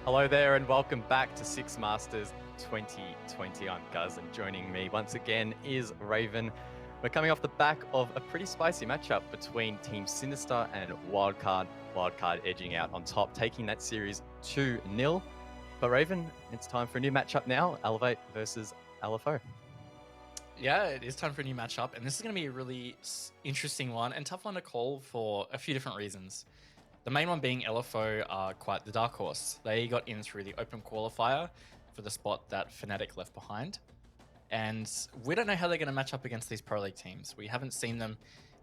Hello there and welcome back to Six Masters 2020. I'm Guz and joining me once again is Raven. We're coming off the back of a pretty spicy matchup between Team Sinister and Wildcard. Wildcard edging out on top, taking that series 2-0. But Raven, it's time for a new matchup now, Elevate versus LFO. Yeah, it is time for a new matchup, and this is going to be a really interesting one and tough one to call for a few different reasons. The main one being LFO are quite the dark horse. They got in through the open qualifier for the spot that Fnatic left behind. And we don't know how they're going to match up against these Pro League teams. We haven't seen them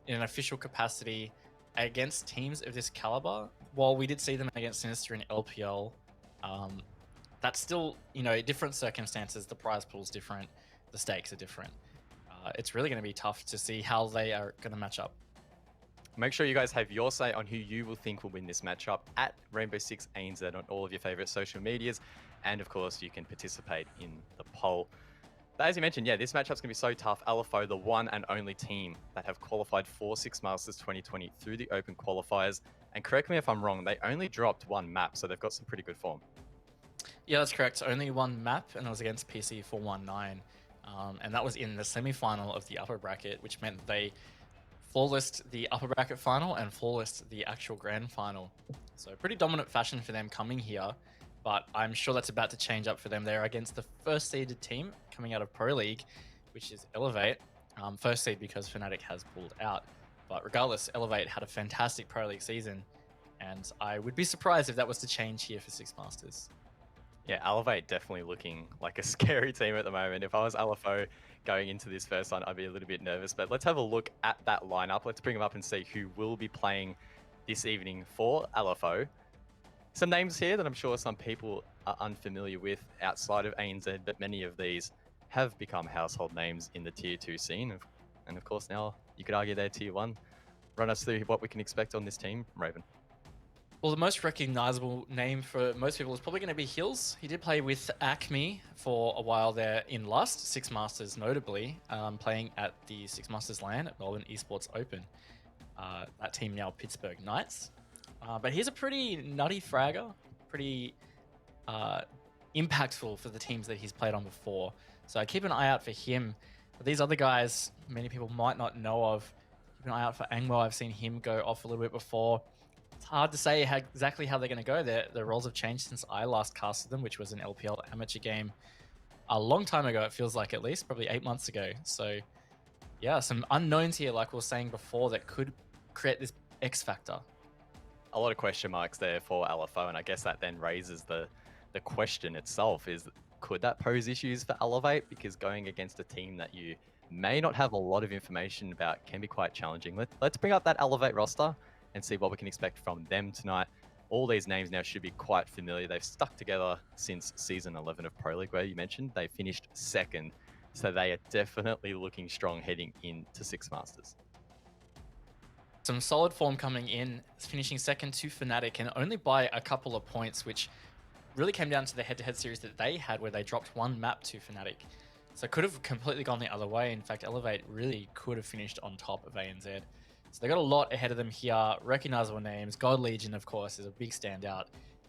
in an official capacity against teams of this caliber. While we did see them against Sinister in LPL, that's still, different circumstances. The prize pool's different. The stakes are different. It's really going to be tough to see how they are going to match up. Make sure you guys have your say on who you will think will win this matchup at Rainbow Six ANZ on all of your favorite social medias. And of course, you can participate in the poll. But as you mentioned, this matchup's going to be so tough. LFO, the one and only team that have qualified for Six Masters 2020 through the open qualifiers. And correct me if I'm wrong, they only dropped one map, so they've got some pretty good form. Yeah, that's correct. Only one map, and it was against PC 419. And that was in the semi-final of the upper bracket, which meant they flawlessed the upper bracket final and flawlessed the actual grand final. So pretty dominant fashion for them coming here, but I'm sure that's about to change up for them. They're against the first seeded team coming out of Pro League, which is Elevate. First seed because Fnatic has pulled out. But regardless, Elevate had a fantastic Pro League season, and I would be surprised if that was to change here for Six Masters. Yeah, Elevate definitely looking like a scary team at the moment. If I was LFO going into this first one, I'd be a little bit nervous. But let's have a look at that lineup. Let's bring them up and see who will be playing this evening for LFO. Some names here that I'm sure some people are unfamiliar with outside of ANZ, but many of these have become household names in the Tier 2 scene. And of course, now you could argue they're Tier 1. Run us through what we can expect on this team, Raven. Well, the most recognizable name for most people is probably going to be Hills. He did play with Acme for a while there in last Six Masters, notably, playing at the Six Masters LAN at Melbourne Esports Open. That team now Pittsburgh Knights. But he's a pretty nutty fragger, pretty impactful for the teams that he's played on before. So keep an eye out for him. But these other guys, many people might not know of. Keep an eye out for Angmo. I've seen him go off a little bit before. It's hard to say exactly how they're going to go. Their roles have changed since I last casted them, which was an LPL amateur game a long time ago, it feels like, at least, probably 8 months ago. So, yeah, some unknowns here, like we were saying before, that could create this X factor. A lot of question marks there for LFO, and I guess that then raises the question itself is, could that pose issues for Elevate? Because going against a team that you may not have a lot of information about can be quite challenging. Let's bring up that Elevate roster and see what we can expect from them tonight. All these names now should be quite familiar. They've stuck together since Season 11 of Pro League, where you mentioned they finished second. So they are definitely looking strong heading into Six Masters. Some solid form coming in, finishing second to Fnatic, and only by a couple of points, which really came down to the head-to-head series that they had, where they dropped one map to Fnatic. So it could have completely gone the other way. In fact, Elevate really could have finished on top of ANZ. So they got a lot ahead of them here. Recognizable names. God Legion, of course, is a big standout.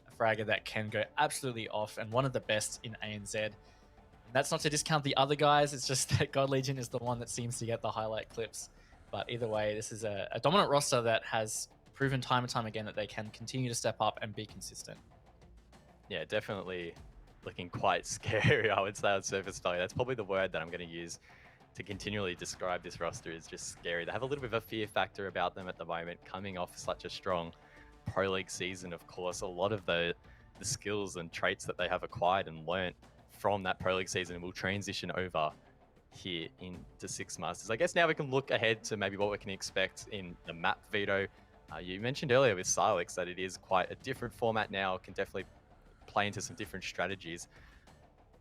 A fragger that can go absolutely off, and one of the best in ANZ. And that's not to discount the other guys. It's just that God Legion is the one that seems to get the highlight clips. But either way, this is a dominant roster that has proven time and time again that they can continue to step up and be consistent. Yeah, definitely looking quite scary, I would say, on surface value. That's probably the word that I'm going to use to continually describe this roster, is just scary. They have a little bit of a fear factor about them at the moment, coming off such a strong Pro League season. Of course, a lot of the skills and traits that they have acquired and learnt from that Pro League season will transition over here into Six Masters. I guess now we can look ahead to maybe what we can expect in the map veto. You mentioned earlier with Silex that it is quite a different format now, can definitely play into some different strategies.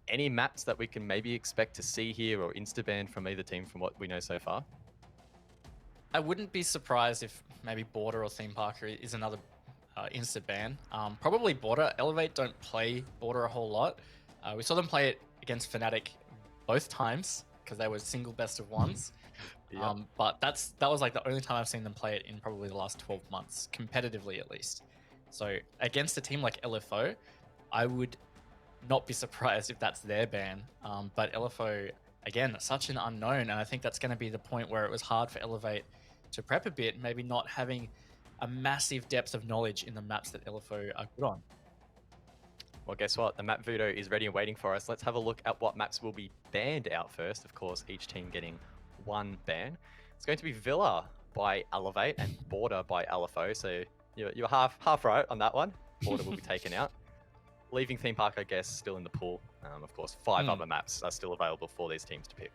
Any maps that we can maybe expect to see here or insta-ban from either team from what we know so far? I wouldn't be surprised if maybe Border or Theme Park is another insta-ban. Probably Border. Elevate don't play Border a whole lot. We saw them play it against Fnatic both times because they were single best of ones. Yep. But that was like the only time I've seen them play it in probably the last 12 months, competitively at least. So against a team like LFO, I would not be surprised if that's their ban. But LFO, again, such an unknown. And I think that's going to be the point where it was hard for Elevate to prep a bit, maybe not having a massive depth of knowledge in the maps that LFO are good on. Well, guess what? The map veto is ready and waiting for us. Let's have a look at what maps will be banned out first. Of course, each team getting one ban. It's going to be Villa by Elevate and Border by LFO. So you're half right on that one. Border will be taken out. Leaving Theme Park, I guess, still in the pool. Of course, 5 other maps are still available for these teams to pick.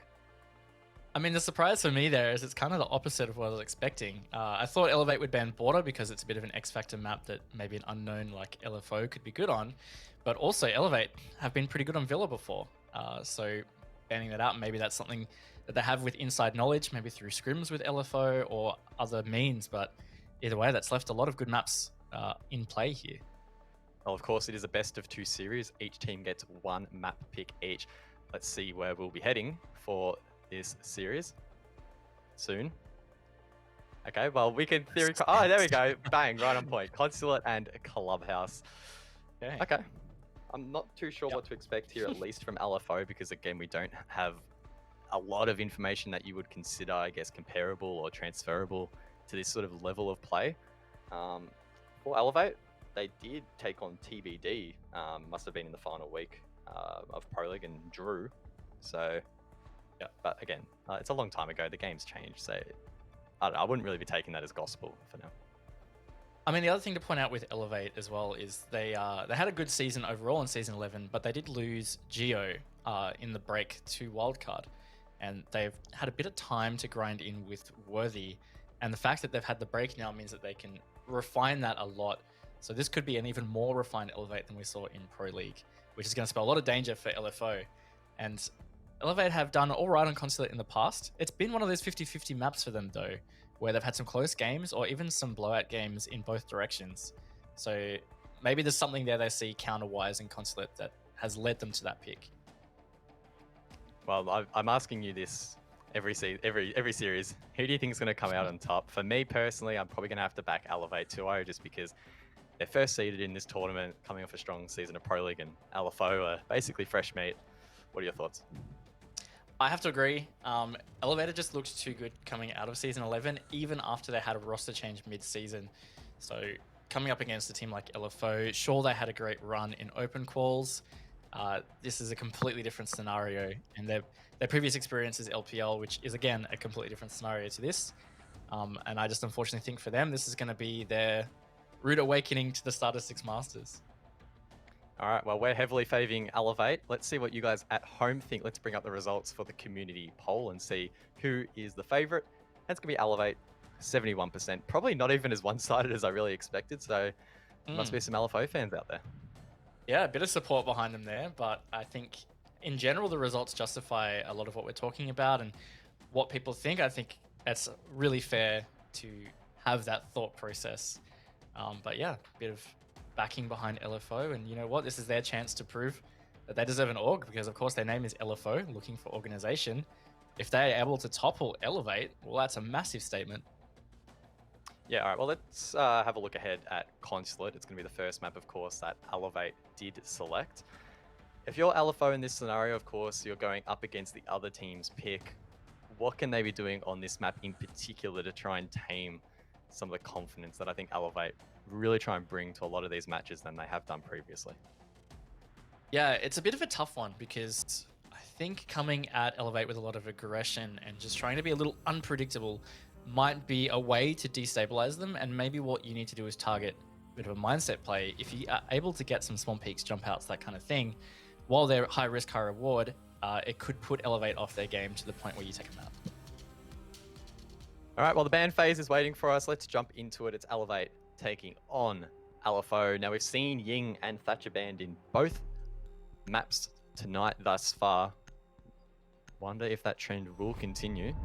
I mean, the surprise for me there is it's kind of the opposite of what I was expecting. I thought Elevate would ban Border because it's a bit of an X-Factor map that maybe an unknown like LFO could be good on. But also Elevate have been pretty good on Villa before. So banning that out, maybe that's something that they have with inside knowledge, maybe through scrims with LFO or other means. But either way, that's left a lot of good maps in play here. Well, of course, it is a best of 2 series. Each team gets 1 map pick each. Let's see where we'll be heading for this series soon. Okay, well, we can theory. Oh, there we go. Bang, right on point. Consulate and Clubhouse. Okay. I'm not too sure what to expect here, at least from LFO, because again, we don't have a lot of information that you would consider, I guess, comparable or transferable to this sort of level of play. For Elevate, they did take on TBD, must have been in the final week of Pro League, and drew. So, yeah, but again, it's a long time ago. The game's changed, so I don't know, I wouldn't really be taking that as gospel for now. I mean, the other thing to point out with Elevate as well is they had a good season overall in Season 11, but they did lose Geo in the break to Wildcard. And they've had a bit of time to grind in with Worthy. And the fact that they've had the break now means that they can refine that a lot. So this could be an even more refined Elevate than we saw in Pro League, which is going to spell a lot of danger for LFO. And Elevate have done all right on Consulate in the past. It's been one of those 50-50 maps for them, though, where they've had some close games or even some blowout games in both directions. So maybe there's something there they see counter-wise in Consulate that has led them to that pick. Well, I'm asking you this every series. Who do you think is going to come out on top? For me personally, I'm probably going to have to back Elevate 2-0 just because they're first seeded in this tournament, coming off a strong season of Pro League, and LFO are basically fresh meat. What are your thoughts? I have to agree. Elevator just looked too good coming out of Season 11, even after they had a roster change mid-season. So coming up against a team like LFO, sure, they had a great run in open quals. This is a completely different scenario, and their previous experience is LPL, which is, again, a completely different scenario to this. And I just unfortunately think for them, this is going to be their rude awakening to the Starter 6 Masters. All right, well, we're heavily favouring Elevate. Let's see what you guys at home think. Let's bring up the results for the community poll and see who is the favourite. That's going to be Elevate, 71%. Probably not even as one-sided as I really expected, so there must be some LFO fans out there. Yeah, a bit of support behind them there, but I think in general, the results justify a lot of what we're talking about and what people think. I think it's really fair to have that thought process. But yeah, a bit of backing behind LFO, and you know what, this is their chance to prove that they deserve an org, because of course their name is LFO, looking for organization. If they're able to topple Elevate, well, that's a massive statement. Yeah, all right, well, let's have a look ahead at Consulate. It's going to be the first map, of course, that Elevate did select. If you're LFO in this scenario, of course, you're going up against the other team's pick. What can they be doing on this map in particular to try and tame some of the confidence that I think Elevate really try and bring to a lot of these matches than they have done previously? Yeah, it's a bit of a tough one, because I think coming at Elevate with a lot of aggression and just trying to be a little unpredictable might be a way to destabilize them. And maybe what you need to do is target a bit of a mindset play. If you are able to get some swamp peaks, jump outs, that kind of thing, while they're high risk, high reward, it could put Elevate off their game to the point where you take them out. All right, well, the ban phase is waiting for us. Let's jump into it. It's Elevate taking on LFO. Now, we've seen Ying and Thatcher banned in both maps tonight thus far. Wonder if that trend will continue.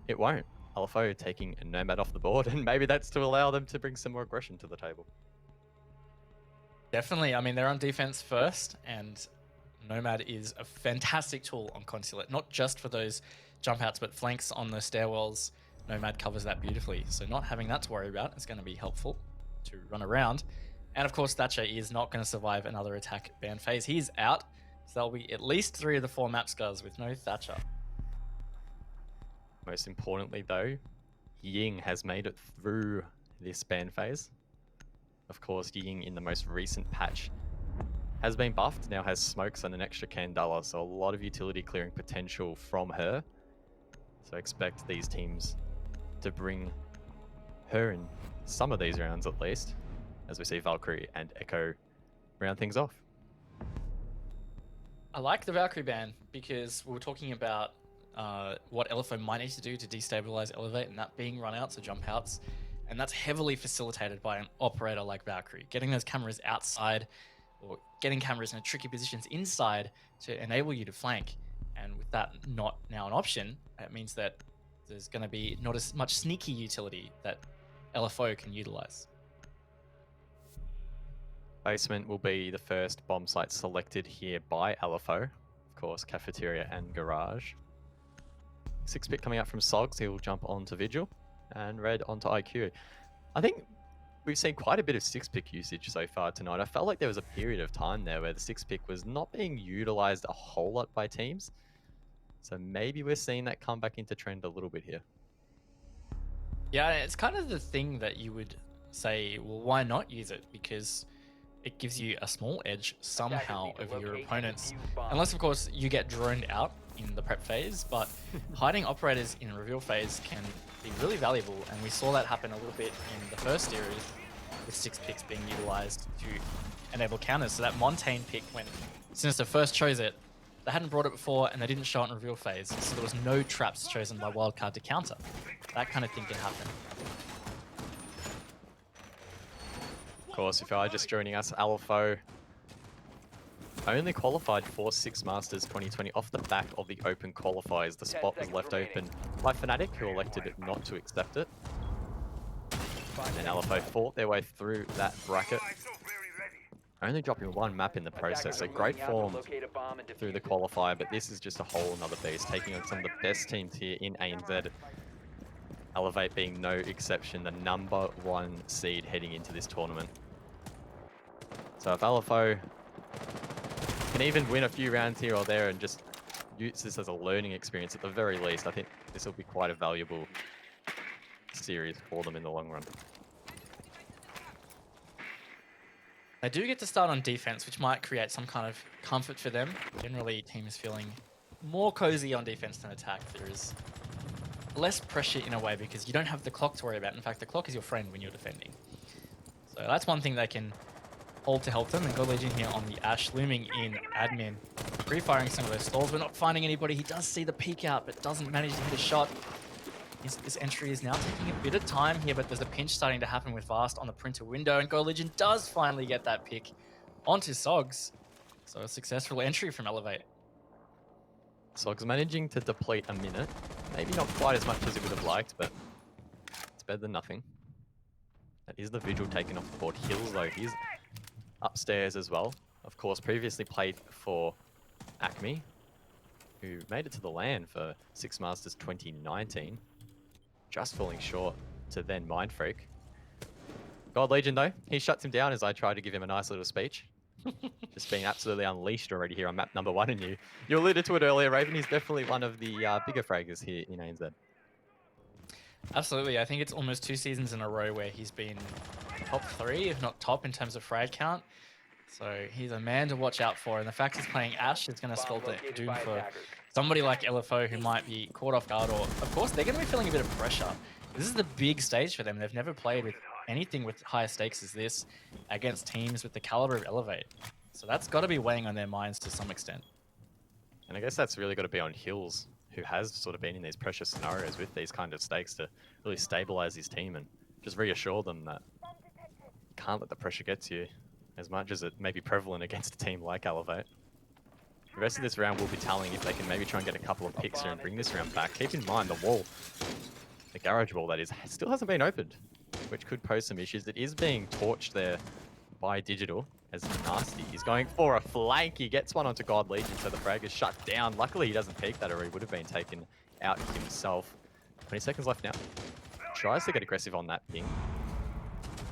It won't. LFO taking a Nomad off the board, and maybe that's to allow them to bring some more aggression to the table. Definitely. I mean, they're on defense first, and Nomad is a fantastic tool on Consulate, not just for those jump outs, but flanks on the stairwells. Nomad covers that beautifully. So not having that to worry about is going to be helpful to run around. And of course, Thatcher is not going to survive another attack ban phase. He's out. So there'll be at least 3 of the 4 map scars with no Thatcher. Most importantly, though, Ying has made it through this ban phase. Of course, Ying in the most recent patch has been buffed, now has smokes and an extra Candela, so a lot of utility clearing potential from her. So expect these teams to bring her in some of these rounds at least, as we see Valkyrie and Echo round things off. I like the Valkyrie ban because we were talking about what LFO might need to do to destabilize Elevate, and that being run outs or jump outs. And that's heavily facilitated by an operator like Valkyrie. Getting those cameras outside or getting cameras in tricky positions inside to enable you to flank. And with that not now an option, it means that there's going to be not as much sneaky utility that LFO can utilize. Basement will be the first bomb site selected here by LFO. Of course, cafeteria and garage. 6-pick coming out from Sogs, he'll jump onto Vigil, and Red onto IQ. I think we've seen quite a bit of 6-pick usage so far tonight. I felt like there was a period of time there where the 6-pick was not being utilized a whole lot by teams. So maybe we're seeing that come back into trend a little bit here. Yeah, it's kind of the thing that you would say, well, why not use it? Because it gives you a small edge somehow over your opponents. Unless, of course, you get droned out in the prep phase, but hiding operators in reveal phase can be really valuable, and we saw that happen a little bit in the first series with 6-picks being utilized to enable counters. So that Montaigne pick, when Sinister first chose it, they hadn't brought it before and they didn't show it in reveal phase, so there was no traps chosen by Wildcard to counter. That kind of thing can happen. Of course, if you are just joining us, LFO only qualified for 6 Masters 2020 off the back of the open qualifiers. The spot was left open by Fnatic, who elected not to accept it. And LFO fought their way through that bracket, only dropping 1 map in the process. So great form through the qualifier, but this is just a whole another beast, taking on some of the best teams here in ANZ. Elevate being no exception, the #1 seed heading into this tournament. So if LFO can even win a few rounds here or there and just use this as a learning experience at the very least, I think this will be quite a valuable series for them in the long run. They do get to start on defense, which might create some kind of comfort for them. Generally, team is feeling more cozy on defense than attack. There is less pressure in a way because you don't have the clock to worry about. In fact, the clock is your friend when you're defending. So that's one thing they can hold to help them. And God Legion here on the Ash, looming in admin, pre-firing some of those stalls. We're not finding anybody. He does see the peek out, but doesn't manage to hit a shot. This entry is now taking a bit of time here, but there's a pinch starting to happen with Vast on the printer window, and God Legion does finally get that pick onto Sogs. So a successful entry from Elevate. Sogs managing to deplete a minute. Maybe not quite as much as he would have liked, but it's better than nothing. That is the Vigil taken off the board. Hills, though, he's upstairs as well. Of course, previously played for Acme, who made it to the LAN for 6 Masters 2019. Just falling short to then Mind Freak. God Legion, though, he shuts him down as I try to give him a nice little speech. Just being absolutely unleashed already here on map #1, and you alluded to it earlier, Raven. He's definitely one of the bigger fraggers here in ANZ. Absolutely. I think it's almost 2 seasons in a row where he's been top 3, if not top, in terms of frag count. So he's a man to watch out for, and the fact he's playing Ash is going to spell the doom for somebody like LFO who might be caught off guard, or of course they're going to be feeling a bit of pressure. This is the big stage for them. They've never played with anything with higher stakes as this against teams with the caliber of Elevate. So that's got to be weighing on their minds to some extent. And I guess that's really got to be on Hills, who has sort of been in these pressure scenarios with these kind of stakes, to really stabilize his team and just reassure them that you can't let the pressure get to you as much as it may be prevalent against a team like Elevate. The rest of this round will be telling if they can maybe try and get a couple of picks here and bring this round back. Keep in mind the wall, the garage wall that is, still hasn't been opened, which could pose some issues. It is being torched there by Digital as Nasty. He's going for a flank. He gets one onto God Legion, so the frag is shut down. Luckily, he doesn't peek that, or he would have been taken out himself. 20 seconds left now. Tries to get aggressive on that ping.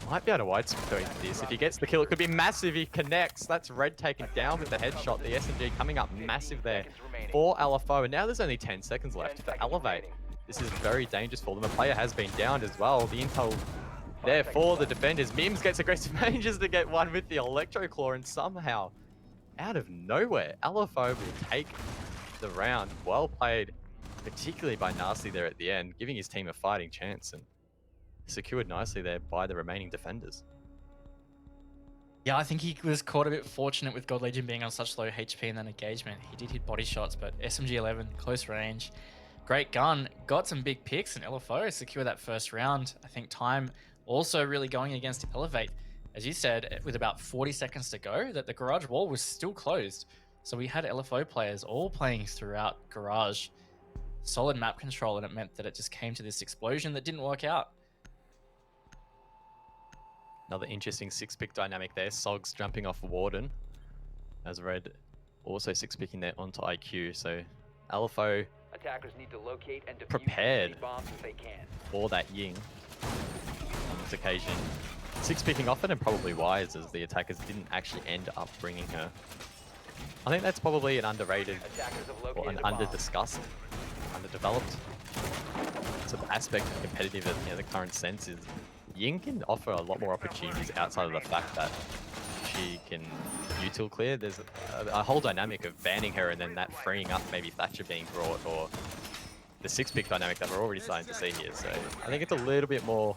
might be able to wide split this. If he gets the kill, it could be massive. He connects. That's Red taken down with the headshot. The SMG coming up massive there for LFO. And now there's only 10 seconds left for Elevate. This is very dangerous for them. The player has been downed as well. The intel there for the defenders. Mims gets aggressive, manages to get one with the Electro Claw, and somehow, out of nowhere, LFO will take the round. Well played, particularly by Nasty there at the end, giving his team a fighting chance, and secured nicely there by the remaining defenders. Yeah, I think he was caught a bit fortunate with God Legion being on such low HP in that engagement. He did hit body shots, but SMG-11, close range, great gun, got some big picks, and LFO secure that first round. I think time also really going against Elevate. As you said, with about 40 seconds to go, that the garage wall was still closed. So we had LFO players all playing throughout garage. Solid map control, and it meant that it just came to this explosion that didn't work out. Another interesting 6-pick dynamic there. Sogs jumping off Warden, as Red also 6-picking there onto IQ. So LFO attackers need to locate and defuse prepared bombs if they can. for that Ying on this occasion. 6-picking off it, and probably wise, as the attackers didn't actually end up bringing her. I think that's probably an underrated or an under-discussed, underdeveloped sort of aspect of competitive at the current sense is Ying can offer a lot more opportunities outside of the fact that she can util clear. There's a whole dynamic of banning her and then that freeing up maybe Thatcher being brought, or the 6-pick dynamic that we're already starting to see here. So I think it's a little bit more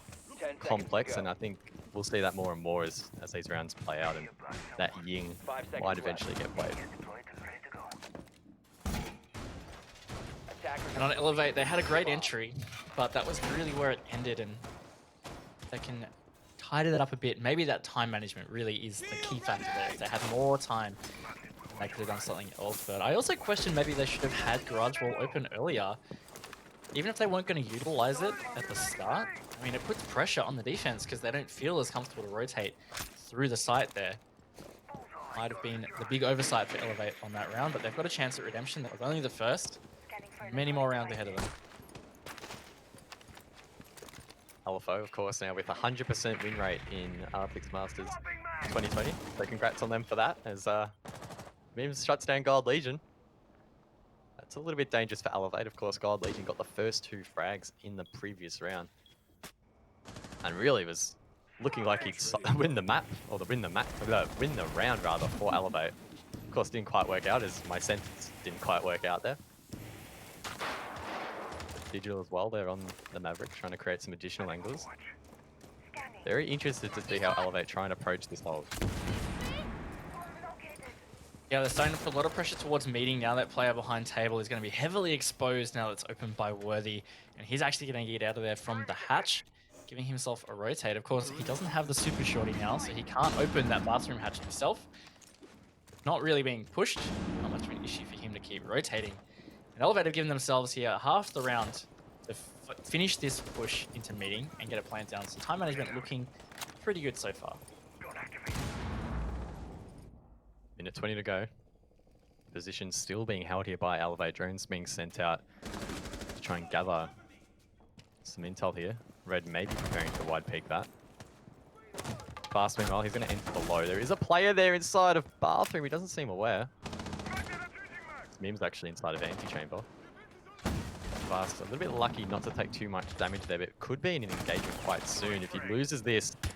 complex, and I think we'll see that more and more as these rounds play out, and that Ying might eventually get played. And on Elevate, they had a great entry, but that was really where it ended, and they can tidy that up a bit. Maybe that time management really is the key factor there. If they had more time, they could have done something else. But I also question maybe they should have had Garage Wall open earlier. Even if they weren't going to utilize it at the start, I mean, it puts pressure on the defense because they don't feel as comfortable to rotate through the site there. Might have been the big oversight for Elevate on that round, but they've got a chance at redemption. That was only the first. Many more rounds ahead of them. LFO, of course, now with 100% win rate in Arctic Masters 2020. So congrats on them for that, as Mims shuts down God Legion. That's a little bit dangerous for Elevate. Of course, God Legion got the first 2 frags in the previous round, and really was looking like he'd win the map, or win the round rather, for Elevate. Of course, didn't quite work out, as my sentence didn't quite work out there. Digital as well, they're on the Maverick trying to create some additional angles. Very interested to see how Elevate try and approach this hold. Yeah, they're starting to put a lot of pressure towards meeting now. That player behind table is going to be heavily exposed now that's opened by Worthy, and he's actually going to get out of there from the hatch, giving himself a rotate. Of course, he doesn't have the super shorty now, so he can't open that bathroom hatch himself. Not really being pushed, not much of an issue for him to keep rotating. And Elevate have given themselves here half the round to finish this push into meeting and get it planned down. So time management looking pretty good so far. Minute 20 to go. Position still being held here by Elevate. Drones being sent out to try and gather some intel here. Red may be preparing to wide peek that. Fast meanwhile, he's going to enter below. There is a player there inside of bathroom. He doesn't seem aware. Mim's actually inside of antechamber. Fast, a little bit lucky not to take too much damage there, but it could be in an engagement quite soon. If he loses this, there's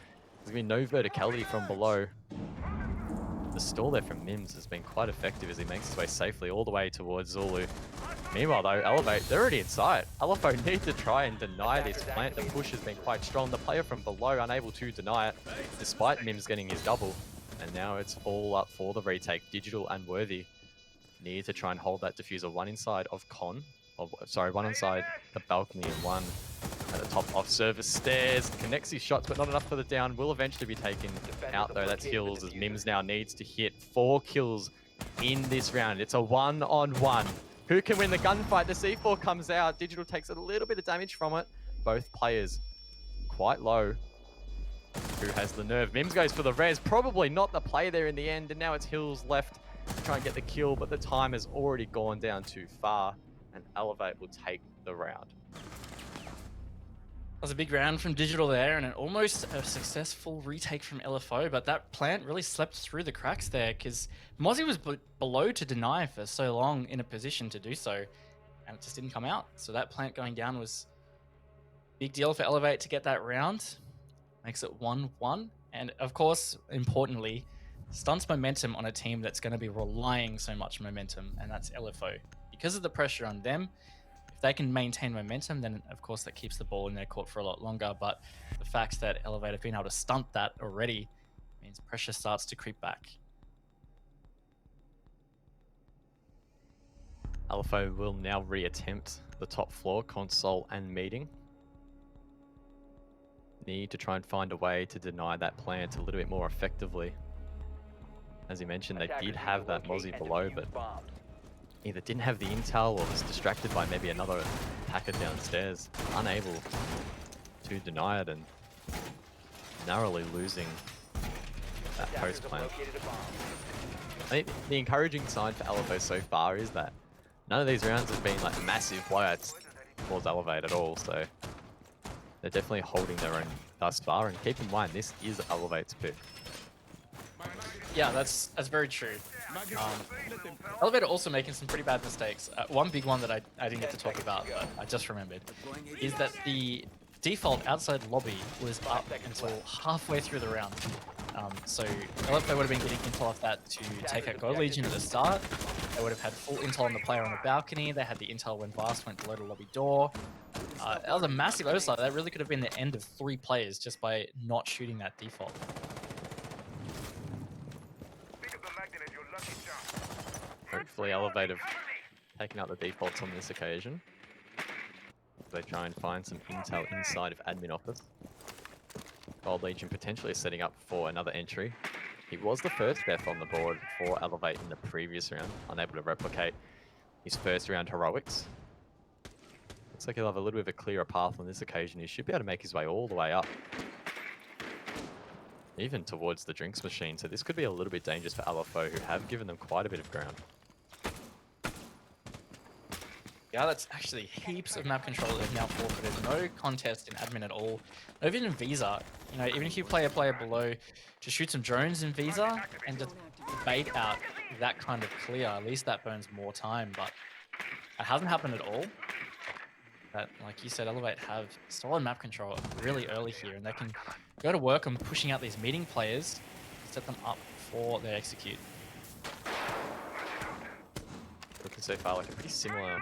going to be no verticality from below. The stall there from Mims has been quite effective as he makes his way safely all the way towards Zulu. Meanwhile though, Elevate, they're already inside. LFO need to try and deny this plant. The push has been quite strong. The player from below unable to deny it, despite Mims getting his double. And now it's all up for the retake. Digital and Worthy need to try and hold that diffuser. One inside of Con. One inside the balcony and one at the top off service stairs. Connects his shots, but not enough for the down. Will eventually be taken out though. That's Hills, as Mims now needs to hit 4 kills in this round. It's a 1-on-1. Who can win the gunfight? The C4 comes out. Digital takes a little bit of damage from it. Both players quite low. Who has the nerve? Mims goes for the res. Probably not the play there in the end. And now it's Hills left to try and get the kill, but the time has already gone down too far. And Elevate will take the round. was a big round from Digital there, and an almost a successful retake from LFO, but that plant really slept through the cracks there because Mozzie was below to deny for so long in a position to do so, and it just didn't come out. So that plant going down was a big deal for Elevate to get that round. Makes it 1-1. And of course, importantly, stunts momentum on a team that's going to be relying so much momentum, and that's LFO. Because of the pressure on them, if they can maintain momentum, then of course that keeps the ball in their court for a lot longer. But the fact that Elevate have been able to stunt that already means pressure starts to creep back. LFO will now reattempt the top floor, console and meeting. Need to try and find a way to deny that plant a little bit more effectively. As you mentioned, they did have that Mozzie below, but either didn't have the intel or was distracted by maybe another attacker downstairs, unable to deny it and narrowly losing that post plant. I think the encouraging sign for LFO so far is that none of these rounds have been like massive blowouts towards Elevate at all, so they're definitely holding their own thus far. And keep in mind, this is Elevate's pick. Yeah, that's very true. Elevator also making some pretty bad mistakes. One big one that I didn't get to talk about, but I just remembered, is that the default outside lobby was up until halfway through the round. So LFO would have been getting intel off that to take out Gold Legion at the start. They would have had full intel on the player on the balcony. They had the intel when Vast went below the lobby door. That was a massive oversight. That really could have been the end of 3 players just by not shooting that default. Hopefully Elevate have taken out the defaults on this occasion. They try and find some intel inside of admin office. Gold Legion potentially setting up for another entry. He was the first death on the board for Elevate in the previous round, unable to replicate his first round heroics. Looks like he'll have a little bit of a clearer path on this occasion. He should be able to make his way all the way up, even towards the drinks machine. So this could be a little bit dangerous for LFO, who have given them quite a bit of ground. Yeah, that's actually heaps of map control that they've now forfeited. No contest in admin at all. Even in Visa, you know, even if you play a player below, to shoot some drones in Visa and just bait out that kind of clear, at least that burns more time, but it hasn't happened at all. But like you said, Elevate have solid map control really early here, and they can go to work on pushing out these meeting players, set them up before they execute. Looking so far like a pretty similar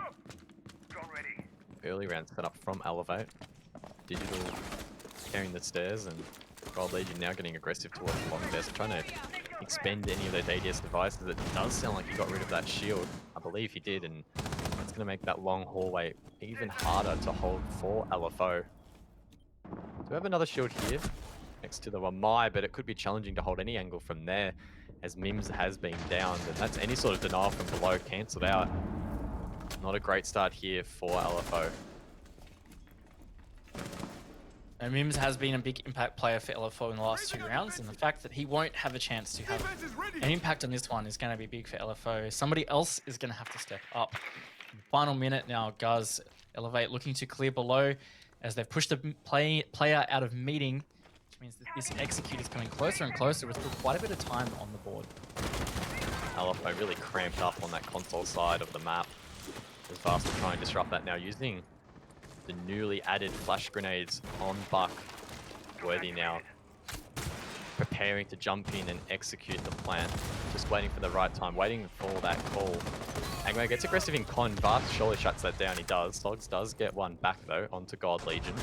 early round setup from Elevate. Digital carrying the stairs, and Gold Legion now getting aggressive towards the bottom there, so trying to expend any of those ADS devices. It does sound like he got rid of that shield. I believe he did, and that's going to make that long hallway even harder to hold for LFO. Do we have another shield here next to the Wamai, but it could be challenging to hold any angle from there, as Mims has been downed, and that's any sort of denial from below cancelled out. Not a great start here for LFO. And Mims has been a big impact player for LFO in the last 2 rounds, and the fact that he won't have a chance to have an impact on this one is going to be big for LFO. Somebody else is going to have to step up. Final minute now, Guz. Elevate looking to clear below as they've pushed the player out of meeting, which means that this execute is coming closer and closer with still quite a bit of time on the board. LFO really cramped up on that console side of the map. As Vast to try and disrupt that now, using the newly added flash grenades on Buck. Worthy now preparing to jump in and execute the plan. Just waiting for the right time, waiting for that call. Angmo gets aggressive in con. Vast surely shuts that down. He does. Sogs does get one back though onto Gold Legion.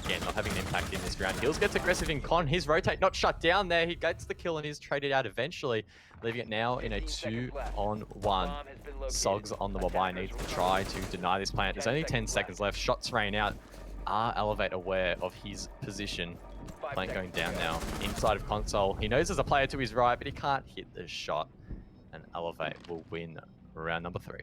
Again, not having an impact in this round. Heels gets aggressive in con. His rotate not shut down there. He gets the kill and is traded out eventually, leaving it now in a 2-on-1. Sogs on the Wabai needs to try to deny this plant. There's only 10 seconds left. Shots rain out. Are Elevate aware of his position? Plant going down now inside of console. He knows there's a player to his right, but he can't hit the shot. And Elevate will win round number 3.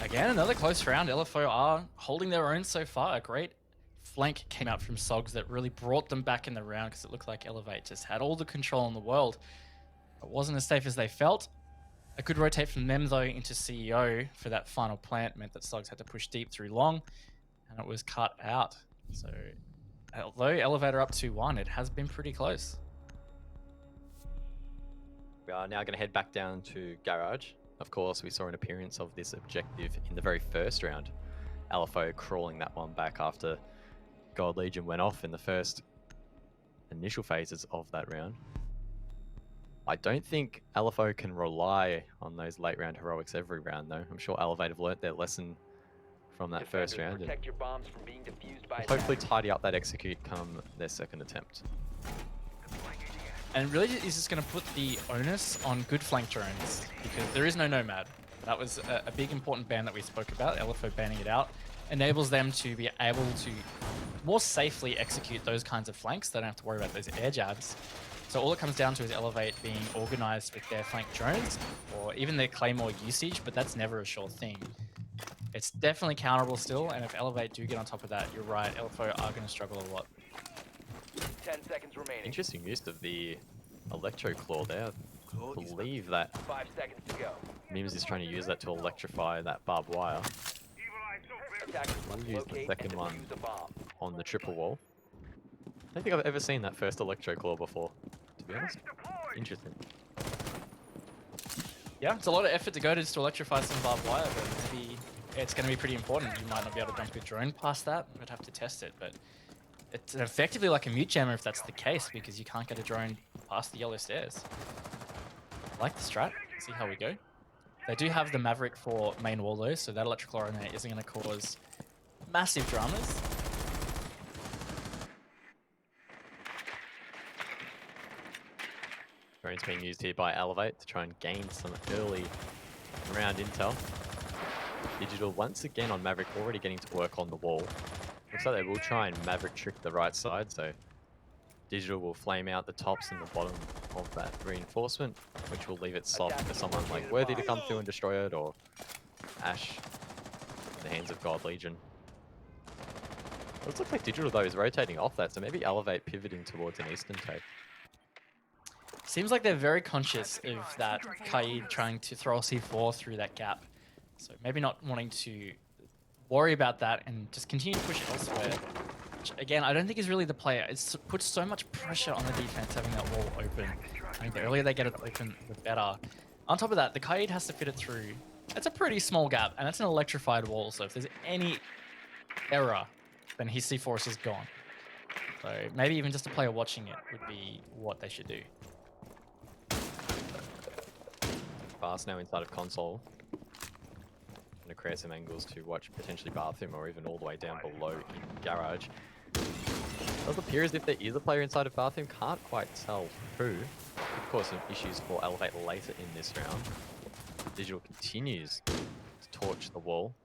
Again, another close round. LFO are holding their own so far. A great flank came out from Sogs that really brought them back in the round, because it looked like Elevate just had all the control in the world. It wasn't as safe as they felt. A good rotate from them though into CEO for that final plant meant that Sogs had to push deep through long. and it was cut out. So although Elevator up 2-1, it has been pretty close. We are now going to head back down to Garage. Of course, we saw an appearance of this objective in the very first round. LFO crawling that one back after God Legion went off in the first initial phases of that round. I don't think LFO can rely on those late round heroics every round though. I'm sure Elevate have learnt their lesson from that first round and Protect your bombs from being defused by hopefully attackers. tidy up that execute come their second attempt. And really is just going to put the onus on good flank drones, because there is no Nomad. That was a big important ban that we spoke about. LFO banning it out enables them to be able to more safely execute those kinds of flanks. They don't have to worry about those air jabs. So all it comes down to is Elevate being organized with their flank drones or even their Claymore usage, but that's never a sure thing. It's definitely counterable still, and if Elevate do get on top of that, you're right, LFO are going to struggle a lot. 10 seconds remaining. Interesting use of the Electro Claw there. I believe that 5 seconds to go. Mims is trying to use that to electrify that barbed wire. Attackers We'll must use the locate second and one defuse the bomb. on the triple wall. I don't think I've ever seen that first Electro Claw before, to be honest. Interesting. Yeah, it's a lot of effort to go to just to electrify some barbed wire, but maybe it's going to be pretty important. You might not be able to jump your drone past that. We'd have to test it, but it's effectively like a mute jammer if that's the case, because you can't get a drone past the yellow stairs. I like the strat. See how we go. They do have the Maverick for main wall though, so that electrical RNA isn't going to cause massive dramas. Drone's being used here by Elevate to try and gain some early round intel. Digital once again on Maverick, already getting to work on the wall. Looks like they will try and Maverick trick the right side, so Digital will flame out the tops and the bottom of that reinforcement, which will leave it soft for someone like Worthy to come through and destroy it, or Ash in the hands of God Legion. It looks like Digital though is rotating off that, so maybe Elevate pivoting towards an eastern take. Seems like they're very conscious of that Kaid trying to throw a C4 through that gap. So maybe not wanting to worry about that and just continue to push elsewhere. Which, again, I don't think is really the player. It's puts so much pressure on the defense having that wall open. I think the earlier they get it open, the better. On top of that, the Kaid has to fit it through. It's a pretty small gap, and that's an electrified wall. So if there's any error, then his C4 is gone. So maybe even just a player watching it would be what they should do. Fast now inside of console. Going to create some angles to watch potentially bathroom or even all the way down below in garage. Does appear as if there is a player inside of bathroom. Can't quite tell who. Of course, some issues for Elevate later in this round. Digital continues to torch the wall.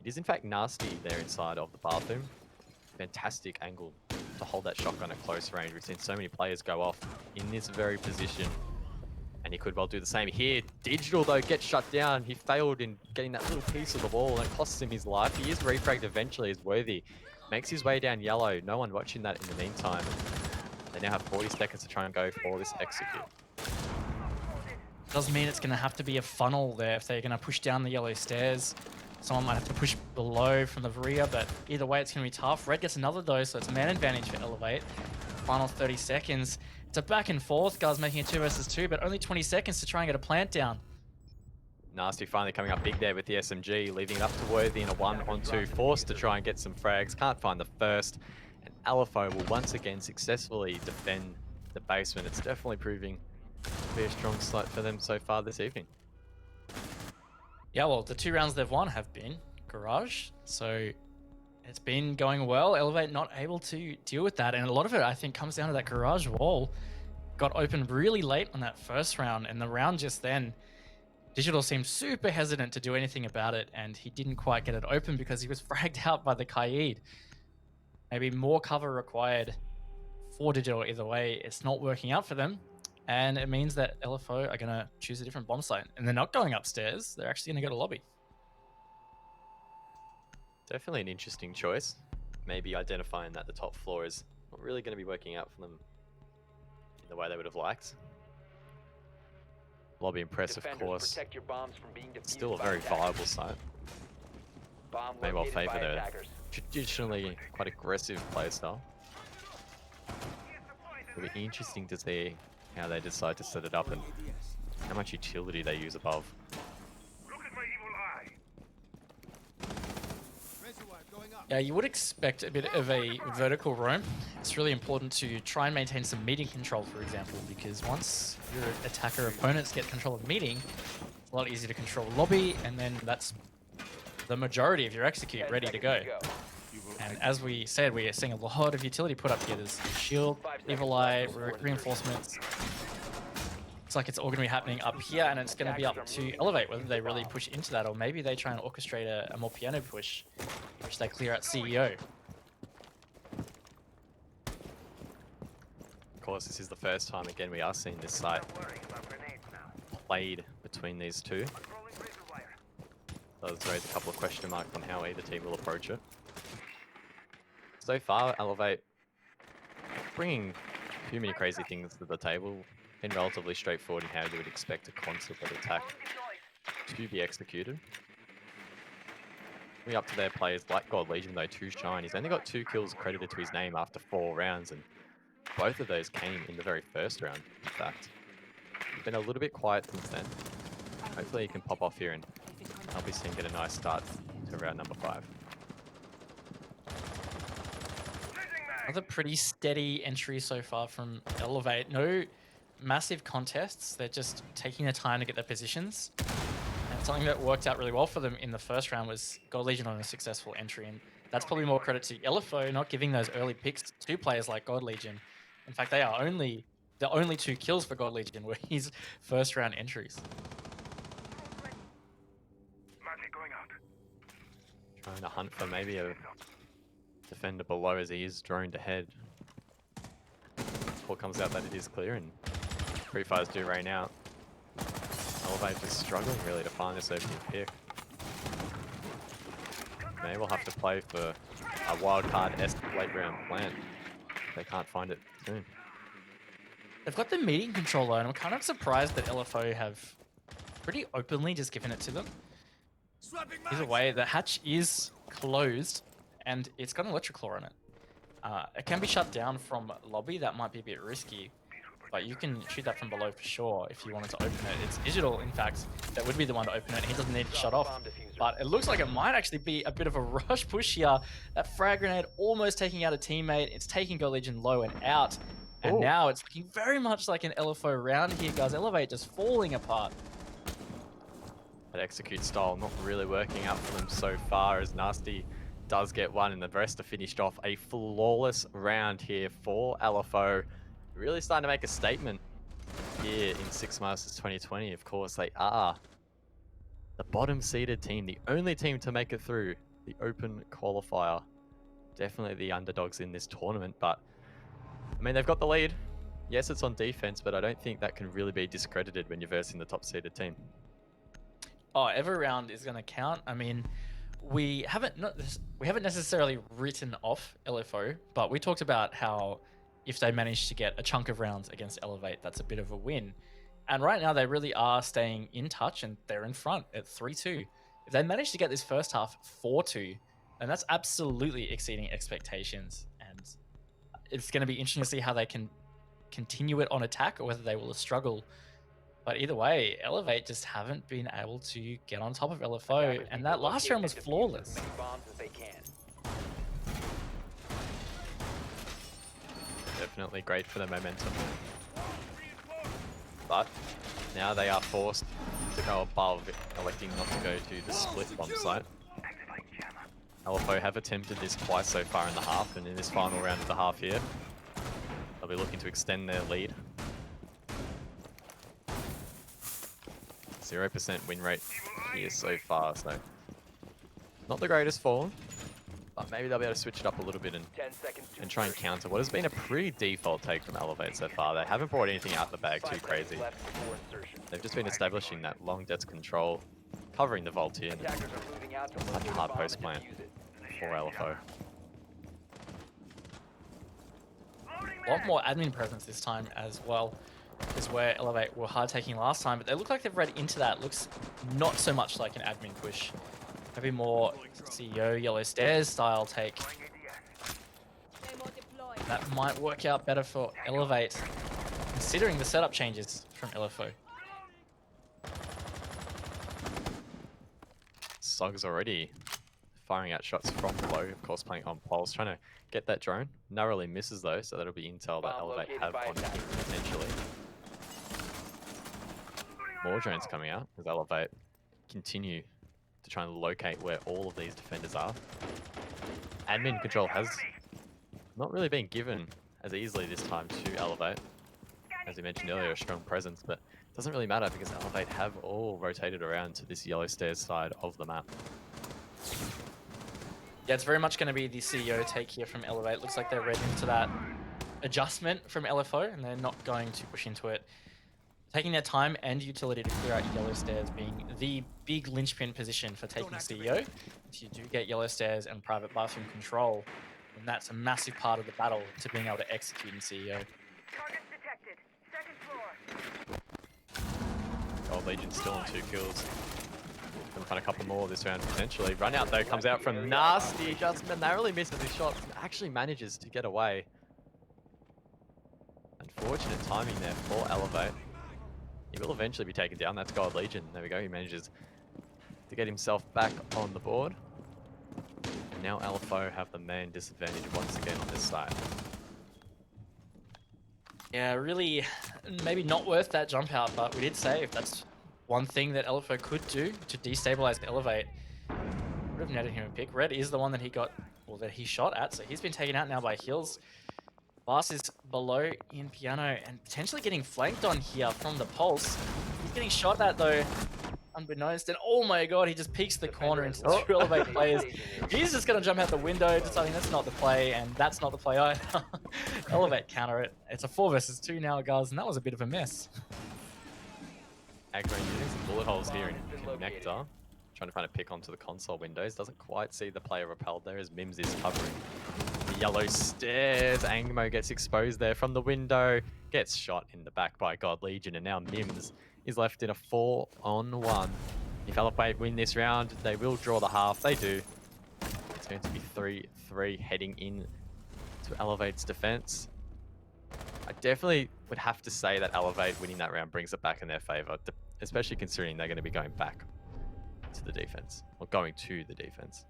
It is in fact nasty there inside of the bathroom. Fantastic angle to hold that shotgun at close range. We've seen so many players go off in this very position. And he could well do the same here. Digital, though, gets shut down. He failed in getting that little piece of the wall, and it costs him his life. He is refragged eventually as Worthy makes his way down yellow. No one watching that in the meantime. They now have 40 seconds to try and go for this execute. Does mean it's going to have to be a funnel there if they're going to push down the yellow stairs. Someone might have to push below from the rear, but either way, it's going to be tough. Red gets another, though, so it's a man advantage for Elevate. Final 30 seconds. It's a back and forth. Guys making it 2 versus 2, but only 20 seconds to try and get a plant down. Nasty finally coming up big there with the SMG, leaving it up to Worthy in a 1-on-2, forced to try and get some frags. Can't find the first. And LFO will once again successfully defend the basement. It's definitely proving to be a strong site for them so far this evening. Yeah, well, the 2 rounds they've won have been Garage, so it's been going well. Elevate not able to deal with that, and a lot of it, I think, comes down to that Garage wall. Got opened really late on that first round, and the round just then, Digital seemed super hesitant to do anything about it, and he didn't quite get it open because he was fragged out by the Kaid. Maybe more cover required for Digital. Either way, it's not working out for them, and it means that LFO are going to choose a different bomb site, and they're not going upstairs. They're actually going to go to lobby. Definitely an interesting choice. Maybe identifying that the top floor is not really going to be working out for them in the way they would have liked. Lobby and press, of Defenders, course, protect your bombs from being defused still a by very attackers. viable site. Bomb May well located by favour the attackers. traditionally quite aggressive playstyle. It'll be interesting to see how they decide to set it up and how much utility they use above. Yeah, you would expect a bit of a vertical roam. It's really important to try and maintain some meeting control, for example, because once your attacker opponents get control of meeting, it's a lot easier to control lobby, and then that's the majority of your execute 10 ready to seconds go. And as we said, we are seeing a lot of utility put up here. There's shield, evil eye, reinforcements. It's like it's all going to be happening up here, and it's going to be up to Elevate whether they really push into that, or maybe they try and orchestrate a more piano push, which they clear out CEO. Of course, this is the first time again we are seeing this site played between these two. Does raise a couple of question marks on how either team will approach it. So far, Elevate bringing too many crazy things to the table. Been relatively straightforward in how you would expect a Consulate attack to be executed. Really up to their players like God Legion though, too shine. He's only got 2 kills credited to his name after 4 rounds, and both of those came in the very first round, in fact. He's been a little bit quiet since then. Hopefully he can pop off here and help his team get a nice start to round number 5. Another pretty steady entry so far from Elevate. No massive contests. They're just taking their time to get their positions. And something that worked out really well for them in the first round was God Legion on a successful entry. And that's probably more credit to LFO not giving those early picks to players like God Legion. In fact, they are the only 2 kills for God Legion were his first round entries. Trying to hunt for maybe a defender below as he is droned ahead. Ball comes out that it is clear, and Free Fires do rain out. Elevate just struggling really to find this opening pick. They will have to play for a wildcard-esque late round plan. They can't find it soon. They've got the meeting controller, and I'm kind of surprised that LFO have pretty openly just given it to them. Either way, the hatch is closed, and it's got an electroclaw on it. It can be shut down from lobby. That might be a bit risky, but you can shoot that from below for sure if you wanted to open it. It's Digital, in fact, that would be the one to open it. He doesn't need to shut off. But it looks like it might actually be a bit of a rush push here. That frag grenade almost taking out a teammate. It's taking Go Legion low and out. And now it's looking very much like an LFO round here, guys. Elevate just falling apart. That execute style not really working out for them so far, as Nasty does get one, and the rest are finished off. A flawless round here for LFO. Really starting to make a statement here in Six Masters 2020. Of course, they are the bottom-seeded team, the only team to make it through the Open qualifier. Definitely the underdogs in this tournament, but I mean, they've got the lead. Yes, it's on defense, but I don't think that can really be discredited when you're versing the top-seeded team. Oh, every round is going to count. I mean, we haven't necessarily written off LFO, but we talked about how if they manage to get a chunk of rounds against Elevate, that's a bit of a win. And right now, they really are staying in touch, and they're in front at 3-2. If they manage to get this first half 4-2, then that's absolutely exceeding expectations. And it's going to be interesting to see how they can continue it on attack or whether they will struggle. But either way, Elevate just haven't been able to get on top of LFO, and that last round was flawless. Definitely great for the momentum. But now they are forced to go above, electing not to go to the split bomb site. LFO have attempted this twice so far in the half, and in this final round of the half here, they'll be looking to extend their lead. 0% win rate here so far, so not the greatest form, but maybe they'll be able to switch it up a little bit and try and counter what has been a pretty default take from Elevate so far. They haven't brought anything out the bag too crazy. They've just been establishing that long death control, covering the vault here, and such a hard post plan for LFO. A lot more admin presence this time as well, is where Elevate were hard taking last time, but they look like they've read into that. Looks not so much like an admin push. Maybe more CEO Yellow Stairs style take. That might work out better for Elevate, considering the setup changes from LFO. Sog's already firing out shots from below, of course playing on poles, trying to get that drone. Narrowly misses though, so that'll be intel that Bomb Elevate located have by on attack. potentially. More drones coming out as Elevate continue to try and locate where all of these defenders are. Admin control has not really been given as easily this time to Elevate. As we mentioned earlier, a strong presence, but it doesn't really matter because Elevate have all rotated around to this Yellow Stairs side of the map. Yeah, it's very much going to be the CEO take here from Elevate. Looks like they're ready into that adjustment from LFO, and they're not going to push into it. Taking their time and utility to clear out Yellow Stairs being the big linchpin position for taking CEO. If you do get Yellow Stairs and private bathroom control, then that's a massive part of the battle to being able to execute in CEO. Targets detected. Second floor. Gold Legion still on 2 kills. Gonna find a couple more this round potentially. Run out though comes out from Nasty, just narrowly misses his shots and actually manages to get away. Unfortunate timing there for Elevate. He will eventually be taken down. That's Gold Legion. There we go. He manages to get himself back on the board. And now LFO have the man disadvantage once again on this side. Yeah, really, maybe not worth that jump out, but we did save. That's one thing that LFO could do to destabilize Elevate. Would have netted him a pick. Red is the one that he got, or that he shot at, so he's been taken out now by Hills. Last is below in Piano and potentially getting flanked on here from the Pulse. He's getting shot at though, unbeknownst, and oh my god, he just peeks the corner into the two Elevate players. He's just gonna jump out the window, deciding that's not the play, and that's not the play either. Elevate counter it. It's a 4 versus 2 now, guys, and that was a bit of a mess. Aggro using some bullet holes here in Connector. Trying to find a pick onto the console windows. Doesn't quite see the player repelled there as Mims is covering the Yellow Stairs. Angmo gets exposed there from the window. Gets shot in the back by God Legion. And now Mims is left in a 4-on-1. If Elevate win this round, they will draw the half. They do. It's going to be 3-3 heading in to Elevate's defense. I definitely would have to say that Elevate winning that round brings it back in their favor, especially considering they're going to be going back to the defense, or going to the defense.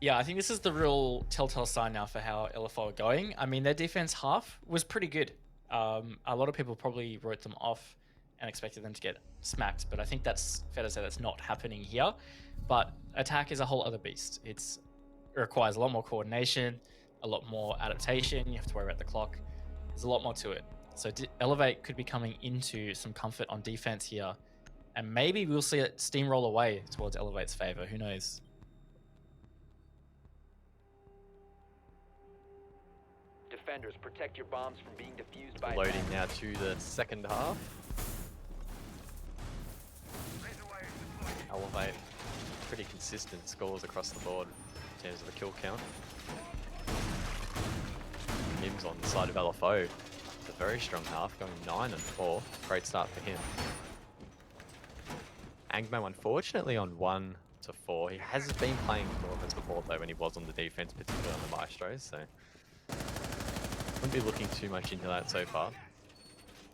Yeah, I think this is the real telltale sign now for how LFO are going. I mean, their defense half was pretty good. A lot of people probably wrote them off and expected them to get smacked, but I think that's fair to say that's not happening here. But attack is a whole other beast. It requires a lot more coordination, a lot more adaptation. You have to worry about the clock. There's a lot more to it. So Elevate could be coming into some comfort on defense here, and maybe we'll see it steamroll away towards Elevate's favor. Who knows? Defenders, protect your bombs from being defused by Loading attackers. now to the second half. Elevate, pretty consistent scores across the board in terms of the kill count. Mims on the side of LFO. It's a very strong half, going 9-4. Great start for him. Angmo, unfortunately, on 1-4. He has been playing more offense before, though, when he was on the defense, particularly on the Maestros, so wouldn't be looking too much into that so far.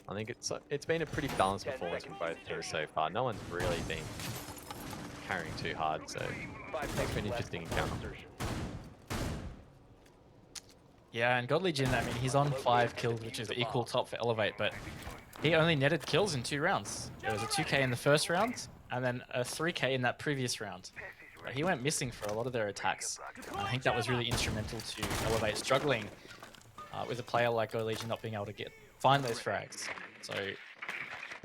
I think it's been a pretty balanced performance from both heroes so far. No one's really been carrying too hard, so it's been an interesting encounter. Yeah, and God Legion, I mean, he's on 5 kills, which is equal top for Elevate, but he only netted kills in 2 rounds. There was a 2k in the first round, and then a 3k in that previous round. But he went missing for a lot of their attacks. I think that was really instrumental to Elevate struggling with a player like God Legion not being able to find those frags. So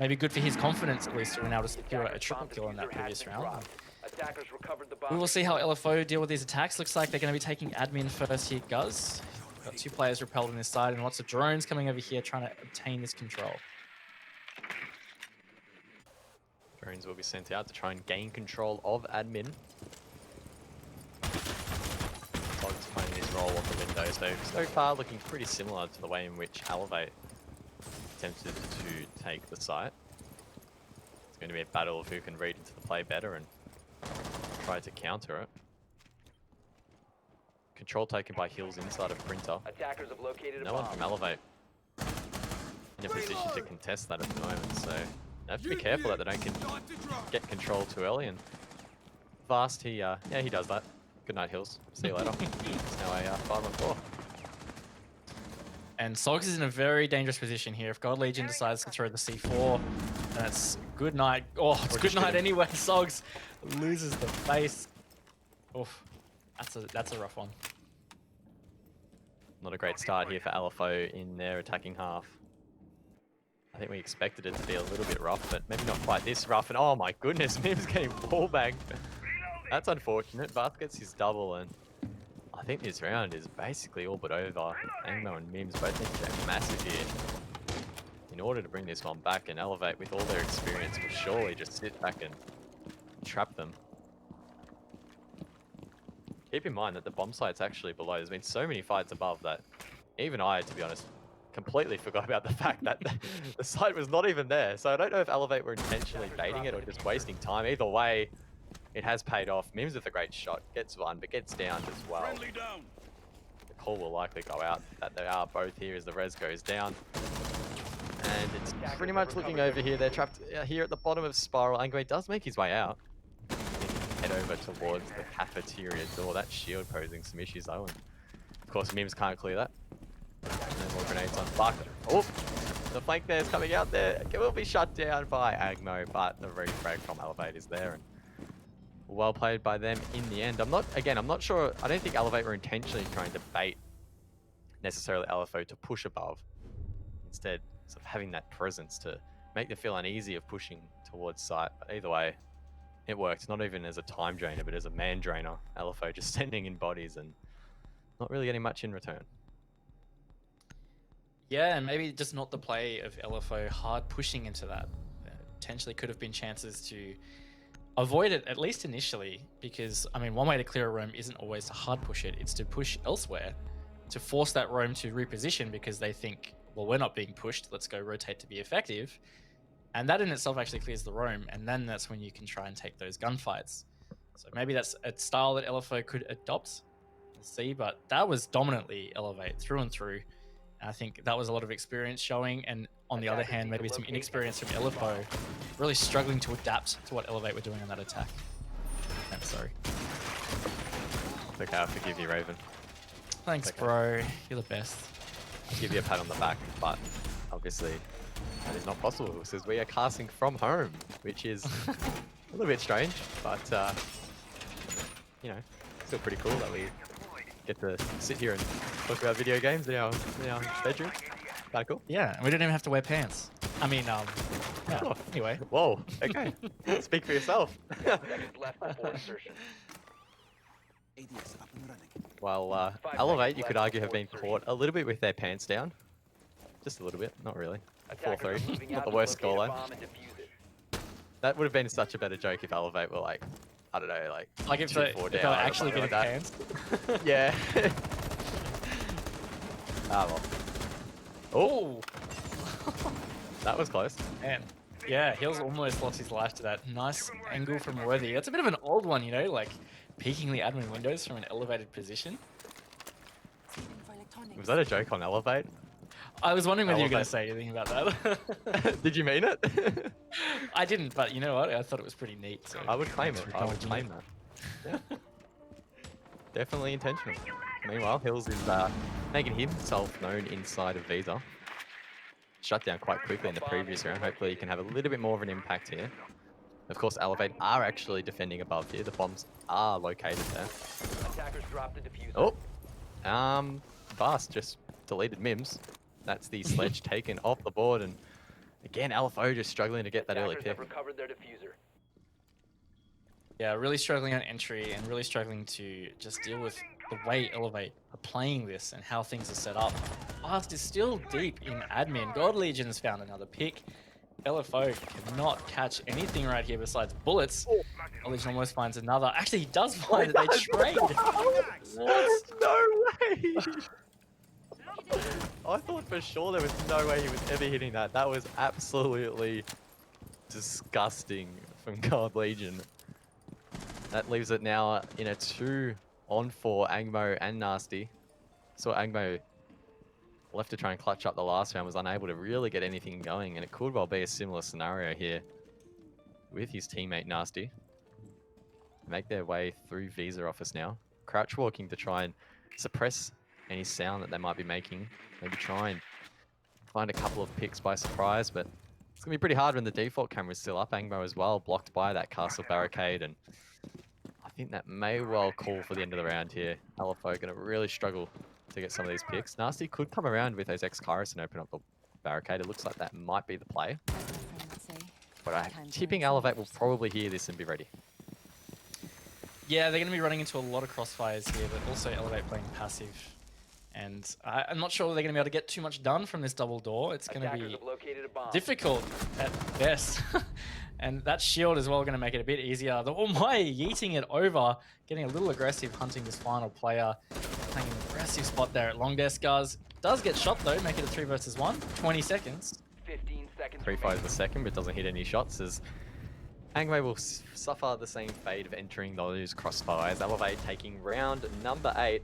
maybe good for his confidence, at least, to being able to secure a triple kill in that previous round. Attackers recovered the bomb. We will see how LFO deal with these attacks. Looks like they're going to be taking admin first here, Guz. Got 2 players repelled on this side and lots of drones coming over here trying to obtain this control. Drones will be sent out to try and gain control of admin. Fog's playing his role on the window, so far looking pretty similar to the way in which Elevate attempted to take the site. It's going to be a battle of who can read into the play better, and Try to counter it. Control taken by Hills inside of Printer. Attackers have located a No one bomb. from Elevate in a position to contest that at the moment, so they have to be careful that they don't get control too early. And Vast, he does that. Good night, Hills. See you later. It's now a 5-on-4. And Sogs is in a very dangerous position here. If God Legion decides to throw the C4, then it's good night. Oh, it's good night anyway. Sogs loses the face. Oof, that's a rough one. Not a great start here for LFO in their attacking half. I think we expected it to be a little bit rough, but maybe not quite this rough. And oh my goodness, Mim's getting ball banged. That's unfortunate. Bath gets his double, and I think this round is basically all but over. Angmo and Mims both need to go massive here in order to bring this one back, and Elevate, with all their experience, will surely just sit back and trap them. Keep in mind that the bomb site's actually below. There's been so many fights above that even I, to be honest, completely forgot about the fact that the site was not even there. So I don't know if Elevate were intentionally baiting it or just wasting time. Either way, it has paid off. Mims with a great shot, gets one, but gets downed as well. The call will likely go out that they are both here as the res goes down. And it's pretty much looking over here. They're trapped here at the bottom of Spiral. Angway does make his way out. Head over towards the cafeteria door. That shield posing some issues though. And of course, Mims can't clear that. No more grenades on Buck. Oh, the flank there is coming out there. It will be shut down by Agmo, but the refrag from Elevate is there. And well played by them in the end. I'm not sure. I don't think Elevate were intentionally trying to bait necessarily LFO to push above. Instead, sort of having that presence to make them feel uneasy of pushing towards site. But either way, it worked. Not even as a time drainer, but as a man drainer. LFO just sending in bodies and not really getting much in return. Yeah, and maybe just not the play of LFO hard pushing into that. Potentially could have been chances to avoid it, at least initially, because, I mean, one way to clear a roam isn't always to hard push it, it's to push elsewhere, to force that roam to reposition because they think, well, we're not being pushed, let's go rotate to be effective. And that in itself actually clears the roam, and then that's when you can try and take those gunfights. So maybe that's a style that LFO could adopt, we'll see, but that was dominantly Elevate through and through. I think that was a lot of experience showing, and on the other hand, maybe some inexperience from LFO, really struggling to adapt to what Elevate were doing on that attack. I'm sorry. It's okay, I forgive you, Raven. Thanks, okay, bro. You're the best. I'll give you a pat on the back, but obviously that is not possible because we are casting from home, which is a little bit strange, but you know, still pretty cool that we get to sit here and talk about video games in our bedroom. Kind of cool. Yeah, we didn't even have to wear pants. I mean, yeah. Oh. Anyway. Whoa. Okay. Speak for yourself. Seconds left before insertion. Well, Elevate, you could argue, have been caught a little bit with their pants down. Just a little bit, not really. 4-3. Not the worst scoreline. That would have been such a better joke if Elevate were like, I don't know, like if 2-4 they down were or actually something getting like that. pants. Yeah. Ah, well. Oh! That was close. Man. Yeah, Hills almost lost his life to that. Nice angle from Worthy. That's a bit of an old one, you know, like peeking the admin windows from an elevated position. Was that a joke on Elevate? I was wondering whether you were going to Elevate. say anything about that. Did you mean it? I didn't, but you know what? I thought it was pretty neat. So I would claim it. I would claim that. Yeah. Definitely intentional. Meanwhile, Hills is making himself known inside of Visa. Shut down quite quickly in the previous round. Hopefully he can have a little bit more of an impact here. Of course, Elevate are actually defending above here. The bombs are located there. Attackers dropped the diffuser. Oh! Vast just deleted Mims. That's the sledge taken off the board, and again, LFO just struggling to get that early Attackers pick. have recovered their diffuser. yeah, really struggling on entry and really struggling to just deal with the way Elevate are playing this and how things are set up. Fast is still deep in admin. God Legion's found another pick. LFO cannot catch anything right here besides bullets. God Legion almost finds another. Actually, he does find that they trade. What? No way! I thought for sure there was no way he was ever hitting that. That was absolutely disgusting from God Legion. That leaves it now in a 2-on-4, Angmo and Nasty. So Angmo left to try and clutch up the last round, was unable to really get anything going, and it could well be a similar scenario here with his teammate Nasty. Make their way through Visa office now. Crouch walking to try and suppress any sound that they might be making. Maybe try and find a couple of picks by surprise, but it's going to be pretty hard when the default camera's still up. Angmo as well, blocked by that castle barricade, and I think that may well call for the end of the round here. LFO going to really struggle to get some of these picks. Nasty could come around with those X-Kairos and open up the barricade. It looks like that might be the play. But I'm tipping Elevate will probably hear this and be ready. Yeah, they're going to be running into a lot of crossfires here, but also Elevate playing passive. And I'm not sure they're going to be able to get too much done from this double door. It's going to be difficult at best. And that shield as well going to make it a bit easier. The Almighty yeeting it over, getting a little aggressive, hunting this final player. Playing an aggressive spot there at long desk. Does get shot though, make it a 3 versus 1. 20 seconds. 15 seconds. 3 fires the second, but doesn't hit any shots as Angway will suffer the same fate of entering those crossfires. Elevate taking round number 8.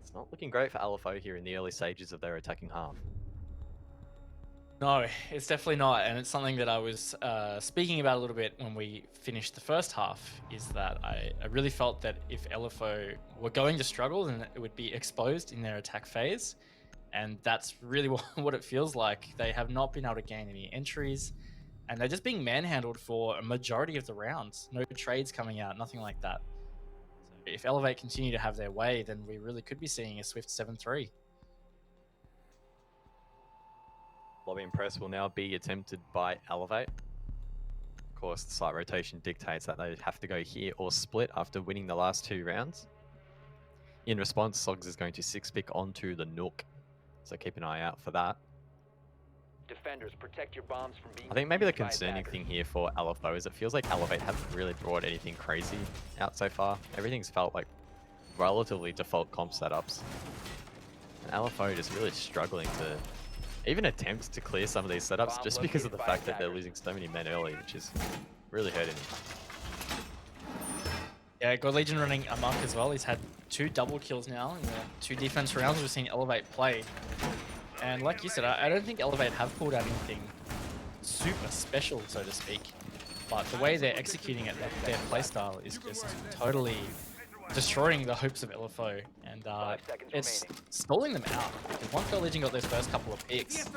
It's not looking great for LFO here in the early stages of their attacking half. No, it's definitely not, and it's something that I was speaking about a little bit when we finished the first half, is that I really felt that if LFO were going to struggle, then it would be exposed in their attack phase, and that's really what it feels like. They have not been able to gain any entries, and they're just being manhandled for a majority of the rounds. No trades coming out, nothing like that. So if Elevate continue to have their way, then we really could be seeing a swift 7-3. Lobby and press will now be attempted by Elevate. Of course, the site rotation dictates that they have to go here or split after winning the last 2 rounds. In response, Sogs is going to 6-pick onto the Nook, so keep an eye out for that. Defenders, protect your bombs from being I think maybe the defused by concerning attackers. thing here for LFO is it feels like Elevate haven't really brought anything crazy out so far. Everything's felt like relatively default comp setups. And LFO just really struggling to even attempt to clear some of these setups just because of the fact that they're losing so many men early, which is really hurting them. Yeah, God Legion running amok as well. He's had 2 double kills now in the 2 defense rounds we've seen Elevate play. And like you said, I don't think Elevate have pulled out anything super special, so to speak. But the way they're executing it, their playstyle is just totally destroying the hopes of LFO. And it's stalling them out. Because once God Legion got those first couple of picks,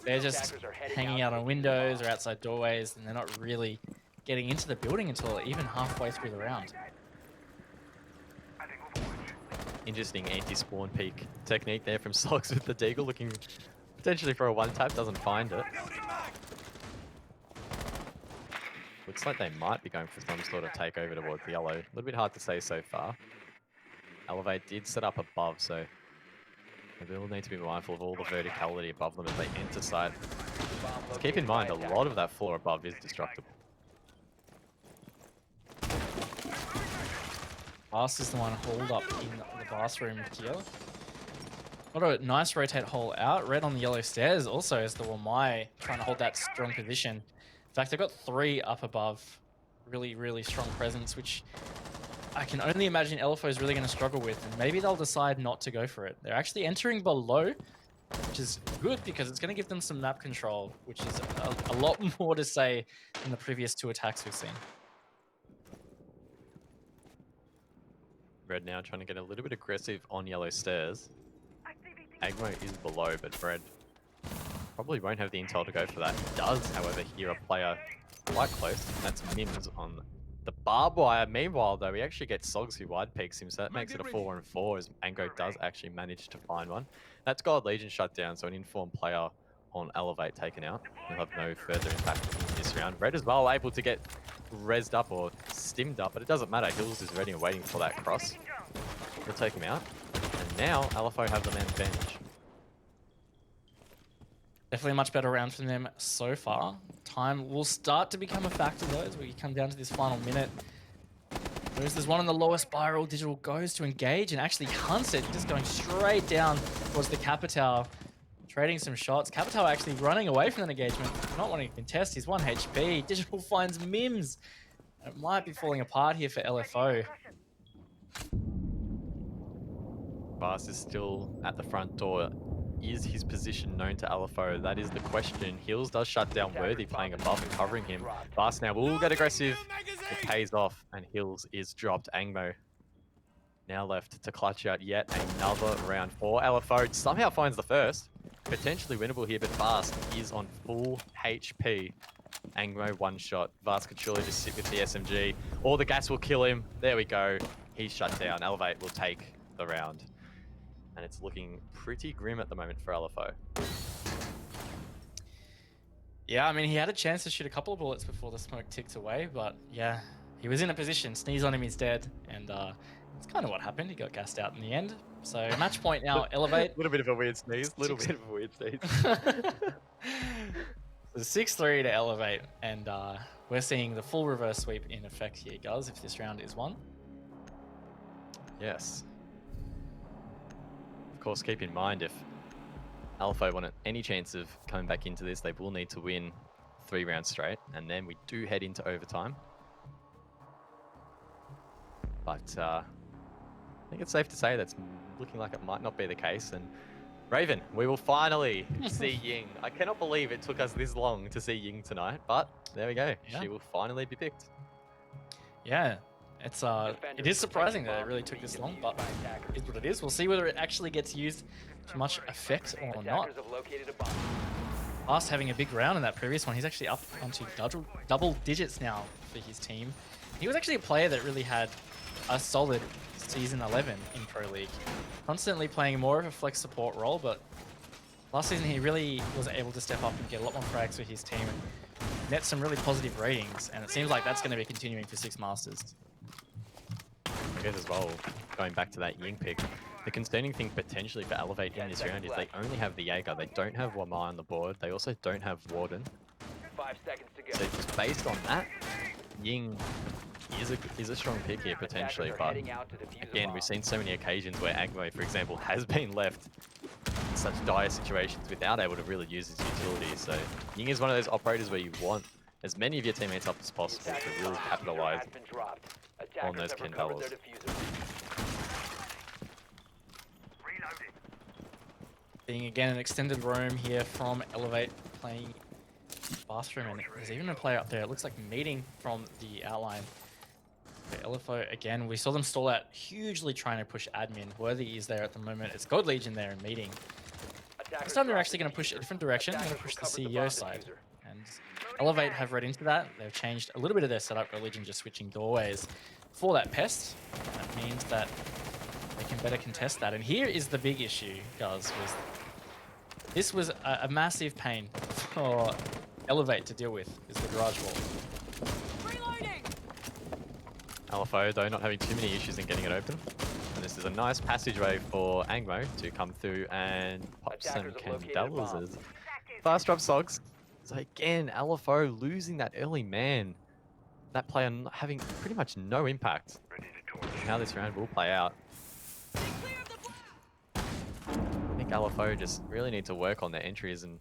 they're just hanging out on windows or outside doorways, and they're not really getting into the building until even halfway through the round. Interesting anti-spawn peek technique there from Sogs with the Deagle, looking potentially for a 1-tap, doesn't find it. Looks like they might be going for some sort of takeover towards the yellow. A little bit hard to say so far. Elevate did set up above, so they will need to be mindful of all the verticality above them as they enter site. Just keep in mind, a lot of that floor above is destructible. Blast is the one holed up in the bathroom here. What a nice rotate hole out. Red on the yellow stairs also as the Wamai trying to hold that strong position. In fact, they've got 3 up above. Really, really strong presence, which I can only imagine LFO is really going to struggle with. And maybe they'll decide not to go for it. They're actually entering below, which is good because it's going to give them some map control, which is a lot more to say than the previous 2 attacks we've seen. Red now trying to get a little bit aggressive on yellow stairs. Agmo is below, but Red probably won't have the intel to go for that. He does, however, hear a player quite close. That's Mims on the barbed wire. Meanwhile, though, we actually get Sogs who wide peeks him, so that makes it a 4-on-4 as Ango does actually manage to find one. That's God Legion shut down, so an informed player on Elevate taken out. He'll have no further impact in this round. Red as well, able to get rezzed up or stimmed up, but it doesn't matter. Hills is ready and waiting for that cross. He'll take him out. And now LFO have the man advantage. Definitely a much better round from them so far. Time will start to become a factor though as we come down to this final minute. There's one on the lower spiral. Digital goes to engage and actually hunts it, just going straight down towards the Capitao. Trading some shots. Capitao actually running away from that engagement, not wanting to contest. He's 1 HP. Digital finds Mims. It might be falling apart here for LFO. Vast is still at the front door. Is his position known to LFO? That is the question. Hills does shut down Worthy, playing above and covering him. Vast now will get aggressive. It pays off, and Hills is dropped. Angmo now left to clutch out yet another round for LFO. Somehow finds the first. Potentially winnable here, but Vast is on full HP. Angmo one shot. Vast could surely just sit with the SMG. Or the gas will kill him. There we go. He's shut down. Elevate will take the round. And it's looking pretty grim at the moment for LFO. Yeah, I mean, he had a chance to shoot a couple of bullets before the smoke ticked away, but yeah, he was in a position. Sneeze on him, he's dead. And it's kind of what happened. He got gassed out in the end. So match point now, Elevate. A little bit of a weird sneeze. Little bit of a weird sneeze. The 6-3 to Elevate, and we're seeing the full reverse sweep in effect here, guys, if this round is won. Yes. Of course, keep in mind, if LFO want any chance of coming back into this, they will need to win 3 rounds straight, and then we do head into overtime. But I think it's safe to say that's looking like it might not be the case. And Raven, we will finally see Ying. I cannot believe it took us this long to see Ying tonight, but there we go. Yeah. She will finally be picked. Yeah, it is surprising that it really took this long, but it is what it is. We'll see whether it actually gets used to much effect or not. Us having a big round in that previous one, he's actually up onto double digits now for his team. He was actually a player that really had a solid season 11 in Pro League, constantly playing more of a flex support role, but last season he really was able to step up and get a lot more frags for his team and net some really positive ratings, and it seems like that's going to be continuing for Six Masters. I guess as well, going back to that Ying pick, the concerning thing potentially for Elevate in this round is they only have the Jaeger. They don't have Wamai on the board. They also don't have Warden. 5 seconds to go. So just based on that, Ying is a strong pick here potentially, but again, we've seen so many occasions where Agmo, for example, has been left in such dire situations without able to really use his utility. So Ying is one of those operators where you want as many of your teammates up as possible to really capitalize on those Kendellas. Being again an extended roam here from Elevate, playing bathroom, and there's even a player up there. It looks like meeting from the outline. For LFO again, we saw them stall out hugely trying to push admin. Worthy is there at the moment. It's God Legion there in meeting. This time they're actually going to push a different direction. They're going to push the CEO side. And Elevate have read into that. They've changed a little bit of their setup. God Legion just switching doorways for that pest. That means that they can better contest that. And here is the big issue, guys. This was a massive pain for Elevate to deal with, is the garage wall. LFO, though, not having too many issues in getting it open. And this is a nice passageway for Angmo to come through and pop some Candelas as fast drop Sogs. So again, LFO losing that early man. That player having pretty much no impact. How this round will play out. I think LFO just really need to work on their entries and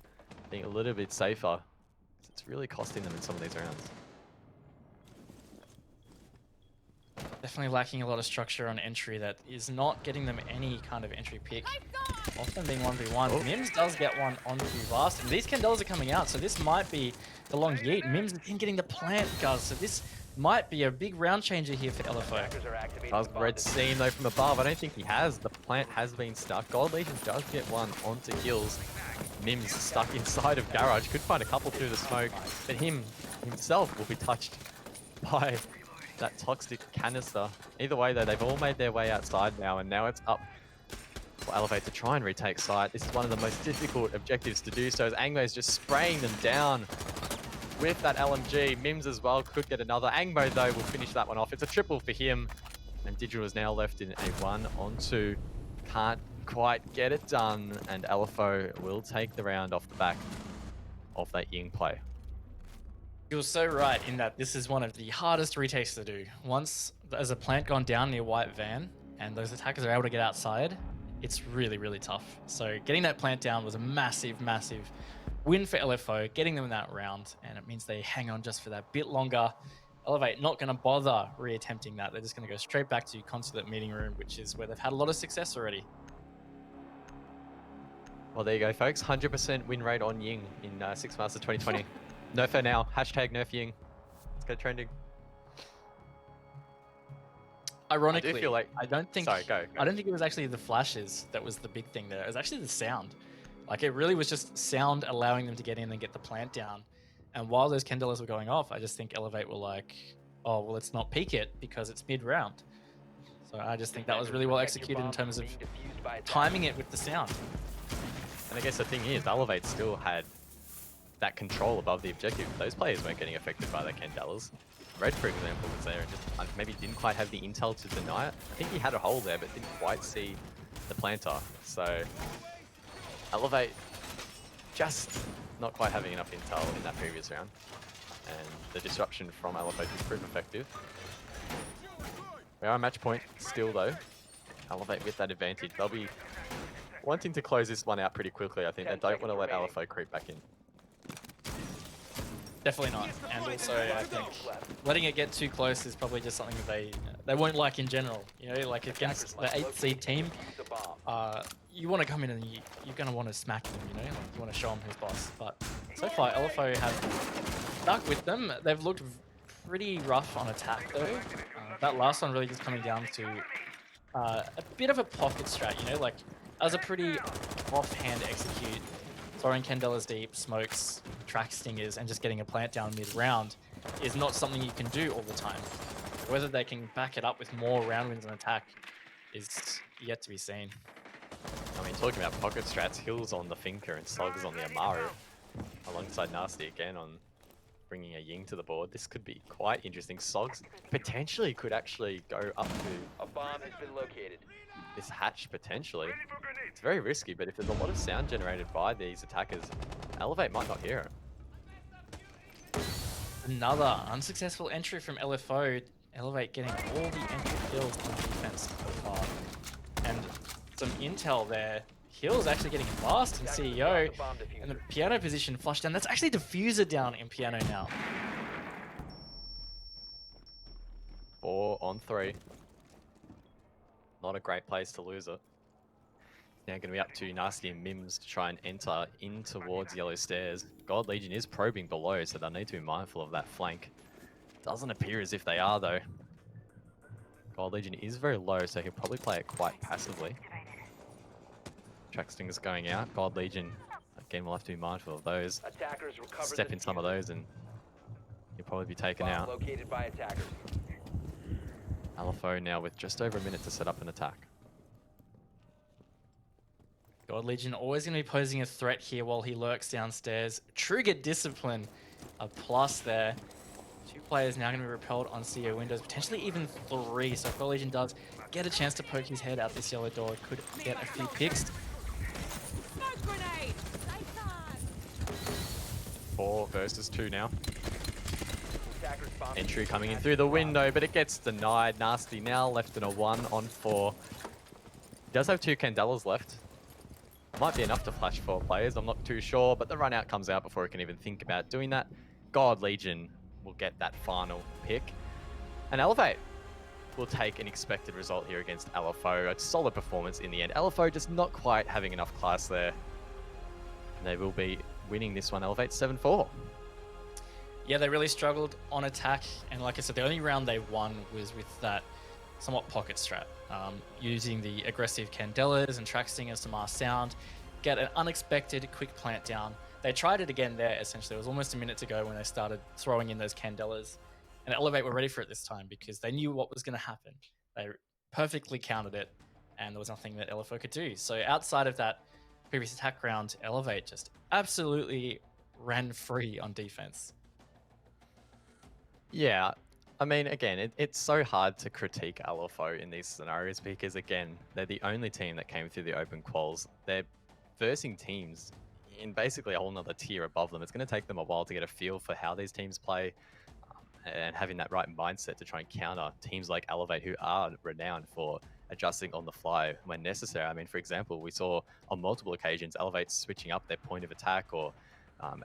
being a little bit safer. It's really costing them in some of these rounds. Definitely lacking a lot of structure on entry that is not getting them any kind of entry pick. Often being 1v1. Oh. Mims does get one onto Vast, and these Candelas are coming out, so this might be the long yeet. Mims is getting the plant, guys, so this might be a big round changer here for LFO. Does Red seen though from above? I don't think he has. The plant has been stuck. Gold Legion does get one onto Hills. Mims stuck inside of Garage. Could find a couple through the smoke, but himself will be touched by that toxic canister. Either way though, they've all made their way outside now, and now it's up for Elevate to try and retake site. This is one of the most difficult objectives to do so, as Angmo is just spraying them down with that LMG. Mims as well could get another. Angmo though will finish that one off. It's a triple for him, and Digital is now left in a 1-on-2. Can't quite get it done, and LFO will take the round off the back of that Ying play. You were so right in that this is one of the hardest retakes to do. Once there's a plant gone down near White Van and those attackers are able to get outside, it's really, really tough. So getting that plant down was a massive, massive win for LFO, getting them in that round, and it means they hang on just for that bit longer. Elevate not going to bother reattempting that. They're just going to go straight back to Consulate meeting room, which is where they've had a lot of success already. Well, there you go, folks. 100% win rate on Ying in 6 Masters 2020. Nerf her now. Hashtag nerf Ying. Let's go trending. Ironically, I do feel like... I don't think Sorry, go. I don't think it was actually the flashes that was the big thing there. It was actually the sound. Like, it really was just sound allowing them to get in and get the plant down. And while those Candelas were going off, I just think Elevate were like, oh, well, let's not peek it because it's mid-round. So I just think that was really well executed in terms of timing it with the sound. And I guess the thing is, Elevate still had that control above the objective. Those players weren't getting affected by the Candelas. Red, for example, was there and just maybe didn't quite have the intel to deny it. I think he had a hole there, but didn't quite see the planter. So Elevate just not quite having enough intel in that previous round. And the disruption from Elevate has proved effective. We are a match point still, though. Elevate with that advantage. They'll be wanting to close this one out pretty quickly, I think. They don't want to let LFO creep back in. Definitely not. And also, I think letting it get too close is probably just something that they won't like in general. You know, like against the 8th seed team, you want to come in and you're going to want to smack them, you know? Like, you want to show them who's boss. But so far, LFO have stuck with them. They've looked pretty rough on attack, though. That last one really just coming down to a bit of a pocket strat, you know? Like, that was a pretty offhand execute. Throwing Candelas deep, smokes, track stingers, and just getting a plant down mid-round is not something you can do all the time. Whether they can back it up with more round wins on attack is yet to be seen. I mean, talking about pocket strats, Hills on the Finker and Sogs on the Amaru, alongside Nasty again on bringing a Ying to the board. This could be quite interesting. Sogs potentially could actually go up to A bomb has been located. this hatch potentially. It's very risky, but if there's a lot of sound generated by these attackers, Elevate might not hear it. Another unsuccessful entry from LFO. Elevate getting all the entry kills on defense so far. And some intel there. Hills actually getting fast in CEO. And the piano position flushed down. That's actually diffuser down in piano now. 4 on 3. Not a great place to lose it. Now going to be up to Nasty and Mims to try and enter in towards Yellow Stairs. God Legion is probing below, so they'll need to be mindful of that flank. Doesn't appear as if they are, though. God Legion is very low, so he'll probably play it quite passively. Track Stinger's going out. God Legion, again, we'll have to be mindful of those. Attackers recover Step the in some of those and he'll probably be taken bomb out. located by attackers. LFO now with just over a minute to set up an attack. God Legion always going to be posing a threat here while he lurks downstairs. Trigger Discipline, a plus there. 2 players now going to be repelled on CEO windows, potentially even 3. So if God Legion does get a chance to poke his head out this yellow door, could get a few picks. 4 versus 2 now. Attackers bomb Entry coming in through the window, but it gets denied. Nasty now left in a 1 on 4. He does have 2 Candelas left. Might be enough to flash 4 players, I'm not too sure, but the run out comes out before he can even think about doing that. God Legion will get that final pick. And Elevate will take an expected result here against LFO. A solid performance in the end. LFO just not quite having enough class there. And they will be winning this one. Elevate 7-4. Yeah, they really struggled on attack. And like I said, the only round they won was with that somewhat pocket strat. Using the aggressive Candelas and track stingers to mask sound, get an unexpected quick plant down. They tried it again there, essentially. It was almost a minute to go when they started throwing in those Candelas. And Elevate were ready for it this time because they knew what was going to happen. They perfectly countered it, and there was nothing that LFO could do. So outside of that previous attack round, Elevate just absolutely ran free on defense. Yeah, I mean, again, it's so hard to critique LFO in these scenarios because, again, they're the only team that came through the open quals. They're versing teams in basically a whole nother tier above them. It's going to take them a while to get a feel for how these teams play and having that right mindset to try and counter teams like Elevate, who are renowned for adjusting on the fly when necessary. I mean, for example, we saw on multiple occasions Elevate switching up their point of attack or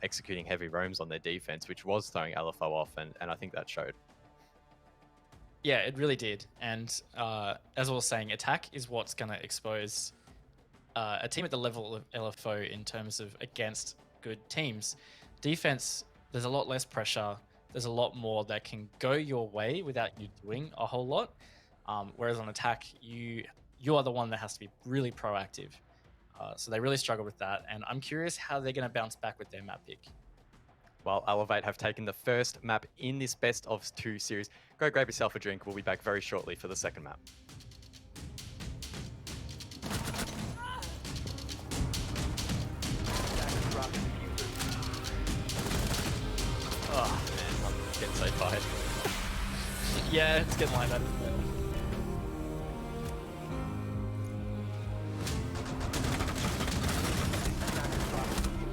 executing heavy roams on their defense, which was throwing LFO off, and I think that showed. Yeah, it really did. And as I was saying, attack is what's going to expose a team at the level of LFO in terms of against good teams. Defense, there's a lot less pressure. There's a lot more that can go your way without you doing a whole lot. Whereas on attack, you are the one that has to be really proactive. So they really struggle with that. And I'm curious how they're going to bounce back with their map pick. Well, Elevate have taken the first map in this best of 2 series. Go grab yourself a drink. We'll be back very shortly for the second map. Attackers drop the diffuser. Oh, man, I'm getting so tired. Yeah, it's getting like that, isn't it? Attackers drop the diffuser.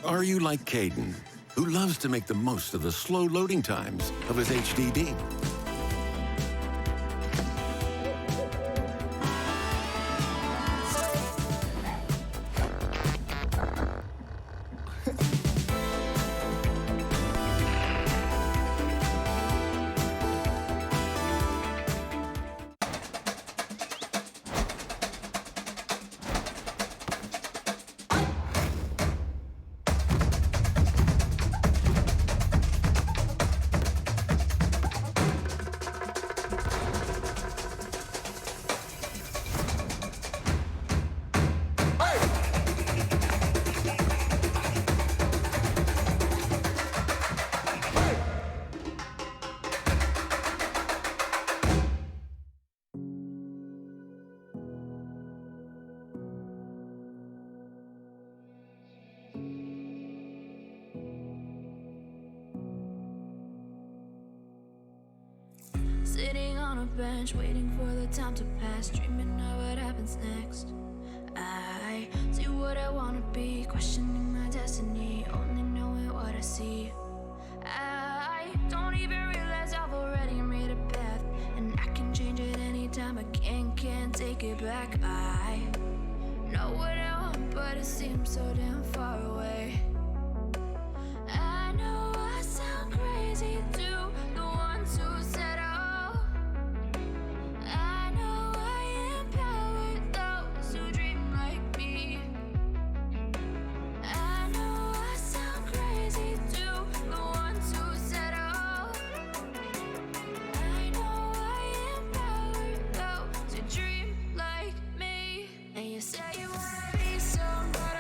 Are you like Caden, who loves to make the most of the slow loading times of his HDD? Sitting on a bench, waiting for the time to pass, dreaming of what happens next. I see what I wanna be, questioning my destiny, only knowing what I see. I don't even realize I've already made a path, and I can change it anytime. I can't take it back. I know what I want, but it seems so damn far away. I know I sound crazy to the ones who said oh. I know I empower those who dream like me. I know I sound crazy to the ones who said oh. I know I empower those who dream like me. And you say you wanna be somebody.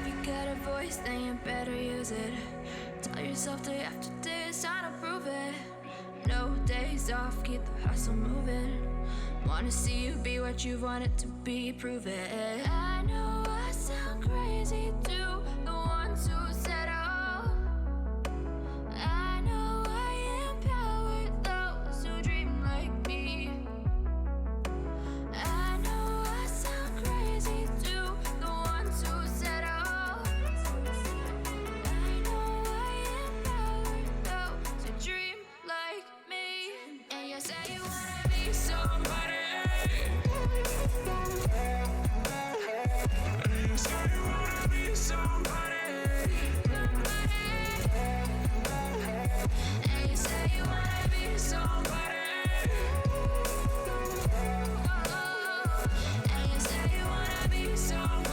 You got a voice, then you better use it. Tell yourself day after day it's time to prove it. No days off, keep the hustle moving. Wanna see you be what you wanted to be, prove it. I know I sound crazy to the ones who said oh. I know I empower those who dream like me. I know I sound crazy to the ones who said oh. I know I empower those who dream like me. And you say you wanna be somebody. And you say you wanna be somebody. And you say you wanna be somebody. And you say you wanna be somebody.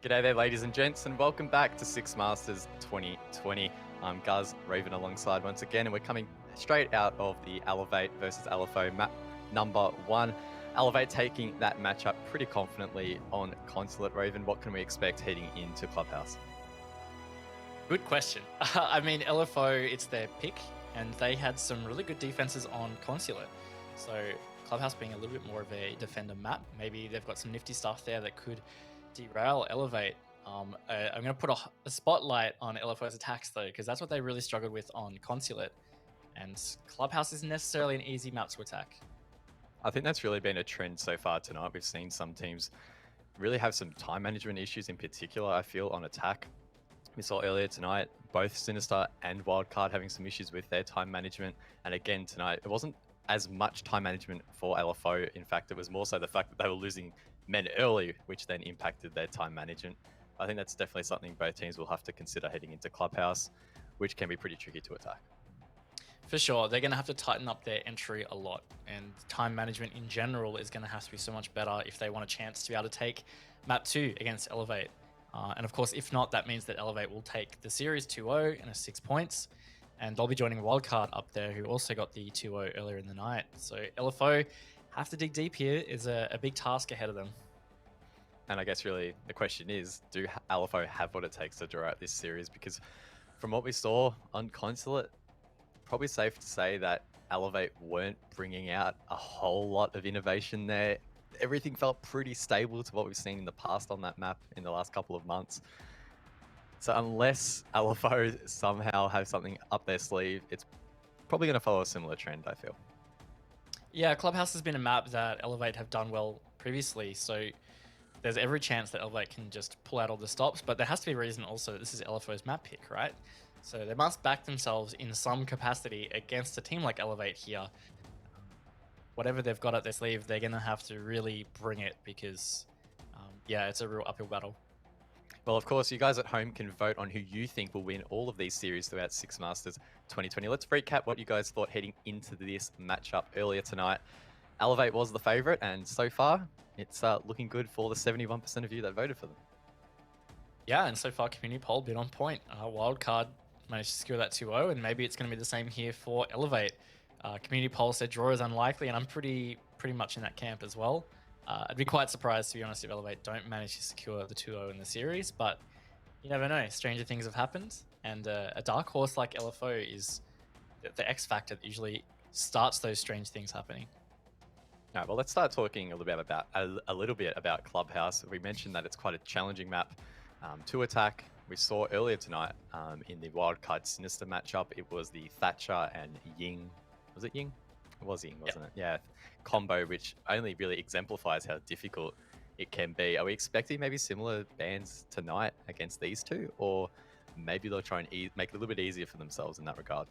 G'day there, ladies and gents, and welcome back to Six Masters 2020. I'm Guz Raven alongside once again, and we're coming straight out of the Elevate versus LFO map number 1. Elevate taking that matchup pretty confidently on Consulate. Raven, what can we expect heading into Clubhouse? Good question. I mean, LFO, it's their pick, and they had some really good defenses on Consulate. So Clubhouse being a little bit more of a defender map, maybe they've got some nifty stuff there that could derail Elevate. I'm going to put a spotlight on LFO's attacks, though, because that's what they really struggled with on Consulate. And Clubhouse isn't necessarily an easy map to attack. I think that's really been a trend so far tonight. We've seen some teams really have some time management issues in particular, I feel, on attack. We saw earlier tonight both Sinister and Wildcard having some issues with their time management. And again tonight, it wasn't as much time management for LFO. In fact, it was more so the fact that they were losing men early, which then impacted their time management. I think that's definitely something both teams will have to consider heading into Clubhouse, which can be pretty tricky to attack. For sure, they're going to have to tighten up their entry a lot, and time management in general is going to have to be so much better if they want a chance to be able to take map 2 against Elevate. And of course, if not, that means that Elevate will take the series 2-0 and a 6 points, and they'll be joining Wildcard up there, who also got the 2-0 earlier in the night. So LFO have to dig deep here. Is a big task ahead of them. And I guess really the question is, do LFO have what it takes to draw out this series? Because from what we saw on Consulate, probably safe to say that Elevate weren't bringing out a whole lot of innovation there. Everything felt pretty stable to what we've seen in the past on that map in the last couple of months. So unless LFO somehow have something up their sleeve, it's probably going to follow a similar trend, I feel. Yeah, Clubhouse has been a map that Elevate have done well previously, so there's every chance that Elevate can just pull out all the stops, but there has to be a reason also that this is LFO's map pick, right? So they must back themselves in some capacity against a team like Elevate here. Whatever they've got up their sleeve, they're going to have to really bring it because, yeah, it's a real uphill battle. Well, of course, you guys at home can vote on who you think will win all of these series throughout Six Masters 2020. Let's recap what you guys thought heading into this matchup earlier tonight. Elevate was the favorite, and so far, it's looking good for the 71% of you that voted for them. Yeah, and so far, community poll been on point. Wildcard managed to secure that 2-0, and maybe it's going to be the same here for Elevate. Community poll said draw is unlikely, and I'm pretty much in that camp as well. I'd be quite surprised, to be honest, if Elevate don't manage to secure the 2-0 in the series, but you never know. Stranger things have happened, and a dark horse like LFO is the X factor that usually starts those strange things happening. All right, well, let's start talking a little bit about Clubhouse. We mentioned that it's quite a challenging map to attack. We saw earlier tonight in the Wildcard Sinister matchup, it was the Thatcher and Ying. Was it Ying? It was Ying, wasn't it? Yeah, combo, which only really exemplifies how difficult it can be. Are we expecting maybe similar bans tonight against these two? Or maybe they'll try and make it a little bit easier for themselves in that regard?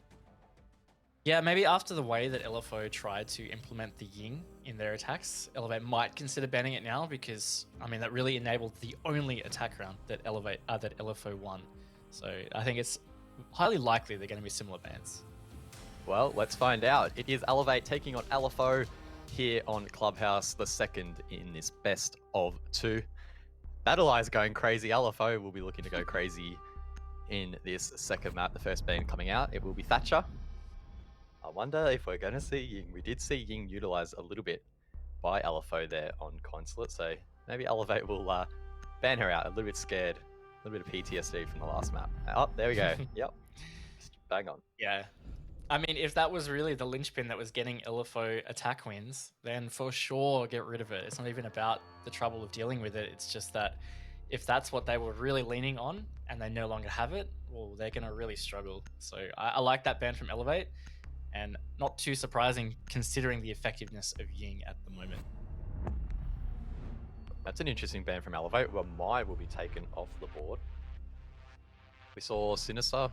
Yeah, maybe after the way that LFO tried to implement the Ying in their attacks, Elevate might consider banning it now because, I mean, that really enabled the only attack round that LFO won. So I think it's highly likely they're going to be similar bans. Well, let's find out. It is Elevate taking on LFO here on Clubhouse, the second in this best of 2. Battle Eye's going crazy. LFO will be looking to go crazy in this second map. The first ban coming out, it will be Thatcher. I wonder if we're going to see Ying. We did see Ying utilized a little bit by LFO there on Consulate, so maybe Elevate will ban her out. A little bit scared, a little bit of PTSD from the last map. Oh, there we go. Yep, bang on. Yeah. I mean, if that was really the linchpin that was getting LFO attack wins, then for sure get rid of it. It's not even about the trouble of dealing with it. It's just that if that's what they were really leaning on and they no longer have it, well, they're going to really struggle. So I like that ban from Elevate, and not too surprising considering the effectiveness of Ying at the moment. That's an interesting ban from Elevate, where Mai will be taken off the board. We saw Sinister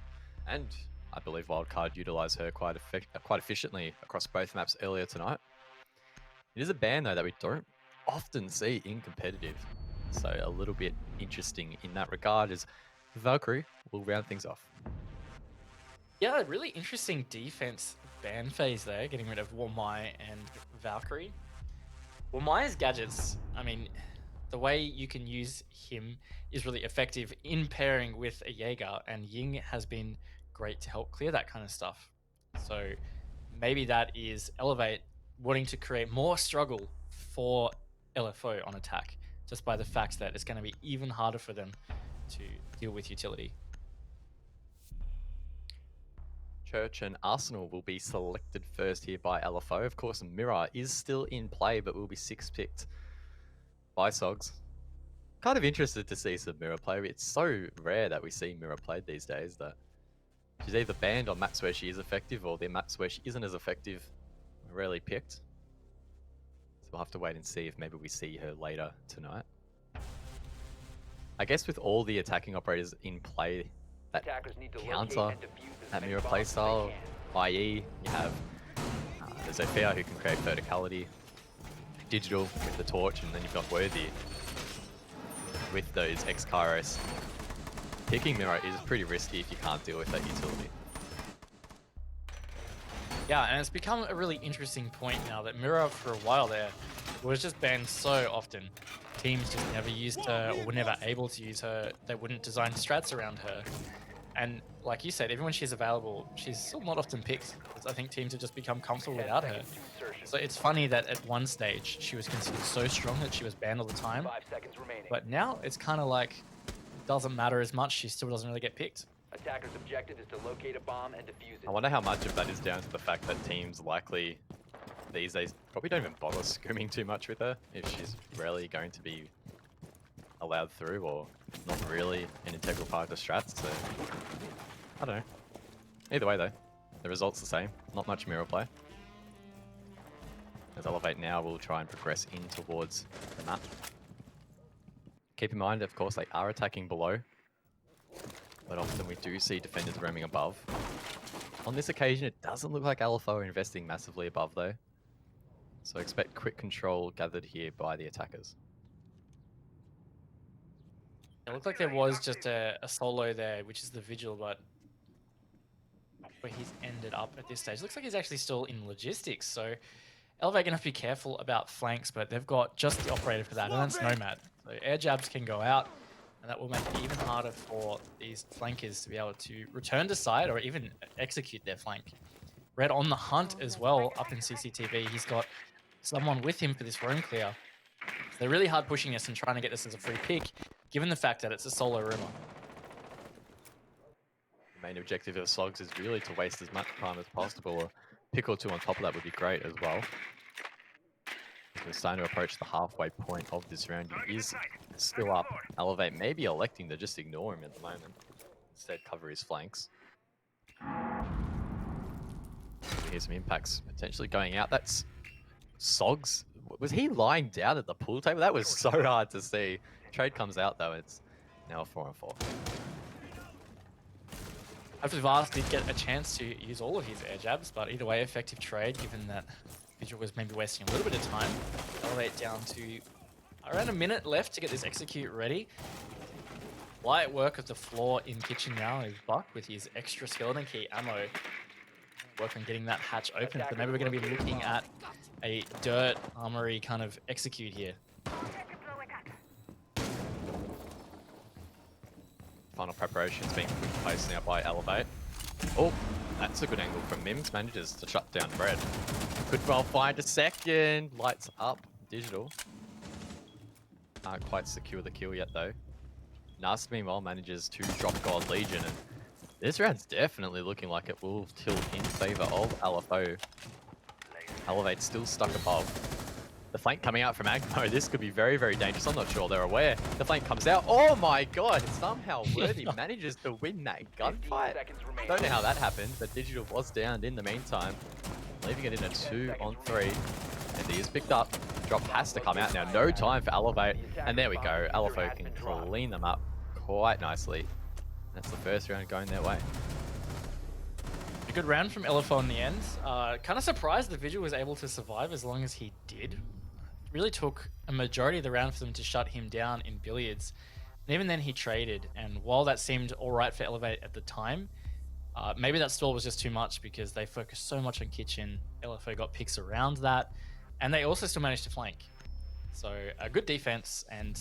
and I believe Wildcard utilized her quite efficiently across both maps earlier tonight. It is a ban, though, that we don't often see in competitive. So a little bit interesting in that regard as Valkyrie will round things off. Yeah, really interesting defense ban phase there, getting rid of Wamai and Valkyrie. Wamai's gadgets, I mean, the way you can use him is really effective in pairing with a Jaeger, and Ying has been great to help clear that kind of stuff. So maybe that is Elevate wanting to create more struggle for LFO on attack, just by the fact that it's going to be even harder for them to deal with utility. Church and Arsenal will be selected first here by LFO. Of course, Mirror is still in play, but will be 6-picked by Sogs. Kind of interested to see some Mirror play. It's so rare that we see Mirror played these days that she's either banned on maps where she is effective, or the maps where she isn't as effective are rarely picked. So we'll have to wait and see if maybe we see her later tonight. I guess with all the attacking operators in play, that Attackers need to counter locate and defuse as that many Mirror bombs as they playstyle, can. i.e. you have the Zofia who can create verticality, Digital with the torch, and then you've got Worthy with those X-Kairos. Picking Mirror is pretty risky if you can't deal with that utility. Yeah, and it's become a really interesting point now that Mirror, for a while there, was just banned so often. Teams just never used her, or were never able to use her. They wouldn't design strats around her. And like you said, even when she's available, she's still not often picked, because I think teams have just become comfortable 10 without her. seconds to insertion. So it's funny that at one stage, she was considered so strong that she was banned all the time. 5 seconds remaining. But now it's kind of like, it doesn't matter as much, she still doesn't really get picked. Attackers' objective is to locate a bomb and defuse it. I wonder how much of that is down to the fact that teams likely these days probably don't even bother scrimming too much with her if she's rarely going to be allowed through or not really an integral part of the strats. So I don't know. Either way though, the result's the same. Not much Mirror play. As Elevate now will try and progress in towards the map. Keep in mind, of course, they are attacking below, but often we do see defenders roaming above. On this occasion, it doesn't look like LFO are investing massively above though. So expect quick control gathered here by the attackers. It looked like there was just a solo there, which is the Vigil, but where he's ended up at this stage. Looks like he's actually still in logistics, so Elevate gonna have to be careful about flanks, but they've got just the operator for that, and that's Nomad. So air jabs can go out, and that will make it even harder for these flankers to be able to return to side or even execute their flank. Red on the hunt as well, up in CCTV. He's got someone with him for this roam clear. So they're really hard pushing this and trying to get this as a free pick, given the fact that it's a solo rumor. The main objective of Sogs is really to waste as much time as possible. A pick or two on top of that would be great as well. We're starting to approach the halfway point of this round. He is still up. Elevate maybe electing to just ignore him at the moment. Instead cover his flanks. Here's some impacts potentially going out. That's Sogs. Was he lying down at the pool table? That was so hard to see. Trade comes out though. It's now a 4-on-4. Hopefully Vars did get a chance to use all of his air jabs, but either way, effective trade, given that Vigil was maybe wasting a little bit of time. Elevate down to around a minute left to get this execute ready. Light work of the floor in kitchen now is Buck with his extra skeleton key ammo. Work on getting that hatch open, but maybe we're going to be looking at a dirt armory kind of execute here. Final preparations being put in place now by Elevate. Oh, that's a good angle from Mims. Manages to shut down Fred. Could well find a second. Lights up. Digital. Can't quite secure the kill yet though. Nast meanwhile manages to drop God Legion, and this round's definitely looking like it will tilt in favor of LFO. Elevate still stuck above. The flank coming out from Agmo, this could be very, very dangerous. I'm not sure they're aware. The flank comes out. Oh my god, somehow Worthy manages to win that 15 gunfight. seconds remaining. Don't know how that happened, but Digital was downed in the meantime, leaving it in a 2-on-3. And he is picked up. Drop has to come out now. No time for Elevate. And there we go. LFO can clean them up quite nicely. That's the first round going their way. A good round from LFO in the end. Kind of surprised the Vigil was able to survive as long as he did. It really took a majority of the round for them to shut him down in billiards. And even then he traded. And while that seemed alright for Elevate at the time, maybe that stall was just too much because they focused so much on kitchen. LFO got picks around that. And they also still managed to flank. So a good defense and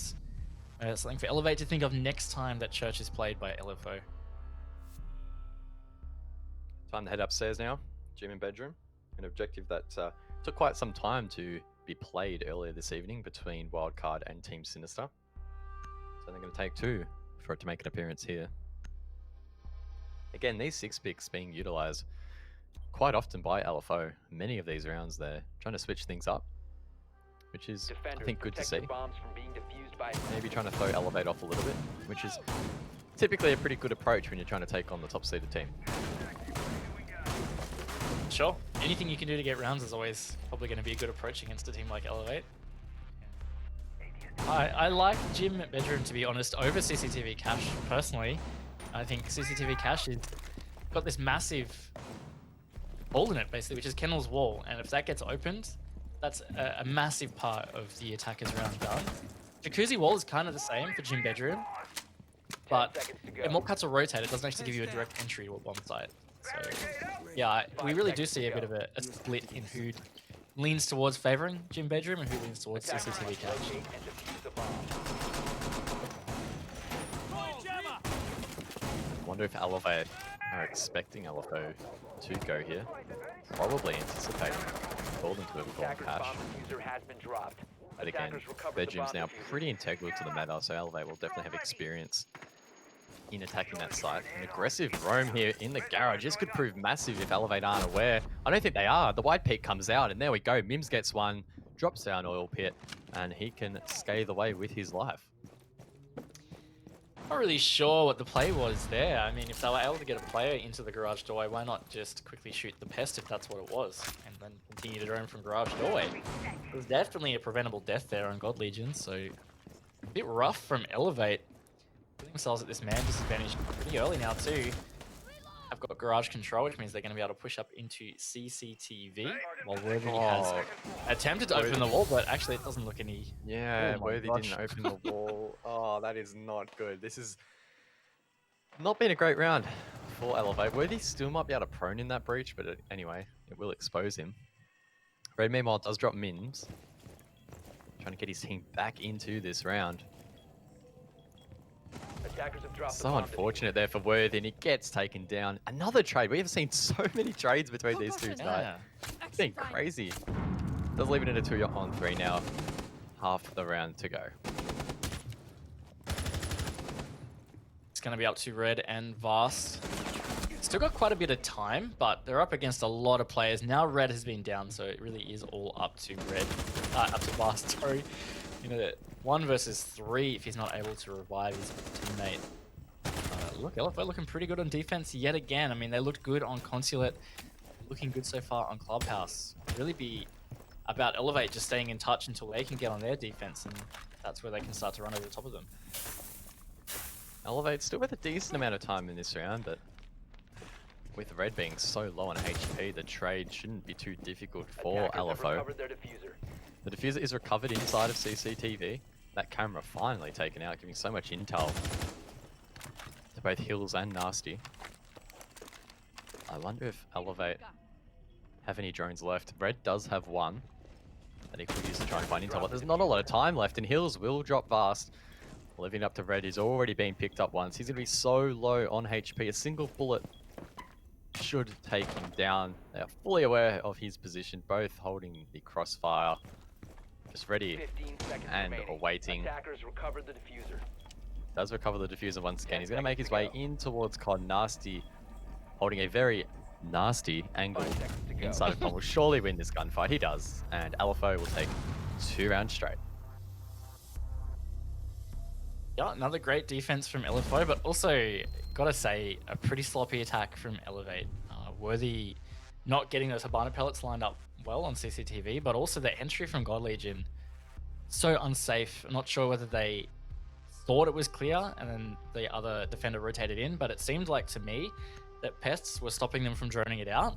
something for Elevate to think of next time that Church is played by LFO. Time to head upstairs now. Gym and bedroom. An objective that took quite some time to be played earlier this evening between Wildcard and Team Sinister. So they're going to take 2 for it to make an appearance here. Again, these 6 picks being utilized quite often by LFO. Many of these rounds they're trying to switch things up, which is, I think, good to see. Maybe trying to throw Elevate off a little bit, which is typically a pretty good approach when you're trying to take on the top-seeded team. Sure. Anything you can do to get rounds is always probably going to be a good approach against a team like Elevate. I like Gym Bedroom, to be honest, over CCTV Cache, personally. I think CCTV Cache has got this massive hole in it, basically, which is Kennel's wall. And if that gets opened, that's a massive part of the attacker's round done. Jacuzzi wall is kind of the same for Gym Bedroom, but if more cuts are rotated, it doesn't actually give you a direct entry to a bomb site. So, yeah, we really do see a bit of a split in who leans towards favoring Gym Bedroom and who leans towards CCTV Cache. I wonder if Elevate are expecting LFO to go here. Probably anticipating fall into a bomb cache. But again, Bedroom's now pretty integral to the meta, so Elevate will definitely have experience in attacking that site. An aggressive roam here in the garage. This could prove massive if Elevate aren't aware. I don't think they are. The wide peak comes out, and there we go. Mims gets one, drops down oil pit, and he can scathe away with his life. Not really sure what the play was there. I mean, if they were able to get a player into the garage doorway, why not just quickly shoot the pest if that's what it was, and then continue to drone from garage doorway? It was definitely a preventable death there on God Legion, so a bit rough from Elevate. Putting themselves at this man disadvantage pretty early now too. I've got garage control, which means they're going to be able to push up into CCTV. While Worthy has attempted to open the wall, but actually it doesn't look any... Yeah, Oh Worthy gosh. didn't open the wall. Oh, that is not good. This has not been a great round for Elevate. Worthy still might be able to prone in that breach, but anyway, it will expose him. Red meanwhile does drop Mims. Trying to get his team back into this round. So unfortunate there for Worthy, and he gets taken down. Another trade. We have seen so many trades between these two tonight. It's been crazy. Does leave it in a 2-on-3 now. Half the round to go. It's going to be up to Red and Vast. Still got quite a bit of time, but they're up against a lot of players. Now Red has been down, so it really is all up to Red. Up to Vast, sorry. You know, 1 versus 3 if he's not able to revive his teammate. Look, LFO looking pretty good on defense yet again. I mean, they looked good on Consulate, looking good so far on Clubhouse. Really be about Elevate just staying in touch until they can get on their defense, and that's where they can start to run over the top of them. Elevate still with a decent amount of time in this round, but with Red being so low on HP, the trade shouldn't be too difficult for LFO. The diffuser is recovered inside of CCTV. That camera finally taken out, giving so much intel to both Hills and Nasty. I wonder if Elevate have any drones left. Red does have one that he could use to try and find intel, but there's not a lot of time left, and Hills will drop Vast. Living up to Red, he's already been picked up once. He's going to be so low on HP. A single bullet should take him down. They are fully aware of his position, both holding the crossfire. Just ready and awaiting. Does recover the diffuser once again. He's going to make his way in towards Con. Nasty, holding a very nasty angle inside of Con. Will surely win this gunfight. He does. And LFO will take 2 rounds straight. Yeah, another great defense from LFO, but also, gotta say, a pretty sloppy attack from Elevate. Worthy not getting those Habana pellets lined up well on CCTV, but also the entry from God Legion. So unsafe. I'm not sure whether they thought it was clear and then the other defender rotated in, but it seemed like to me that pests were stopping them from droning it out,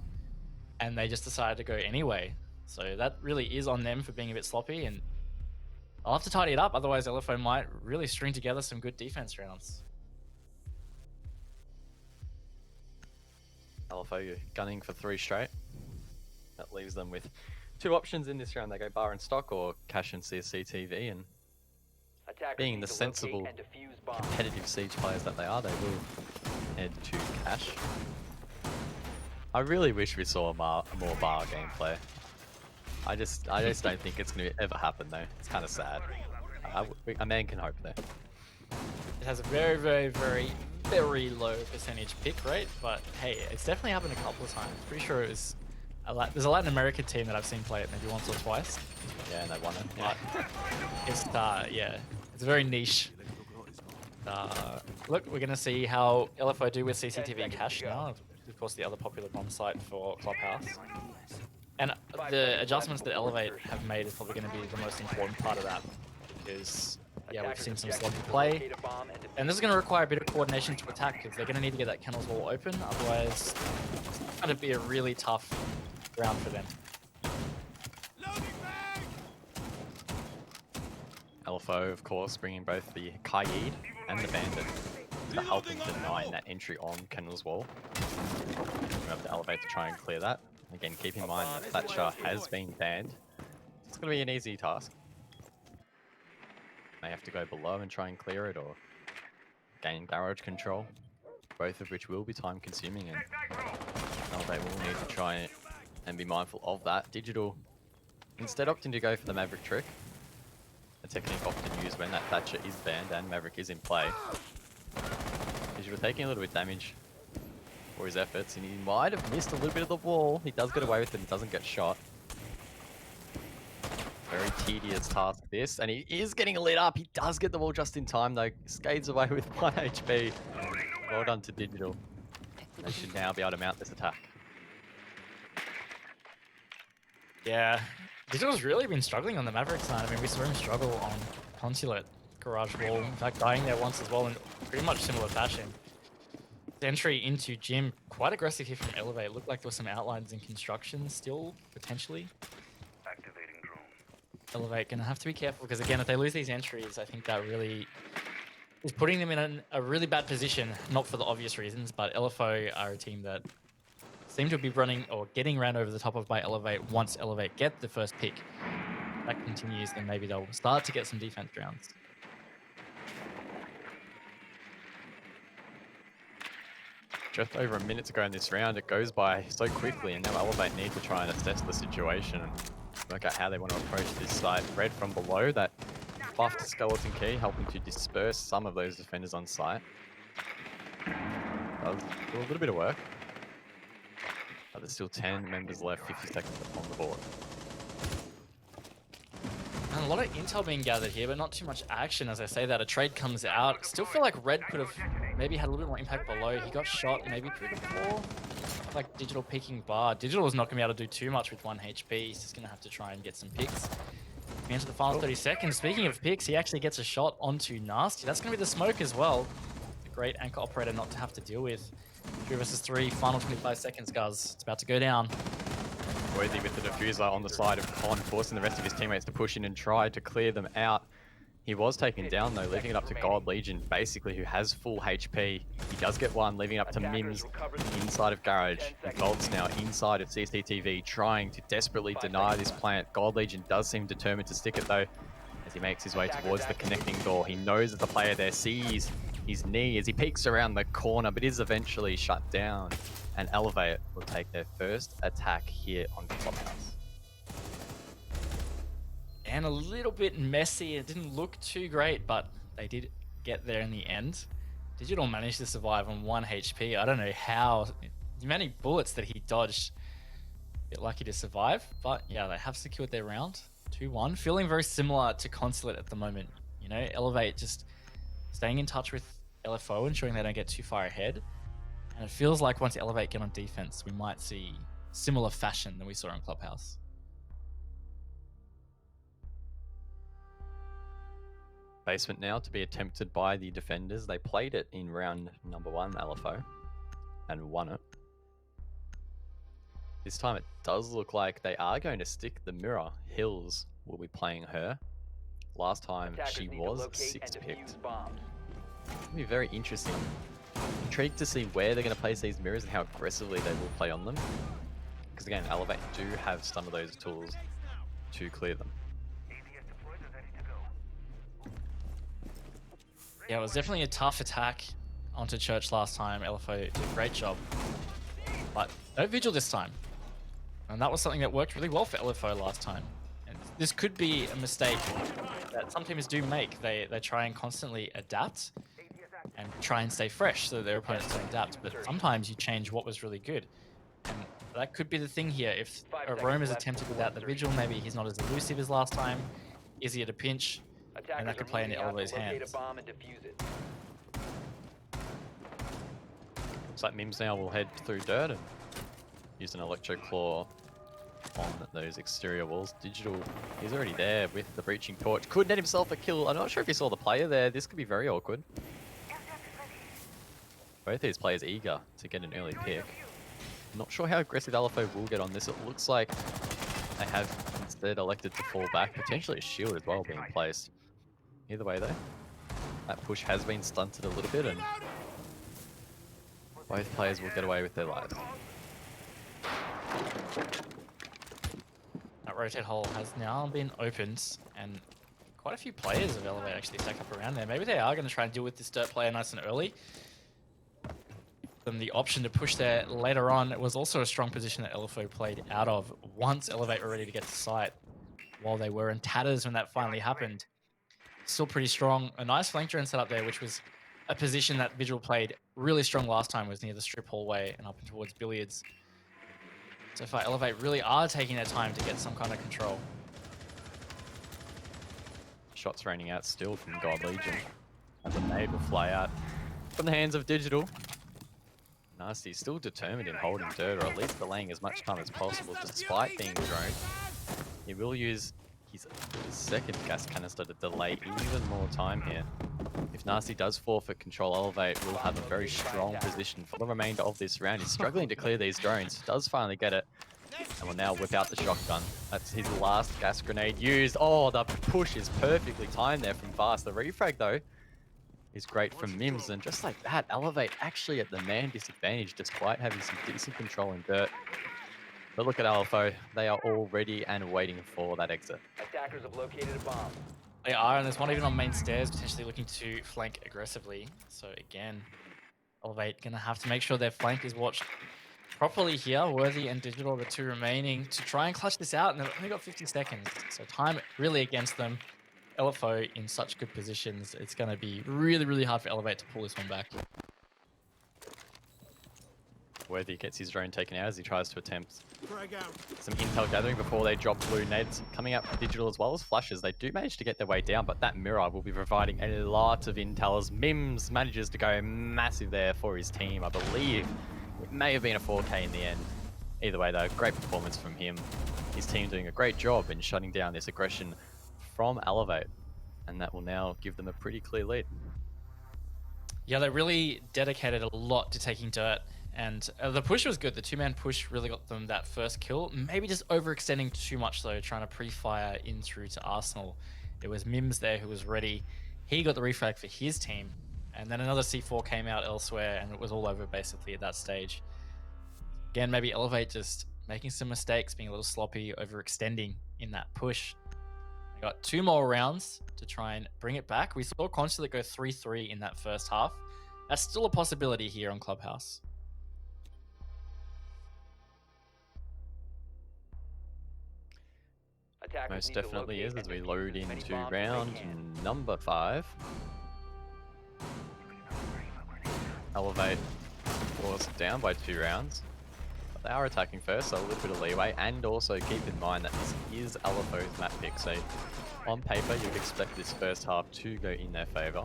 and they just decided to go anyway. So that really is on them for being a bit sloppy, and I'll have to tidy it up, otherwise LFO might really string together some good defense rounds. LFO gunning for 3 straight. That leaves them with two options in this round. They go bar and stock or cash and CCTV, and Attackers being need the to sensible, locate and defuse bombs. competitive siege players that they are, they will head to cash. I really wish we saw more bar gameplay. I just don't think it's going to ever happen though. It's kind of sad. A man can hope though. It has a very, very, very, very low percentage pick rate, but hey, it's definitely happened a couple of times. Pretty sure it was there's a Latin American team that I've seen play it maybe once or twice. Yeah, and they won it. But it's yeah, it's very niche. Look, we're gonna see how LFO do with CCTV and cache now. Of course, the other popular bomb site for Clubhouse. And the adjustments that Elevate have made is probably going to be the most important part of that, because yeah, we've seen some sloppy play, and this is going to require a bit of coordination to attack, because they're going to need to get that kennels wall open, otherwise it's going to be a really tough round for them. LFO, of course, bringing both the Kaid and the Bandit to help them deny that entry on Kennel's wall. We have to Elevate to try and clear that. Again, keep in mind that Thatcher has been banned. It's going to be an easy task. May have to go below and try and clear it, or gain garage control, both of which will be time consuming, and Elevate will need to try and be mindful of that. Digital, instead opting to go for the Maverick trick, a technique often used when that Thatcher is banned and Maverick is in play. Digital taking a little bit of damage for his efforts, and he might have missed a little bit of the wall. He does get away with it and doesn't get shot. Very tedious task this, and he is getting lit up. He does get the wall just in time though. Scades away with 1 HP. Well done to Digital. They should now be able to mount this attack. Yeah, Digital's really been struggling on the Maverick side. I mean, we saw him struggle on Consulate garage wall. In fact, dying there once as well in pretty much similar fashion. The entry into gym, quite aggressive here from Elevate. Looked like there were some outlines in construction still, potentially. Activating drone. Elevate gonna have to be careful, because again, if they lose these entries, I think that really is putting them in a really bad position. Not for the obvious reasons, but LFO are a team that seem to be running or getting ran over the top of by Elevate once Elevate get the first pick. If that continues, then maybe they'll start to get some defense rounds. Just over a minute to go in this round. It goes by so quickly, and now Elevate need to try and assess the situation and work out how they want to approach this side. Red from below, that buffed skeleton key, helping to disperse some of those defenders on site. Does do a little bit of work. But there's still 10 members left, 50 seconds on the board. And a lot of intel being gathered here, but not too much action. As I say that, a trade comes out. Still feel like Red could have maybe had a little bit more impact below. He got shot maybe through the floor. Like Digital peeking bar. Digital is not going to be able to do too much with 1 HP. He's just going to have to try and get some picks. We enter the final 30 seconds. Speaking of picks, he actually gets a shot onto Nasty. That's going to be the smoke as well. A great anchor operator not to have to deal with. 3 versus 3, final 25 seconds, guys. It's about to go down. Worthy with the diffuser on the side of Con, forcing the rest of his teammates to push in and try to clear them out. He was taken down though, leaving it up to Gold Legion, basically, who has full HP. He does get one, leaving it up to Mims inside of Garage. And Gold's now inside of CCTV, trying to desperately deny this plant. Gold Legion does seem determined to stick it though, as he makes his way towards the connecting door. He knows that the player there sees his knee as he peeks around the corner, but is eventually shut down. And Elevate will take their first attack here on Clubhouse. And a little bit messy. It didn't look too great, but they did get there in the end. Digital managed to survive on 1 HP. I don't know how. The many bullets that he dodged. A bit lucky to survive, but yeah, they have secured their round. 2-1. Feeling very similar to Consulate at the moment. You know, Elevate just staying in touch with LFO, ensuring they don't get too far ahead. And it feels like once Elevate get on defense, we might see similar fashion than we saw in Clubhouse. Basement now to be attempted by the defenders. They played it in round number 1, LFO, and won it. This time it does look like they are going to stick the mirror. Hills will be playing her. Last time she was 6th picked. It's going to be very interesting. Intrigued to see where they're going to place these mirrors and how aggressively they will play on them. Because again, Elevate do have some of those tools to clear them. ADS deployed and ready to go. Yeah, it was definitely a tough attack onto Church last time. LFO did a great job. But no Vigil this time. And that was something that worked really well for LFO last time. And this could be a mistake that some teams do make. They try and constantly adapt and try and stay fresh so their opponents don't adapt. But sometimes you change what was really good. And that could be the thing here. If Rome is attempted without the Vigil, maybe he's not as elusive as last time, easier to pinch, and that could play into Elbo's hands. Looks like Mims now will head through dirt and use an Electro Claw on those exterior walls. Digital is already there with the Breaching Torch. Could net himself a kill. I'm not sure if you saw the player there. This could be very awkward. Both these players eager to get an early pick. Not sure how aggressive LFO will get on this. It looks like they have instead elected to fall back. Potentially a shield as well being placed. Either way though, that push has been stunted a little bit and both players will get away with their lives. That rotate hole has now been opened, and quite a few players of Elevate actually stack up around there. Maybe they are going to try and deal with this dirt player nice and early. Then the option to push there later on, it was also a strong position that LFO played out of once Elevate were ready to get to site. While they were in tatters when that finally happened. Still pretty strong. A nice flank drone set up there, which was a position that Vigil played really strong last time, was near the strip hallway and up and towards Billiards. So far, Elevate really are taking their time to get some kind of control. Shots raining out still from God Legion. As a nade will fly out from the hands of Digital. Nasty still determined in holding dirt, or at least delaying as much time as possible despite being droned. He will use his second gas canister to delay even more time here. If Nasty does forfeit control, Elevate will have a very strong position for the remainder of this round. He's struggling to clear these drones. Does finally get it. And will now whip out the shotgun. That's his last gas grenade used. Oh, the push is perfectly timed there from Vast. The refrag, though, is great from Mims. And just like that, Elevate actually at the man disadvantage despite having some decent control in dirt. But look at LFO. They are all ready and waiting for that exit. Attackers have located a bomb. They are, and there's one even on main stairs, potentially looking to flank aggressively. So again, Elevate gonna have to make sure their flank is watched properly here. Worthy and Digital, the two remaining, to try and clutch this out, and they've only got 50 seconds. So time really against them. LFO in such good positions, it's gonna be really, really hard for Elevate to pull this one back. Worthy gets his drone taken out as he tries to attempt some intel gathering before they drop blue nades. Coming up Digital as well as flashes. They do manage to get their way down, but that mirror will be providing a lot of intel as Mims manages to go massive there for his team. I believe it may have been a 4K in the end. Either way though, great performance from him. His team doing a great job in shutting down this aggression from Elevate, and that will now give them a pretty clear lead. Yeah, they really dedicated a lot to taking dirt. And the push was good. The two-man push really got them that first kill. Maybe just overextending too much, though, trying to pre-fire in through to Arsenal. It was Mims there who was ready. He got the refrag for his team. And then another C4 came out elsewhere, and it was all over basically at that stage. Again, maybe Elevate just making some mistakes, being a little sloppy, overextending in that push. They got 2 more rounds to try and bring it back. We saw Consulate go 3-3 in that first half. That's still a possibility here on Clubhouse. Most definitely is, as we load into round number 5. Elevate was down by 2 rounds, but they are attacking first, so a little bit of leeway. And also keep in mind that this is LFO's map pick, so on paper you'd expect this first half to go in their favour,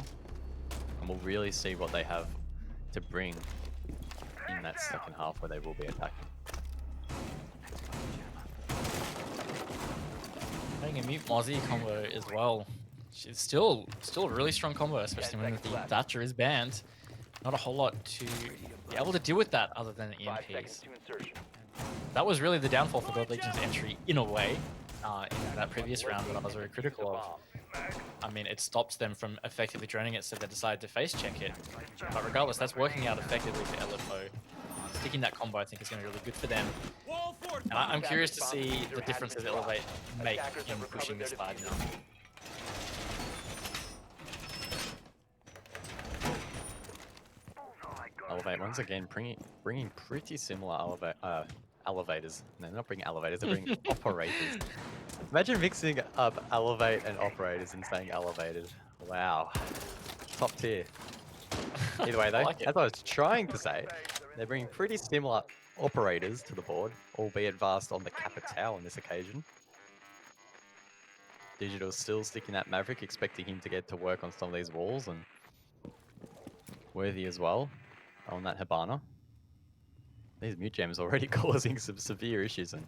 and we'll really see what they have to bring in that second half where they will be attacking. Playing a mute Mozzie combo as well. It's still a really strong combo, especially when the Thatcher is banned. Not a whole lot to be able to deal with that other than EMPs. That was really the downfall for God Legion's entry in a way in that previous round that I was very critical of. I mean, it stopped them from effectively droning it, so they decided to face check it. But regardless, that's working out effectively for LFO. sticking that combo, I think, is going to be really good for them. And I'm curious to see the differences Elevate make in pushing this side now. Elevate once again bringing pretty similar elevators. No, they're not bringing elevators, they're bringing operators. Imagine mixing up elevate and operators and saying elevated. Wow. Top tier. Either way though, like it. as I was trying to say, they're bringing pretty similar operators to the board, albeit vast on the Capital on this occasion. Digital still sticking that Maverick, expecting him to get to work on some of these walls, and Worthy as well on that Hibana. These mute gems already causing some severe issues, and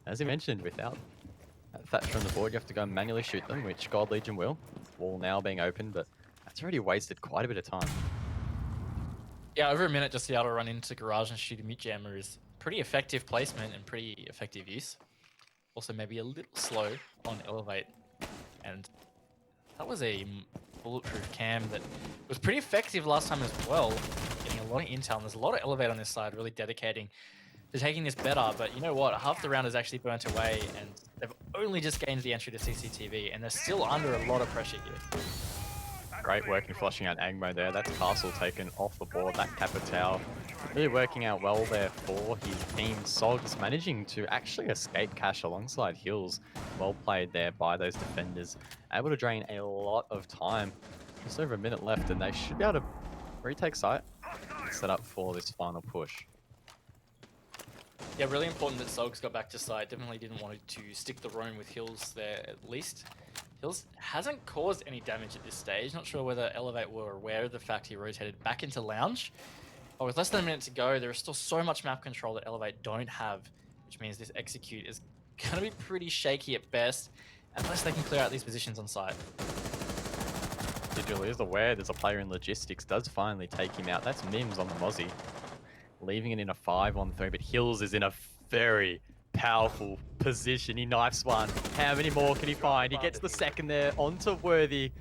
as he mentioned, without that Thatcher on the board, you have to go and manually shoot them, which God Legion will. Wall now being open, but that's already wasted quite a bit of time. Yeah, over a minute just to be able to run into garage and shoot a mute jammer is pretty effective placement and pretty effective use. Also maybe a little slow on Elevate, and that was a bulletproof cam that was pretty effective last time as well, getting a lot of intel, and there's a lot of Elevate on this side, really dedicating to taking this better. But you know what, half the round is actually burnt away, and they've only just gained the entry to CCTV, and they're still under a lot of pressure here. Great work in flushing out Angmo there. That's Castle taken off the board. That Capital really working out well there for his team. Sogs managing to actually escape cash alongside Hills. Well played there by those defenders. Able to drain a lot of time. Just over a minute left, and they should be able to retake site and set up for this final push. Yeah, really important that Sogs got back to site. Definitely didn't want to stick the roam with Hills there at least. Hills hasn't caused any damage at this stage. Not sure whether Elevate were aware of the fact he rotated back into Lounge. But with less than a minute to go, there is still so much map control that Elevate don't have, which means this execute is going to be pretty shaky at best, unless they can clear out these positions on site. Digital is aware there's a player in logistics, does finally take him out. That's Mims on the Mozzie, leaving it in a 5-on-3, but Hills is in a very powerful position. He knifes one. How many more can he find? He gets the second there onto Worthy.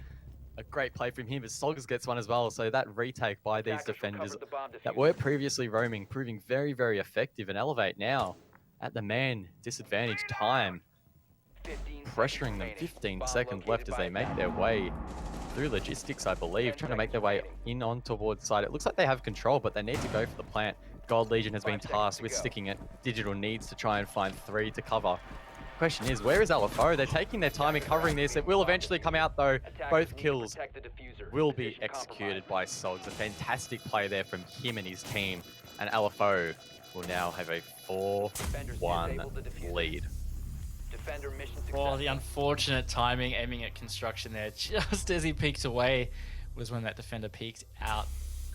A great play from him, but Soggers gets one as well. So that retake by these defenders that were previously roaming, proving very, very effective. And Elevate now at the man disadvantage time, pressuring them. 15 seconds left as they make their way through logistics, I believe, trying to make their way in on towards side. It looks like they have control, but they need to go for the plant. Gold Legion has been tasked with sticking it. Digital needs to try and find 3 to cover. Question is, where is LFO? They're taking their time in covering this. It will eventually come out though. Both kills will be executed by Sogs. A fantastic play there from him and his team. And LFO will now have a 4-1 lead. Oh, the unfortunate timing aiming at construction there. Just as he peeked away was when that defender peeked out.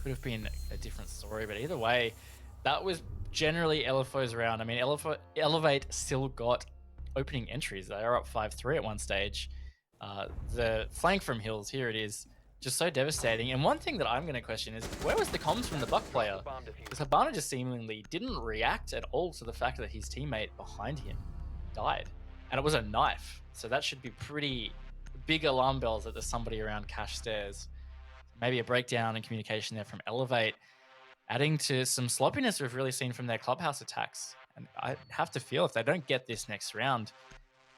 Could have been a different story, but either way, that was generally LFO's round. I mean, Elevate still got opening entries. They are up 5-3 at one stage. The flank from Hills, here it is, just so devastating. And one thing that I'm going to question is, where was the comms from the Buck player? Because Hibana just seemingly didn't react at all to the fact that his teammate behind him died. And it was a knife. So that should be pretty big alarm bells that there's somebody around cash stairs. Maybe a breakdown in communication there from Elevate, adding to some sloppiness we've really seen from their clubhouse attacks. And I have to feel if they don't get this next round,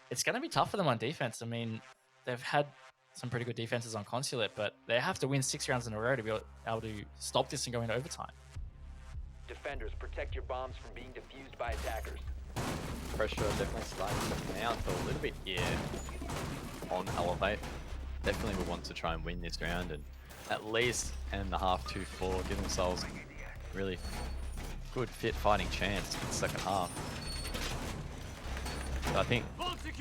it's going to be tough for them on defense. I mean, they've had some pretty good defenses on Consulate, but they have to win 6 rounds in a row to be able to stop this and go into overtime. Defenders, protect your bombs from being defused by attackers. Pressure definitely starting to mount a little bit here on Elevate. Definitely will want to try and win this round and at least end the half 2-4, give themselves really good fit fighting chance in the second half. But I think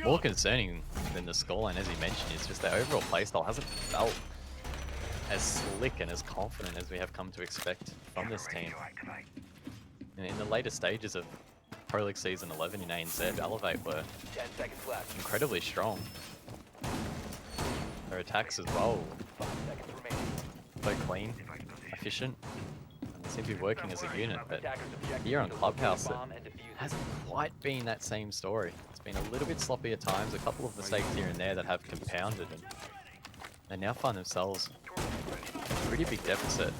more concerning than the scoreline, as you mentioned, is just their overall playstyle hasn't felt as slick and as confident as we have come to expect from this team. And in the later stages of Pro League Season 11 in ANZ, Elevate were 10 seconds left. incredibly strong. Their attacks as well, 5 seconds remaining. so clean, efficient, and seem to be working as a unit, but here on Clubhouse it hasn't quite been that same story. It's been a little bit sloppy at times, a couple of mistakes here and there that have compounded, and they now find themselves in a pretty big deficit.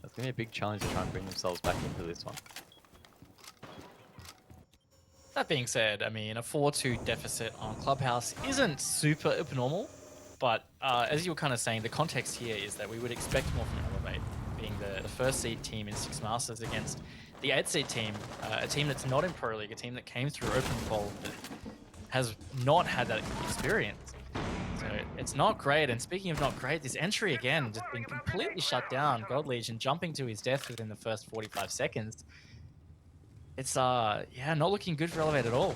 As It's going to be a big challenge to try and bring themselves back into this one. That being said, I mean, a 4-2 deficit on Clubhouse isn't super abnormal, but as you were kind of saying, the context here is that we would expect more from Elevate, being the first seed team in Six Masters against the 8th seed team, a team that's not in Pro League, a team that came through Open Qual that has not had that experience. So it's not great. And speaking of not great, this entry again just been completely shut down. God Legion jumping to his death within the first 45 seconds. It's yeah, not looking good for Elevate at all.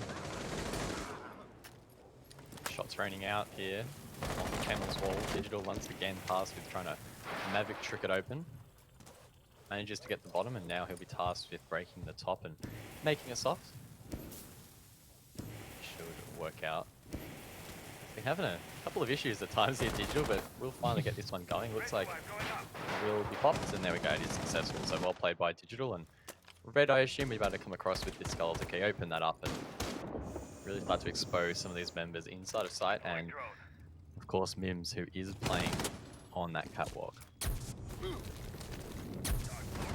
Shots raining out here on the Camel's Wall. Digital once again tasked with trying to Mavic trick it open. Manages to get the bottom, and now he'll be tasked with breaking the top and making a soft. Should work out. Been having a couple of issues at times here, Digital, but we'll finally get this one going. Looks like it will be popped, and there we go, it is successful. So well played by Digital, and Red, I assume, we're about to come across with this skeleton key, open that up, and really start to expose some of these members inside of sight, and of course Mims, who is playing on that catwalk.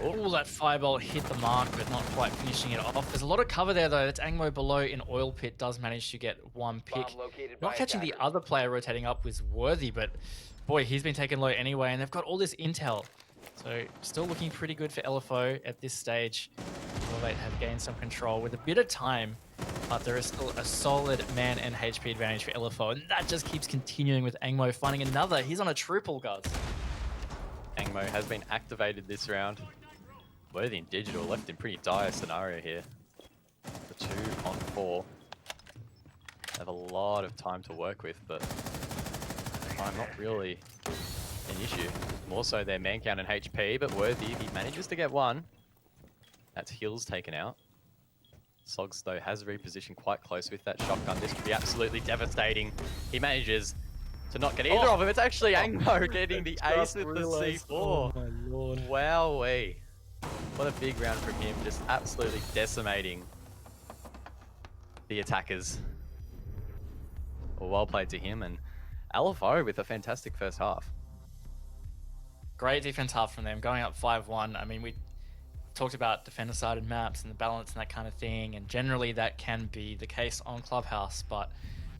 Oh, that fireball hit the mark, but not quite finishing it off. There's a lot of cover there, though. That's Angmo below in Oil Pit, does manage to get one pick. Bomb located Not by catching the attackers. other player rotating up was worthy, but boy, he's been taken low anyway, and they've got all this intel. So still looking pretty good for LFO at this stage. Elevate have gained some control with a bit of time, but there is still a solid man and HP advantage for LFO, and that just keeps continuing with Angmo finding another. He's on a triple, guys. Angmo has been activated this round. Worthy and Digital left in pretty dire scenario here. The 2 on 4. They have a lot of time to work with, but time not really an issue. More so their man count and HP, but Worthy, he manages to get one. That's Hills taken out. Sogs, though, has repositioned quite close with that shotgun. This could be absolutely devastating. He manages to not get either of them. It's actually Angmo getting the ace with the C4. Oh my lord. Wowee. What a big round from him, just absolutely decimating the attackers. Well played to him, and LFO with a fantastic first half. Great defense half from them, going up 5-1. I mean, we talked about defender-sided maps and the balance and that kind of thing, and generally that can be the case on Clubhouse, but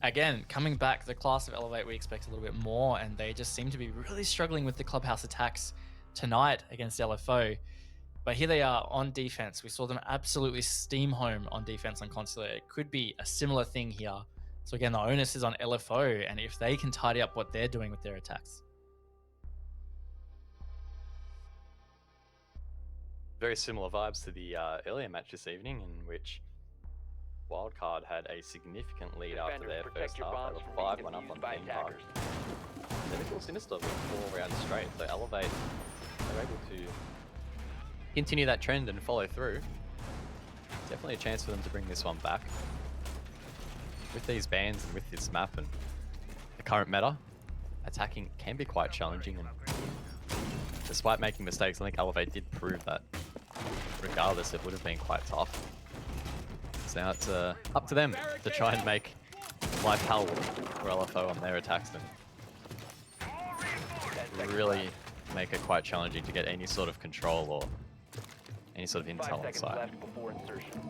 again, coming back, the class of Elevate, we expect a little bit more, and they just seem to be really struggling with the Clubhouse attacks tonight against LFO. But here they are on defense. We saw them absolutely steam home on defense on Consulate. It could be a similar thing here. So again, the onus is on LFO, and if they can tidy up what they're doing with their attacks. Very similar vibes to the earlier match this evening, in which Wildcard had a significant lead after their Defenders, first protect your half. bombs They from were being 5-1 up on defused by Theme Park. attackers. Typical Sinister with 4 rounds straight, so Elevate, they're able to continue that trend and follow through. Definitely a chance for them to bring this one back. With these bans and with this map and the current meta, attacking can be quite challenging, and despite making mistakes, I think Elevate did prove that regardless it would have been quite tough. So now it's up to them to try and make life hell for LFO on their attacks and really make it quite challenging to get any sort of control or any sort of 5 intel on seconds site. left before insertion.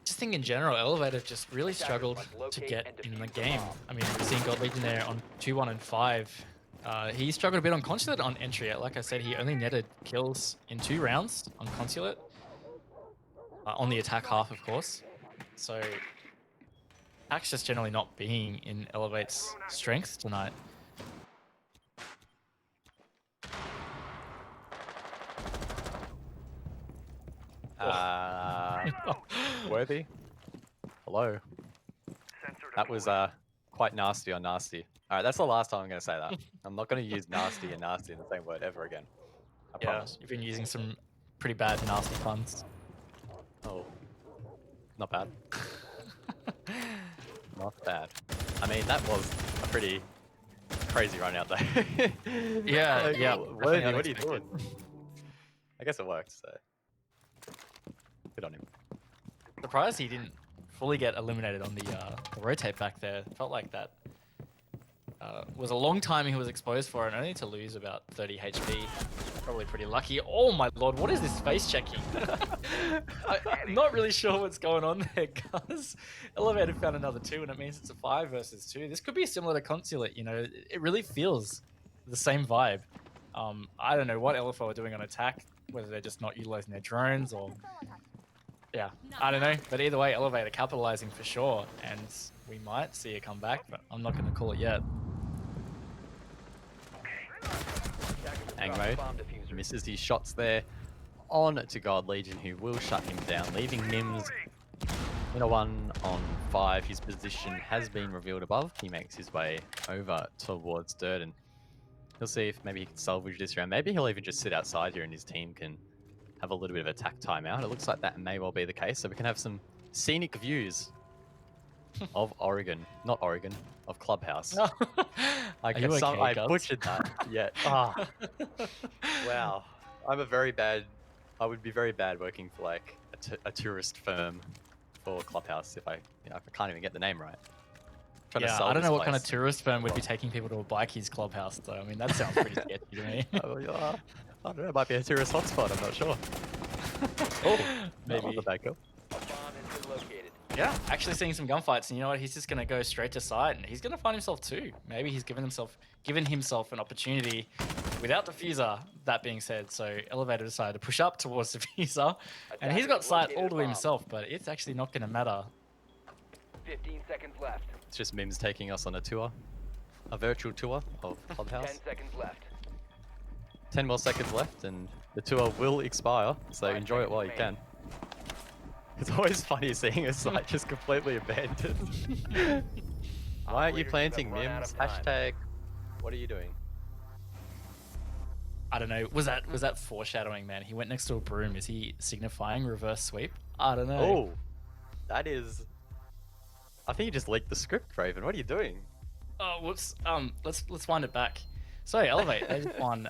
Just think in general, Elevate have just really struggled to get in the game. I mean, we've seen God Legion there on 2-1 and 5. He struggled a bit on Consulate on entry. Like I said, he only netted kills in 2 rounds on Consulate. On the attack half, of course. So, attack's just generally not being in Elevate's strength tonight. Worthy? Hello? That was quite nasty on nasty. Alright, that's the last time I'm going to say that. I'm not going to use nasty and nasty in the same word ever again. I Yeah, promise. you've been using some pretty bad, nasty puns. Oh. Not bad. Not bad. I mean, that was a pretty crazy run out there. Yeah, Like, yeah. Worthy, definitely what are you doing? unexpected. I guess it worked, so. Good on him. Surprised he didn't fully get eliminated on the rotate back there. Felt like that was a long time he was exposed for, and only to lose about 30 HP. Probably pretty lucky. Oh my lord, what is this face checking? I'm not really sure what's going on there, guys. Elevator found another 2, and it means it's a 5 versus 2. This could be similar to Consulate, you know. It really feels the same vibe. I don't know what LFO are doing on attack, whether they're just not utilizing their drones or... Yeah, I don't know. But either way, Elevator capitalizing for sure, and we might see a comeback, but I'm not going to call it yet. Angmo misses his shots there on to God Legion, who will shut him down, leaving Mims in a 1-on-5. His position has been revealed above. He makes his way over towards dirt, and he'll see if maybe he can salvage this round. Maybe he'll even just sit outside here and his team can have a little bit of attack timeout. It looks like that may well be the case, so we can have some scenic views of Oregon. Not Oregon, of Clubhouse. I guess okay, I Guns? butchered that. Yeah. Ah. Wow. I would be very bad working for like a tourist firm for Clubhouse if I can't even get the name right. Trying to Yeah, sell I don't this know what kind of place. tourist firm would be taking people to a bikies clubhouse, though. I mean, that sounds pretty sketchy to me. Oh, yeah. I don't know, it might be a tourist hotspot, I'm not sure. Oh, maybe the back up. A bomb has been located. Yeah, actually seeing some gunfights, and you know what? He's just going to go straight to site, and he's going to find himself 2. Maybe he's given himself an opportunity without diffuser, that being said. So Elevator decided to push up towards diffuser, and he's got sight all to himself, but it's actually not going to matter. 15 seconds left. It's just Mims taking us on a tour. A virtual tour of 10 Clubhouse. seconds left. 10 more seconds left and the tour will expire, so 5 enjoy it while you seconds can. It's always funny seeing a site just completely abandoned. Why aren't you Operators planting, have run out Mims? of time. Hashtag, what are you doing? I don't know. Was that foreshadowing, man? He went next to a broom. Is he signifying reverse sweep? I don't know. Oh, that is... I think you just leaked the script, Raven. What are you doing? Oh, whoops. Let's wind it back. So Elevate, they just won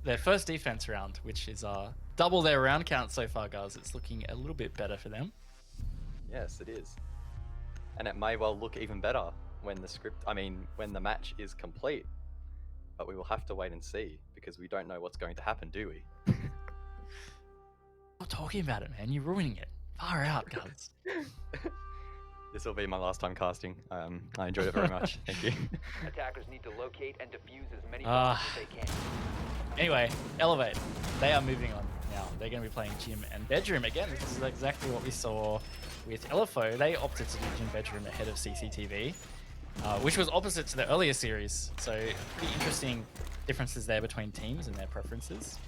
their first defense round, which is double their round count so far, guys. It's looking a little bit better for them. Yes, it is. And it may well look even better when when the match is complete. But we will have to wait and see, because we don't know what's going to happen, do we? Stop talking about it, man. You're ruining it. Far out, guys. This will be my last time casting. I enjoyed it very much. Thank you. Attackers need to locate and defuse as many bombs as they can. Anyway, Elevate. They are moving on now. They're going to be playing gym and bedroom again. This is exactly what we saw with LFO. They opted to do gym bedroom ahead of CCTV, which was opposite to the earlier series. So pretty interesting differences there between teams and their preferences.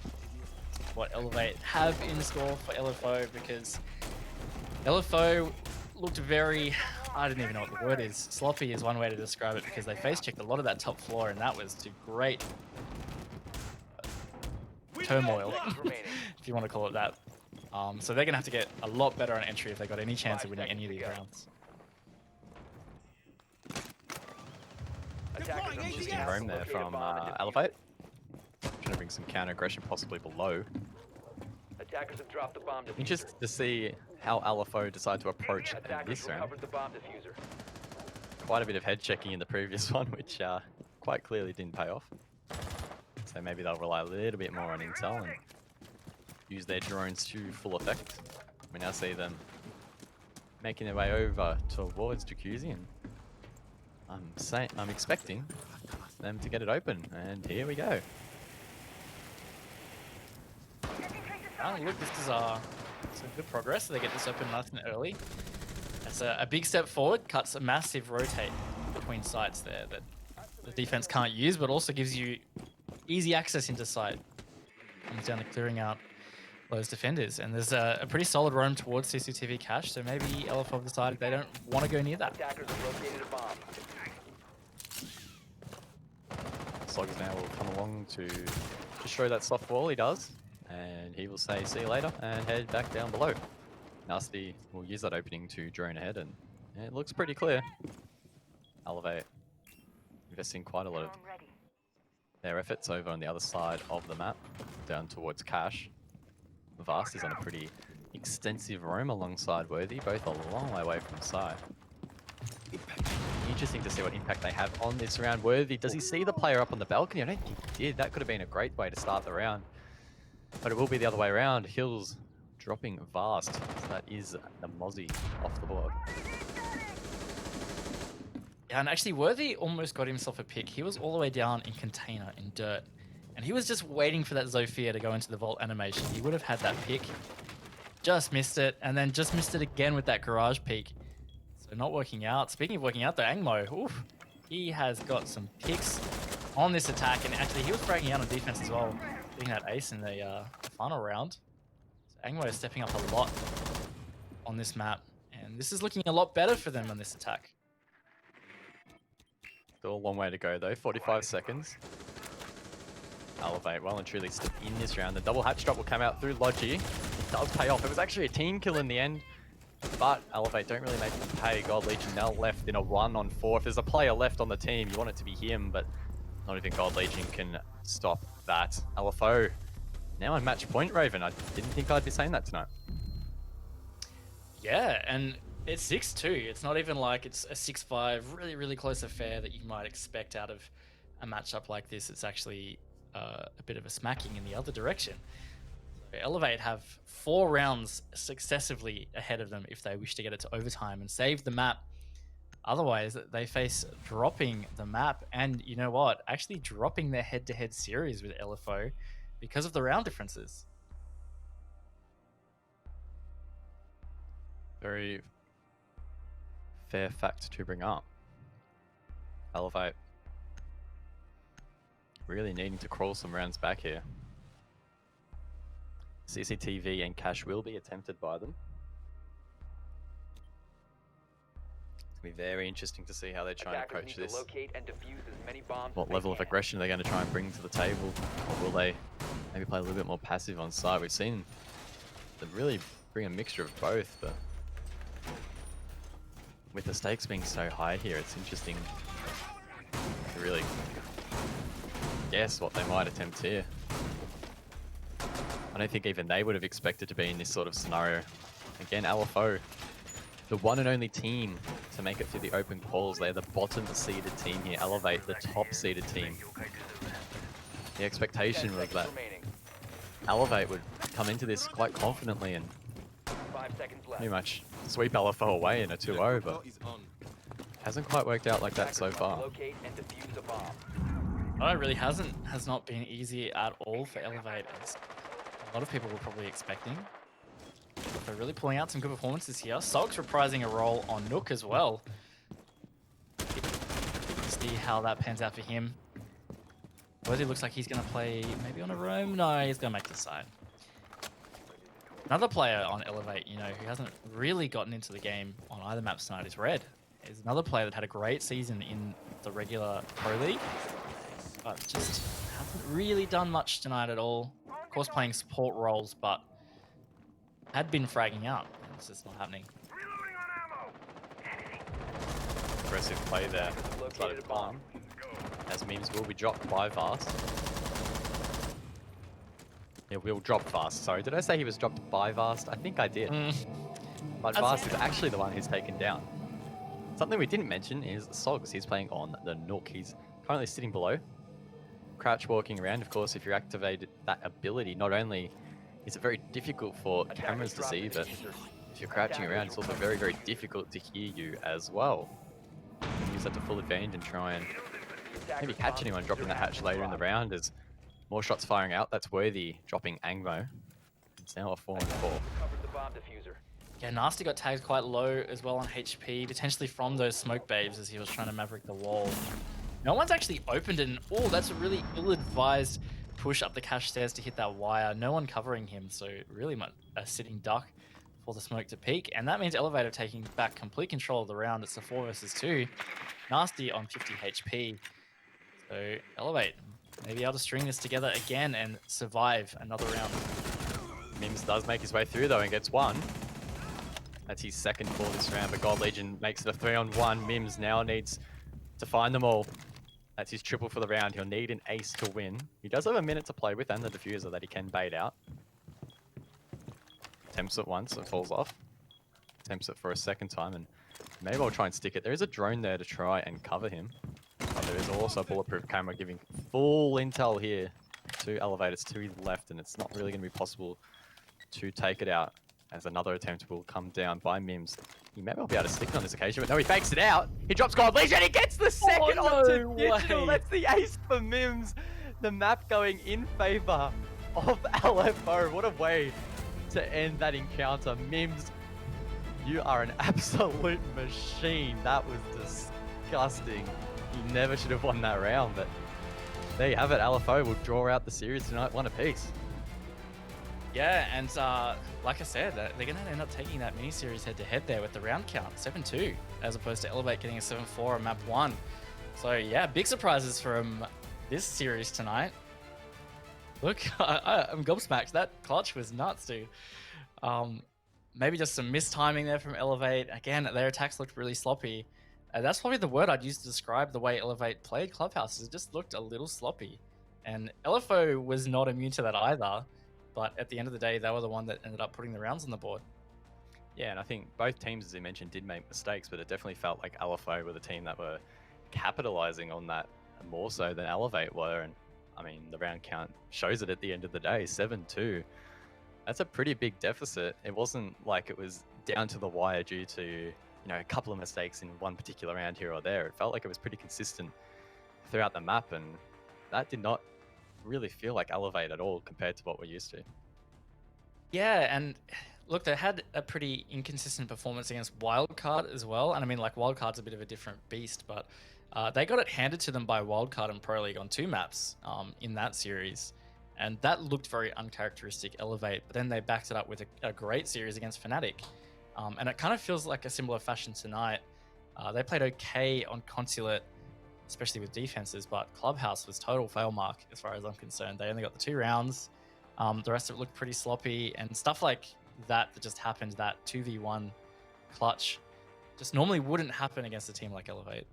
What Elevate have in store for LFO, because LFO looked very, I don't even know what the word is. Sloppy is one way to describe it, because they face checked a lot of that top floor, and that was to great turmoil, if you want to call it that. So they're going to have to get a lot better on entry if they got any chance of winning any of these rounds. Attackers are Interesting moving out. roam there Locate a from bomb and defuse Elevate. it. Trying to bring some counter aggression possibly below. Attackers have dropped the bomb diffuser. Interested to see how LFO decide to approach Attackers this round. recovered the bomb diffuser. Quite a bit of head checking in the previous one, which quite clearly didn't pay off. So maybe they'll rely a little bit more on intel and use their drones to full effect. We now see them making their way over towards Jacuzzi, and I'm expecting them to get it open, and here we go. Oh, look, this is some good progress. They get this open nice and early. That's a big step forward, cuts a massive rotate between sites there that the defense can't use, but also gives you easy access into site. Comes down to clearing out those defenders. And there's a pretty solid roam towards CCTV cache, so maybe LFO have decided they don't want to go near that. Attackers have located a bomb. Sloggers now will come along to show that soft wall. He does, and he will say see you later and head back down below. Nasty will use that opening to drone ahead, and it looks pretty clear. Elevate investing quite a lot of their efforts over on the other side of the map, down towards Cache. Vast is on a pretty extensive roam alongside Worthy, both a long way away from side. Interesting to see what impact they have on this round. Worthy, does he see the player up on the balcony? I don't think he did. That could have been a great way to start the round. But it will be the other way around. Hills dropping Vast. So that is the Mozzie off the board. Yeah, and actually Worthy almost got himself a pick. He was all the way down in container, in dirt. And he was just waiting for that Zofia to go into the vault animation. He would have had that pick. Just missed it, and then just missed it again with that garage peek. So not working out. Speaking of working out, though, Angmo, oof, he has got some picks on this attack, and actually he was bragging out on defense as well, getting that ace in the final round. So Angmo is stepping up a lot on this map, and this is looking a lot better for them on this attack. Still a long way to go though, 45 seconds. Elevate well and truly still in this round. The double hatch drop will come out through Logi. It does pay off. It was actually a team kill in the end, but Elevate don't really make it pay. God Legion now left in a 1-on-4. If there's a player left on the team, you want it to be him, but not even God Legion can stop that. LFO now on match point, Raven. I didn't think I'd be saying that tonight. Yeah, and it's 6-2. It's not even like it's a 6-5, really, really close affair that you might expect out of a matchup like this. It's actually a bit of a smacking in the other direction. So Elevate have 4 rounds successively ahead of them if they wish to get it to overtime and save the map. Otherwise, they face dropping the map and, you know what, actually dropping their head-to-head series with LFO because of the round differences. Very fair fact to bring up. Elevate really needing to crawl some rounds back here. CCTV and cash will be attempted by them. It's going to be very interesting to see how they try and approach this. What level of aggression they're going to try and bring to the table, or will they maybe play a little bit more passive on site? We've seen them really bring a mixture of both, but with the stakes being so high here, it's interesting to really guess what they might attempt here. I don't think even they would have expected to be in this sort of scenario. Again, LFO, the one and only team to make it through the open calls. They're the bottom seeded team here. Elevate, the top seeded team. The expectation was that Elevate would come into this quite confidently and pretty much sweep LFO away in a 2-0, but hasn't quite worked out like that so far. No, it really has not been easy at all for Elevate, as a lot of people were probably expecting. They're really pulling out some good performances here. Sog's reprising a role on Nook as well. See how that pans out for him. Worthy looks like he's going to play maybe on a roam. No, he's going to make the side. Another player on Elevate, you know, who hasn't really gotten into the game on either map tonight is Red. He's another player that had a great season in the regular Pro League, but just hasn't really done much tonight at all. Of course, playing support roles, but had been fragging out. It's just not happening. Aggressive play there. Side of Palm. As memes will be dropped by Vast. Yeah, will drop Vast. Sorry, did I say he was dropped by Vast? I think I did. But Vast is actually the one who's taken down. Something we didn't mention is Sogs. He's playing on the Nook. He's currently sitting below. Crouch walking around. Of course, if you activated that ability, not only is it very difficult for cameras to see, but if you're crouching around, it's also very, very difficult to hear you as well. You can use that to full advantage and try and maybe catch anyone dropping the hatch later in the round as more shots firing out. That's Worthy dropping Angmo. It's now a 4-on-4. Yeah, Nasty got tagged quite low as well on HP, potentially from those smoke babes as he was trying to maverick the wall. No one's actually opened it, and oh, that's a really ill-advised push up the cache stairs to hit that wire. No one covering him, so really much a sitting duck for the smoke to peak, and that means Elevator taking back complete control of the round. It's a 4 versus 2. Nasty on 50 HP. So Elevate maybe able to string this together again and survive another round. Mims does make his way through though and gets one. That's his second for this round, but God Legion makes it a 3-on-1. Mims now needs to find them all. That's his triple for the round. He'll need an ace to win. He does have a minute to play with and the diffuser that he can bait out. Attempts it once, it falls off. Attempts it for a second time, and maybe I'll try and stick it. There is a drone there to try and cover him. But there is also a bulletproof camera giving full intel here 2 elevators to his left, and it's not really going to be possible to take it out, as another attempt will come down by Mims. He may well be able to stick it on this occasion, but no, he fakes it out. He drops Gold Legion, he gets the second onto Digital. way. That's the ace for Mims. The map going in favor of LFO. What a way to end that encounter. Mims, you are an absolute machine. That was disgusting. He never should have won that round, but there you have it. LFO will draw out the series tonight, one apiece. Yeah, and like I said, they're going to end up taking that mini-series head-to-head there with the round count, 7-2, as opposed to Elevate getting a 7-4 on map 1. So yeah, big surprises from this series tonight. Look, I'm gobsmacked. That clutch was nuts, dude. Maybe just some mistiming there from Elevate. Again, their attacks looked really sloppy. That's probably the word I'd use to describe the way Elevate played Clubhouse. It just looked a little sloppy. And LFO was not immune to that either. But at the end of the day, they were the one that ended up putting the rounds on the board. Yeah, and I think both teams, as you mentioned, did make mistakes, but it definitely felt like LFO were the team that were capitalizing on that more so than Elevate were. And I mean, the round count shows it at the end of the day, 7-2. That's a pretty big deficit. It wasn't like it was down to the wire due to, you know, a couple of mistakes in one particular round here or there. It felt like it was pretty consistent throughout the map, and that did not really feel like Elevate at all compared to what we're used to. Yeah, and look, they had a pretty inconsistent performance against Wildcard as well. And I mean, like, Wildcard's a bit of a different beast, but they got it handed to them by Wildcard and Pro League on 2 maps in that series. And that looked very uncharacteristic Elevate, but then they backed it up with a great series against Fnatic. And it kind of feels like a similar fashion tonight. They played okay on Consulate, especially with defenses, but Clubhouse was total fail mark as far as I'm concerned. They only got the 2 rounds. The rest of it looked pretty sloppy, and stuff like that just happened, that 2v1 clutch, just normally wouldn't happen against a team like Elevate.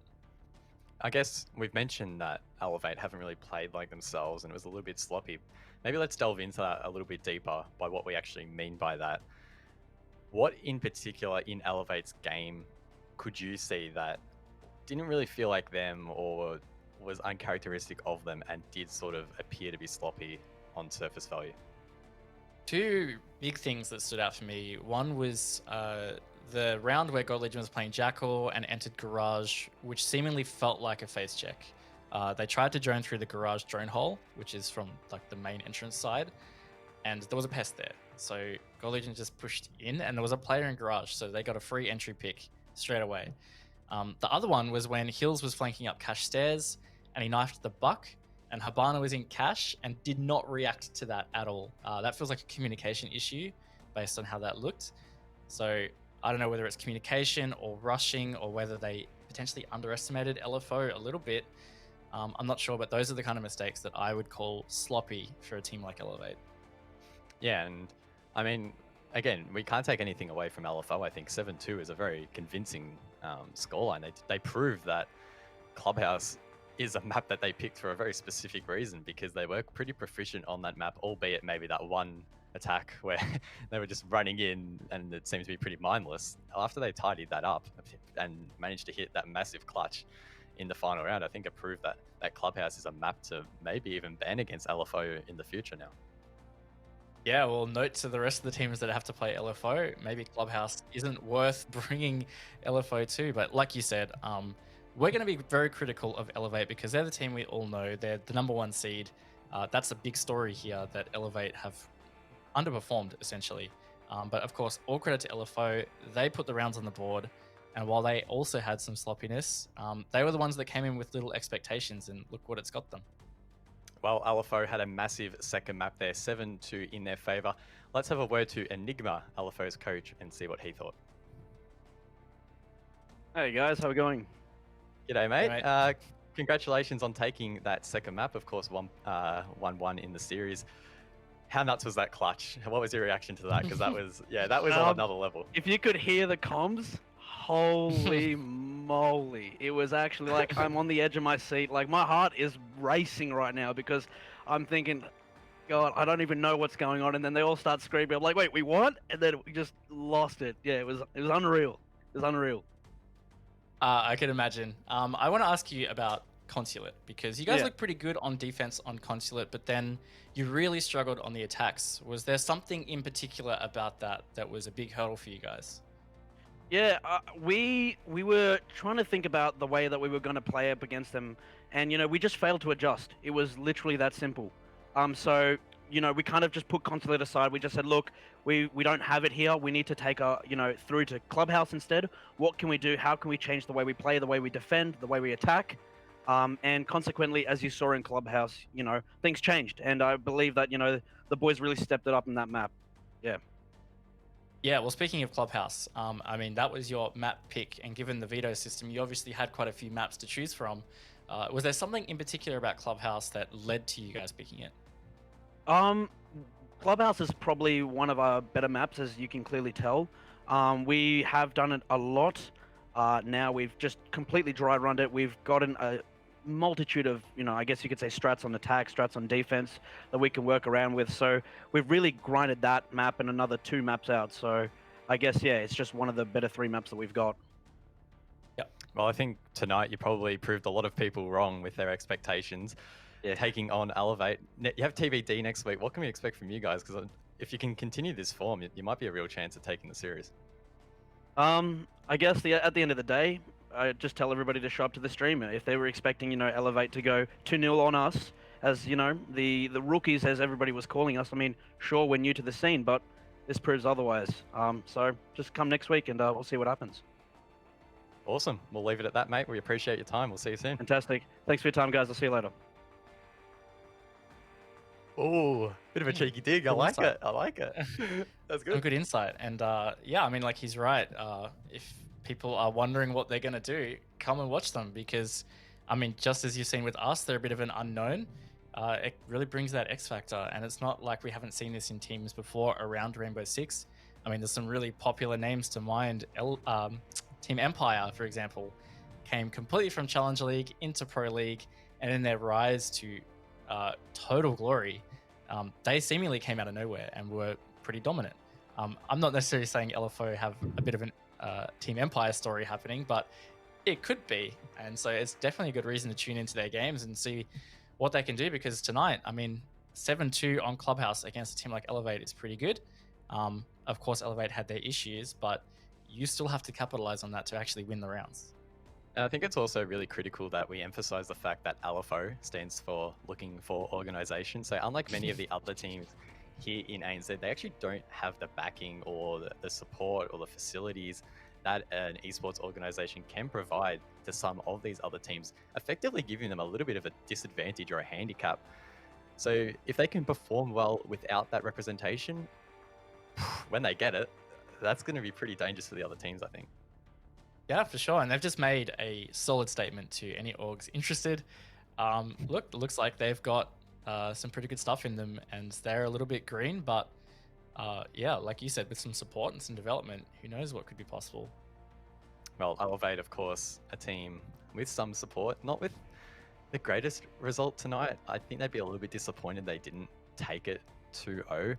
I guess we've mentioned that Elevate haven't really played like themselves and it was a little bit sloppy. Maybe let's delve into that a little bit deeper by what we actually mean by that. What in particular in Elevate's game could you see that didn't really feel like them or was uncharacteristic of them and did sort of appear to be sloppy on surface value? 2 big things that stood out for me. One was the round where Gold Legion was playing Jackal and entered Garage, which seemingly felt like a face check. They tried to drone through the Garage drone hole, which is from like the main entrance side, and there was a pest there. So Gold Legion just pushed in, and there was a player in Garage, so they got a free entry pick straight away. The other one was when Hills was flanking up Cash Stairs, and he knifed the Buck, and Habana was in Cash and did not react to that at all. That feels like a communication issue based on how that looked. So I don't know whether it's communication or rushing or whether they potentially underestimated LFO a little bit. I'm not sure, but those are the kind of mistakes that I would call sloppy for a team like Elevate. Yeah, and I mean, again, we can't take anything away from LFO. I think 7-2 is a very convincing scoreline. They proved that Clubhouse is a map that they picked for a very specific reason, because they were pretty proficient on that map, albeit maybe that one attack where they were just running in and it seemed to be pretty mindless. After they tidied that up and managed to hit that massive clutch in the final round, I think it proved that that Clubhouse is a map to maybe even ban against LFO in the future now. Yeah, well, note to the rest of the teams that have to play LFO, maybe Clubhouse isn't worth bringing LFO to, but like you said, we're going to be very critical of Elevate because they're the team we all know. They're the #1 seed. That's a big story here that Elevate have underperformed, essentially. But of course, all credit to LFO. They put the rounds on the board. And while they also had some sloppiness, they were the ones that came in with little expectations, and look what it's got them. Well, LFO had a massive second map there, 7-2 in their favor. Let's have a word to Enigma, LFO's coach, and see what he thought. Hey guys, how are we going? G'day, mate. Hey, mate. Congratulations on taking that second map. Of course, 1-1 in the series. How nuts was that clutch? What was your reaction to that? Because that was, yeah, that was on another level. If you could hear the comms, holy moly. It was actually like I'm on the edge of my seat. Like my heart is racing right now because I'm thinking, God, I don't even know what's going on. And then they all start screaming. I'm like, wait, we what? And then we just lost it. Yeah, it was unreal. It was unreal. I can imagine. I want to ask you about Consulate, because you guys Yeah. look pretty good on defense on Consulate, but then you really struggled on the attacks. Was there something in particular about that was a big hurdle for you guys? Yeah, we were trying to think about the way that we were going to play up against them, and we just failed to adjust. It was literally that simple. So we kind of just put Consulate aside. We just said, look, we don't have it here. We need to take through to Clubhouse instead. What can we do? How can we change the way we play, the way we defend, the way we attack? And consequently, as you saw in Clubhouse, things changed, and I believe that the boys really stepped it up in that map. Yeah. Yeah, well, speaking of Clubhouse, I mean, that was your map pick, and given the veto system, you obviously had quite a few maps to choose from. Was there something in particular about Clubhouse that led to you guys picking it? Clubhouse is probably one of our better maps, as you can clearly tell. We have done it a lot. Now we've just completely dry runned it. We've gotten a multitude of, I guess you could say strats on attack, strats on defense that we can work around with. So we've really grinded that map and another 2 maps out. So I guess, yeah, it's just one of the better 3 maps that we've got. Well, I think tonight you probably proved a lot of people wrong with their expectations. Yeah. Taking on Elevate. You have TBD next week. What can we expect from you guys? Because if you can continue this form, you might be a real chance of taking the series. I guess at the end of the day, I just tell everybody to show up to the stream. If they were expecting, Elevate to go 2-0 on us, as the rookies, as everybody was calling us. I mean, sure, we're new to the scene, but this proves otherwise. So just come next week and we'll see what happens. Awesome. We'll leave it at that, mate. We appreciate your time. We'll see you soon. Fantastic. Thanks for your time, guys. I'll see you later. Oh, bit of a cheeky dig. I Good like insight. it. I like it. That's A good. good insight. And yeah, I mean, like, he's right. If people are wondering what they're going to do, come and watch them, because, I mean, just as you've seen with us, they're a bit of an unknown. It really brings that X factor. And it's not like we haven't seen this in teams before around Rainbow Six. I mean, there's some really popular names to mind. Team Empire, for example, came completely from Challenger League into Pro League, and in their rise to total glory, they seemingly came out of nowhere and were pretty dominant. I'm not necessarily saying LFO have a bit of an Team Empire story happening, but it could be. And so it's definitely a good reason to tune into their games and see what they can do, because tonight, I mean, 7-2 on Clubhouse against a team like Elevate is pretty good. Of course, Elevate had their issues, but you still have to capitalize on that to actually win the rounds. And I think it's also really critical that we emphasize the fact that LFO stands for looking for organization. So unlike many of the other teams here in ANZ, they actually don't have the backing or the support or the facilities that an esports organization can provide to some of these other teams, effectively giving them a little bit of a disadvantage or a handicap. So if they can perform well without that representation, when they get it, that's going to be pretty dangerous for the other teams, I think. Yeah, for sure. And they've just made a solid statement to any orgs interested. Look, it looks like they've got some pretty good stuff in them, and they're a little bit green, but yeah, like you said, with some support and some development, who knows what could be possible. Well, Elevate, of course, a team with some support, not with the greatest result tonight. I think they'd be a little bit disappointed they didn't take it 2-0.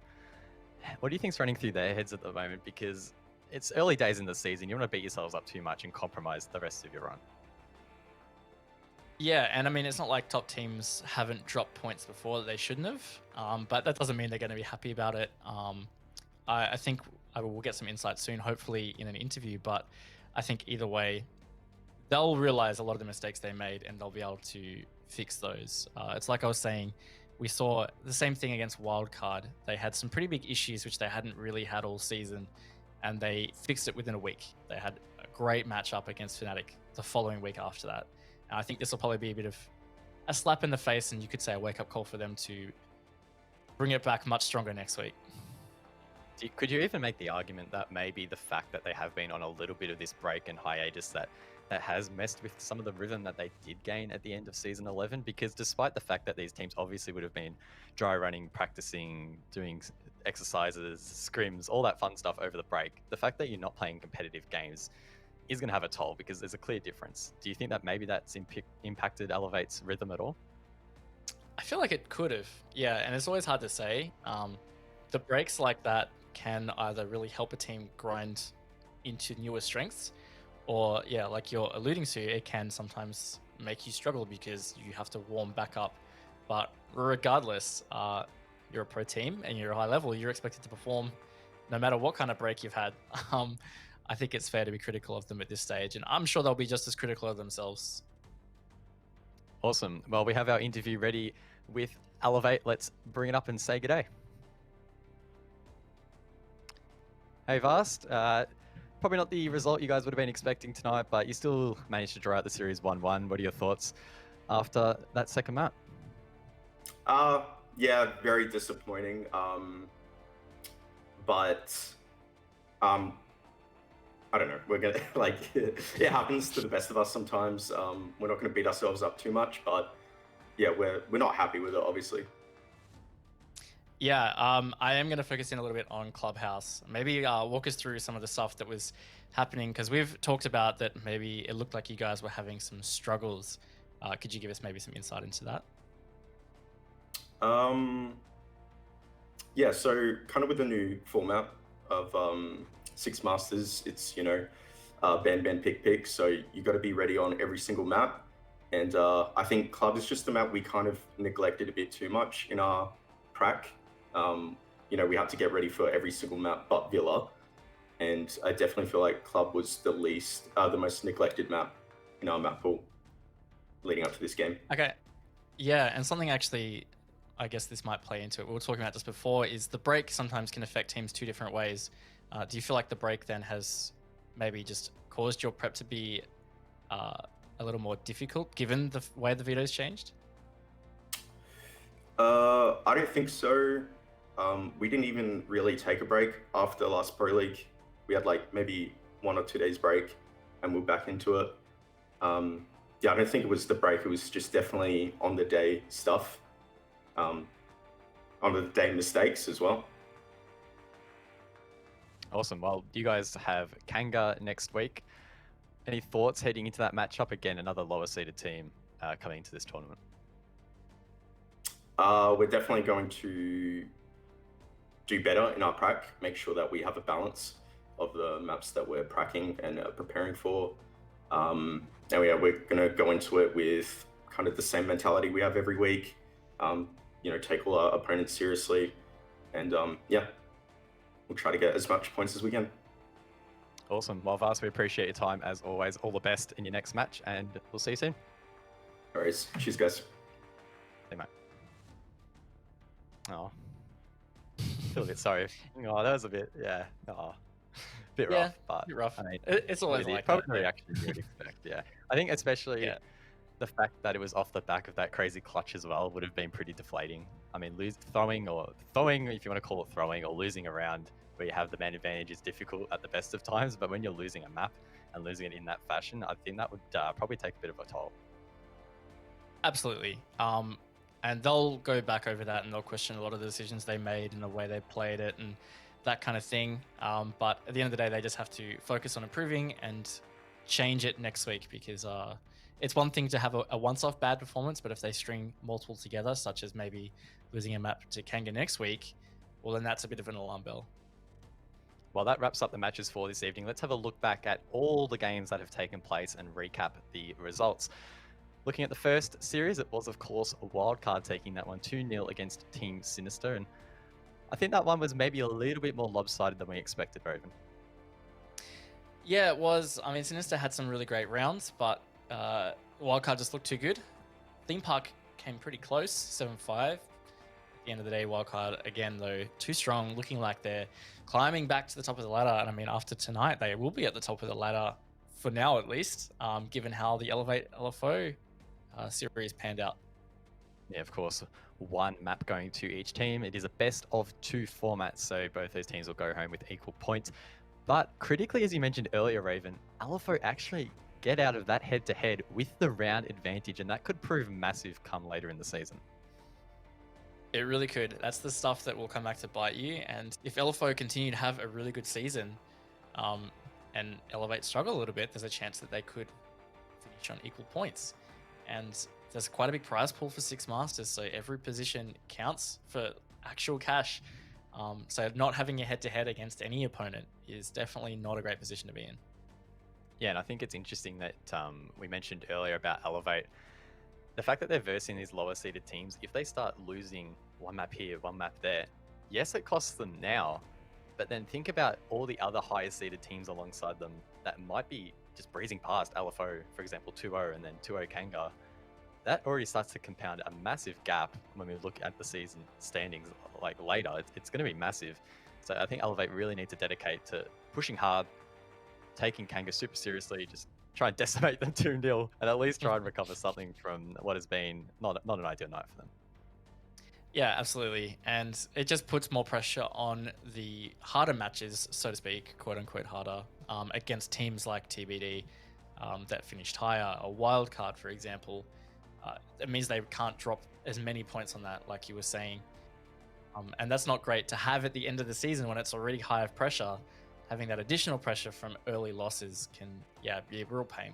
What do you think's running through their heads at the moment? Because it's early days in the season. You want to beat yourselves up too much and compromise the rest of your run. Yeah, and I mean, it's not like top teams haven't dropped points before that they shouldn't have, but that doesn't mean they're going to be happy about it. I think we'll get some insight soon, hopefully in an interview, but I think either way, they'll realize a lot of the mistakes they made and they'll be able to fix those. It's like I was saying, we saw the same thing against Wildcard. They had some pretty big issues which they hadn't really had all season, and they fixed it within a week. They had a great matchup against Fnatic the following week after that. And I think this will probably be a bit of a slap in the face, and you could say a wake-up call for them to bring it back much stronger next week. Could you even make the argument that maybe the fact that they have been on a little bit of this break and hiatus that has messed with some of the rhythm that they did gain at the end of season 11? Because despite the fact that these teams obviously would have been dry running, practicing, doing exercises, scrims, all that fun stuff over the break, the fact that you're not playing competitive games is going to have a toll, because there's a clear difference. Do you think that maybe that's impacted Elevate's rhythm at all? I feel like it could have, yeah, and it's always hard to say. The breaks like that can either really help a team grind into newer strengths, or yeah, like you're alluding to, it can sometimes make you struggle because you have to warm back up. But regardless, you're a pro team and you're a high level, you're expected to perform no matter what kind of break you've had. I think it's fair to be critical of them at this stage, and I'm sure they'll be just as critical of themselves. Awesome. Well, we have our interview ready with Elevate. Let's bring it up and say good day. Hey, Vast. Probably not the result you guys would have been expecting tonight, but you still managed to draw out the series 1-1. What are your thoughts after that second map? Yeah, very disappointing. But I don't know. We're gonna it happens to the best of us sometimes. We're not gonna beat ourselves up too much, but yeah, we're not happy with it, obviously. Yeah, I am going to focus in a little bit on Clubhouse. Maybe walk us through some of the stuff that was happening, because we've talked about that maybe it looked like you guys were having some struggles. Could you give us maybe some insight into that? Yeah, so kind of with the new format of Six Masters, it's, ban, pick. So you got to be ready on every single map. And I think Club is just a map we kind of neglected a bit too much in our prac. We had to get ready for every single map but Villa. And I definitely feel like Club was the most neglected map in our map pool leading up to this game. Okay. Yeah, and something actually, I guess this might play into it. We were talking about this before, is the break sometimes can affect teams two different ways. Do you feel like the break then has maybe just caused your prep to be a little more difficult given the way the veto's changed? I don't think so. We didn't even really take a break after last Pro League. We had maybe 1 or 2 days break and we're back into it. Yeah, I don't think it was the break. It was just definitely on the day stuff. On the day mistakes as well. Awesome. Well, you guys have Kanga next week. Any thoughts heading into that matchup? Again, another lower seeded team coming into this tournament. We're definitely going to do better in our prac, make sure that we have a balance of the maps that we're pracking and preparing for. And we're going to go into it with kind of the same mentality we have every week. Take all our opponents seriously. And yeah, we'll try to get as much points as we can. Awesome. Well, Vast, we appreciate your time as always. All the best in your next match, and we'll see you soon. All right. Cheers, guys. Hey, mate. Oh, feel a bit sorry. Oh, that was a bit, yeah. Oh, bit rough, but bit rough. I mean, It's always like probably that. the reaction you would expect. Yeah, I think especially the fact that it was off the back of that crazy clutch as well would have been pretty deflating. I mean, throwing, if you want to call it throwing, or losing a round where you have the man advantage is difficult at the best of times. But when you're losing a map and losing it in that fashion, I think that would probably take a bit of a toll. Absolutely. And they'll go back over that and they'll question a lot of the decisions they made and the way they played it and that kind of thing. But at the end of the day, they just have to focus on improving and change it next week, because it's one thing to have a once-off bad performance, but if they string multiple together, such as maybe losing a map to Kanga next week, well, then that's a bit of an alarm bell. Well, that wraps up the matches for this evening. Let's have a look back at all the games that have taken place and recap the results. Looking at the first series, it was, of course, a wildcard taking that one 2-0 against Team Sinister. And I think that one was maybe a little bit more lopsided than we expected, Raven. Yeah, it was. I mean, Sinister had some really great rounds, but wildcard just looked too good. Theme Park came pretty close, 7-5. At the end of the day, wildcard, again, though, too strong, looking like they're climbing back to the top of the ladder. And I mean, after tonight, they will be at the top of the ladder, for now at least, given how the Elevate LFO series panned out. Yeah, of course, one map going to each team. It is a best of 2 format, so both those teams will go home with equal points. But critically, as you mentioned earlier, Raven, LFO actually get out of that head-to-head with the round advantage, and that could prove massive come later in the season. It really could. That's the stuff that will come back to bite you. And if LFO continue to have a really good season and Elevate struggle a little bit, there's a chance that they could finish on equal points. And there's quite a big prize pool for Six Masters, so every position counts for actual cash. So not having a head-to-head against any opponent is definitely not a great position to be in. Yeah, and I think it's interesting that we mentioned earlier about Elevate. The fact that they're versing these lower seeded teams, if they start losing one map here, one map there, yes, it costs them now, but then think about all the other higher seeded teams alongside them that might be just breezing past LFO, for example, 2-0 and then 2-0 Kanga. That already starts to compound a massive gap when we look at the season standings like later. It's going to be massive. So I think Elevate really need to dedicate to pushing hard, taking Kanga super seriously, just try and decimate them 2-0 and at least try and recover something from what has been not an ideal night for them. Yeah, absolutely. And it just puts more pressure on the harder matches, so to speak, quote unquote harder, against teams like TBD that finished higher, a wildcard, for example. It means they can't drop as many points on that, like you were saying. And that's not great to have at the end of the season when it's already high of pressure. Having that additional pressure from early losses can, be a real pain.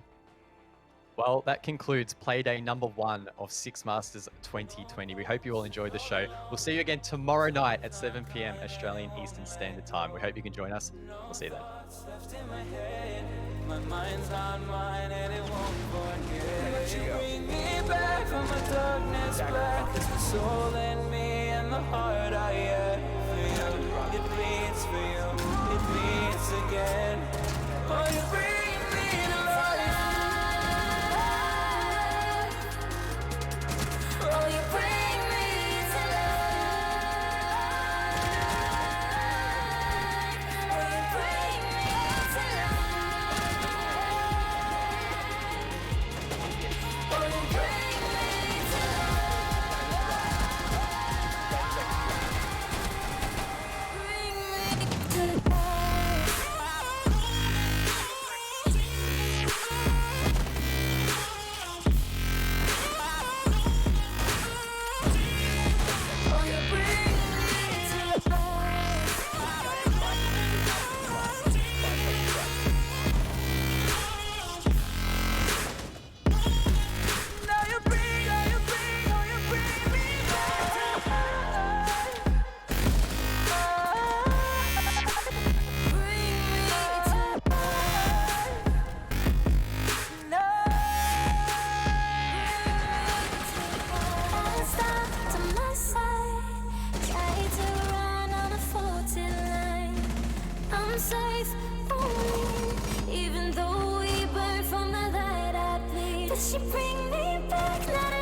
Well, that concludes Playday number 1 of Six Masters 2020. We hope you all enjoyed the show. We'll see you again tomorrow night at 7 p.m. Australian Eastern Standard Time. We hope you can join us. We'll see you then. My mind's on mine and it won't forget. You bring me back from my darkness black. It's the soul in me and the heart I have for you. It bleeds for you. It bleeds again. Oh, you bring me to life. Oh, you bring me to life. Oh, you bring me to life. Oh, you bring me to life. Bring me to life. Safe, even though we burn from the light I bleed. Does she bring me back? Not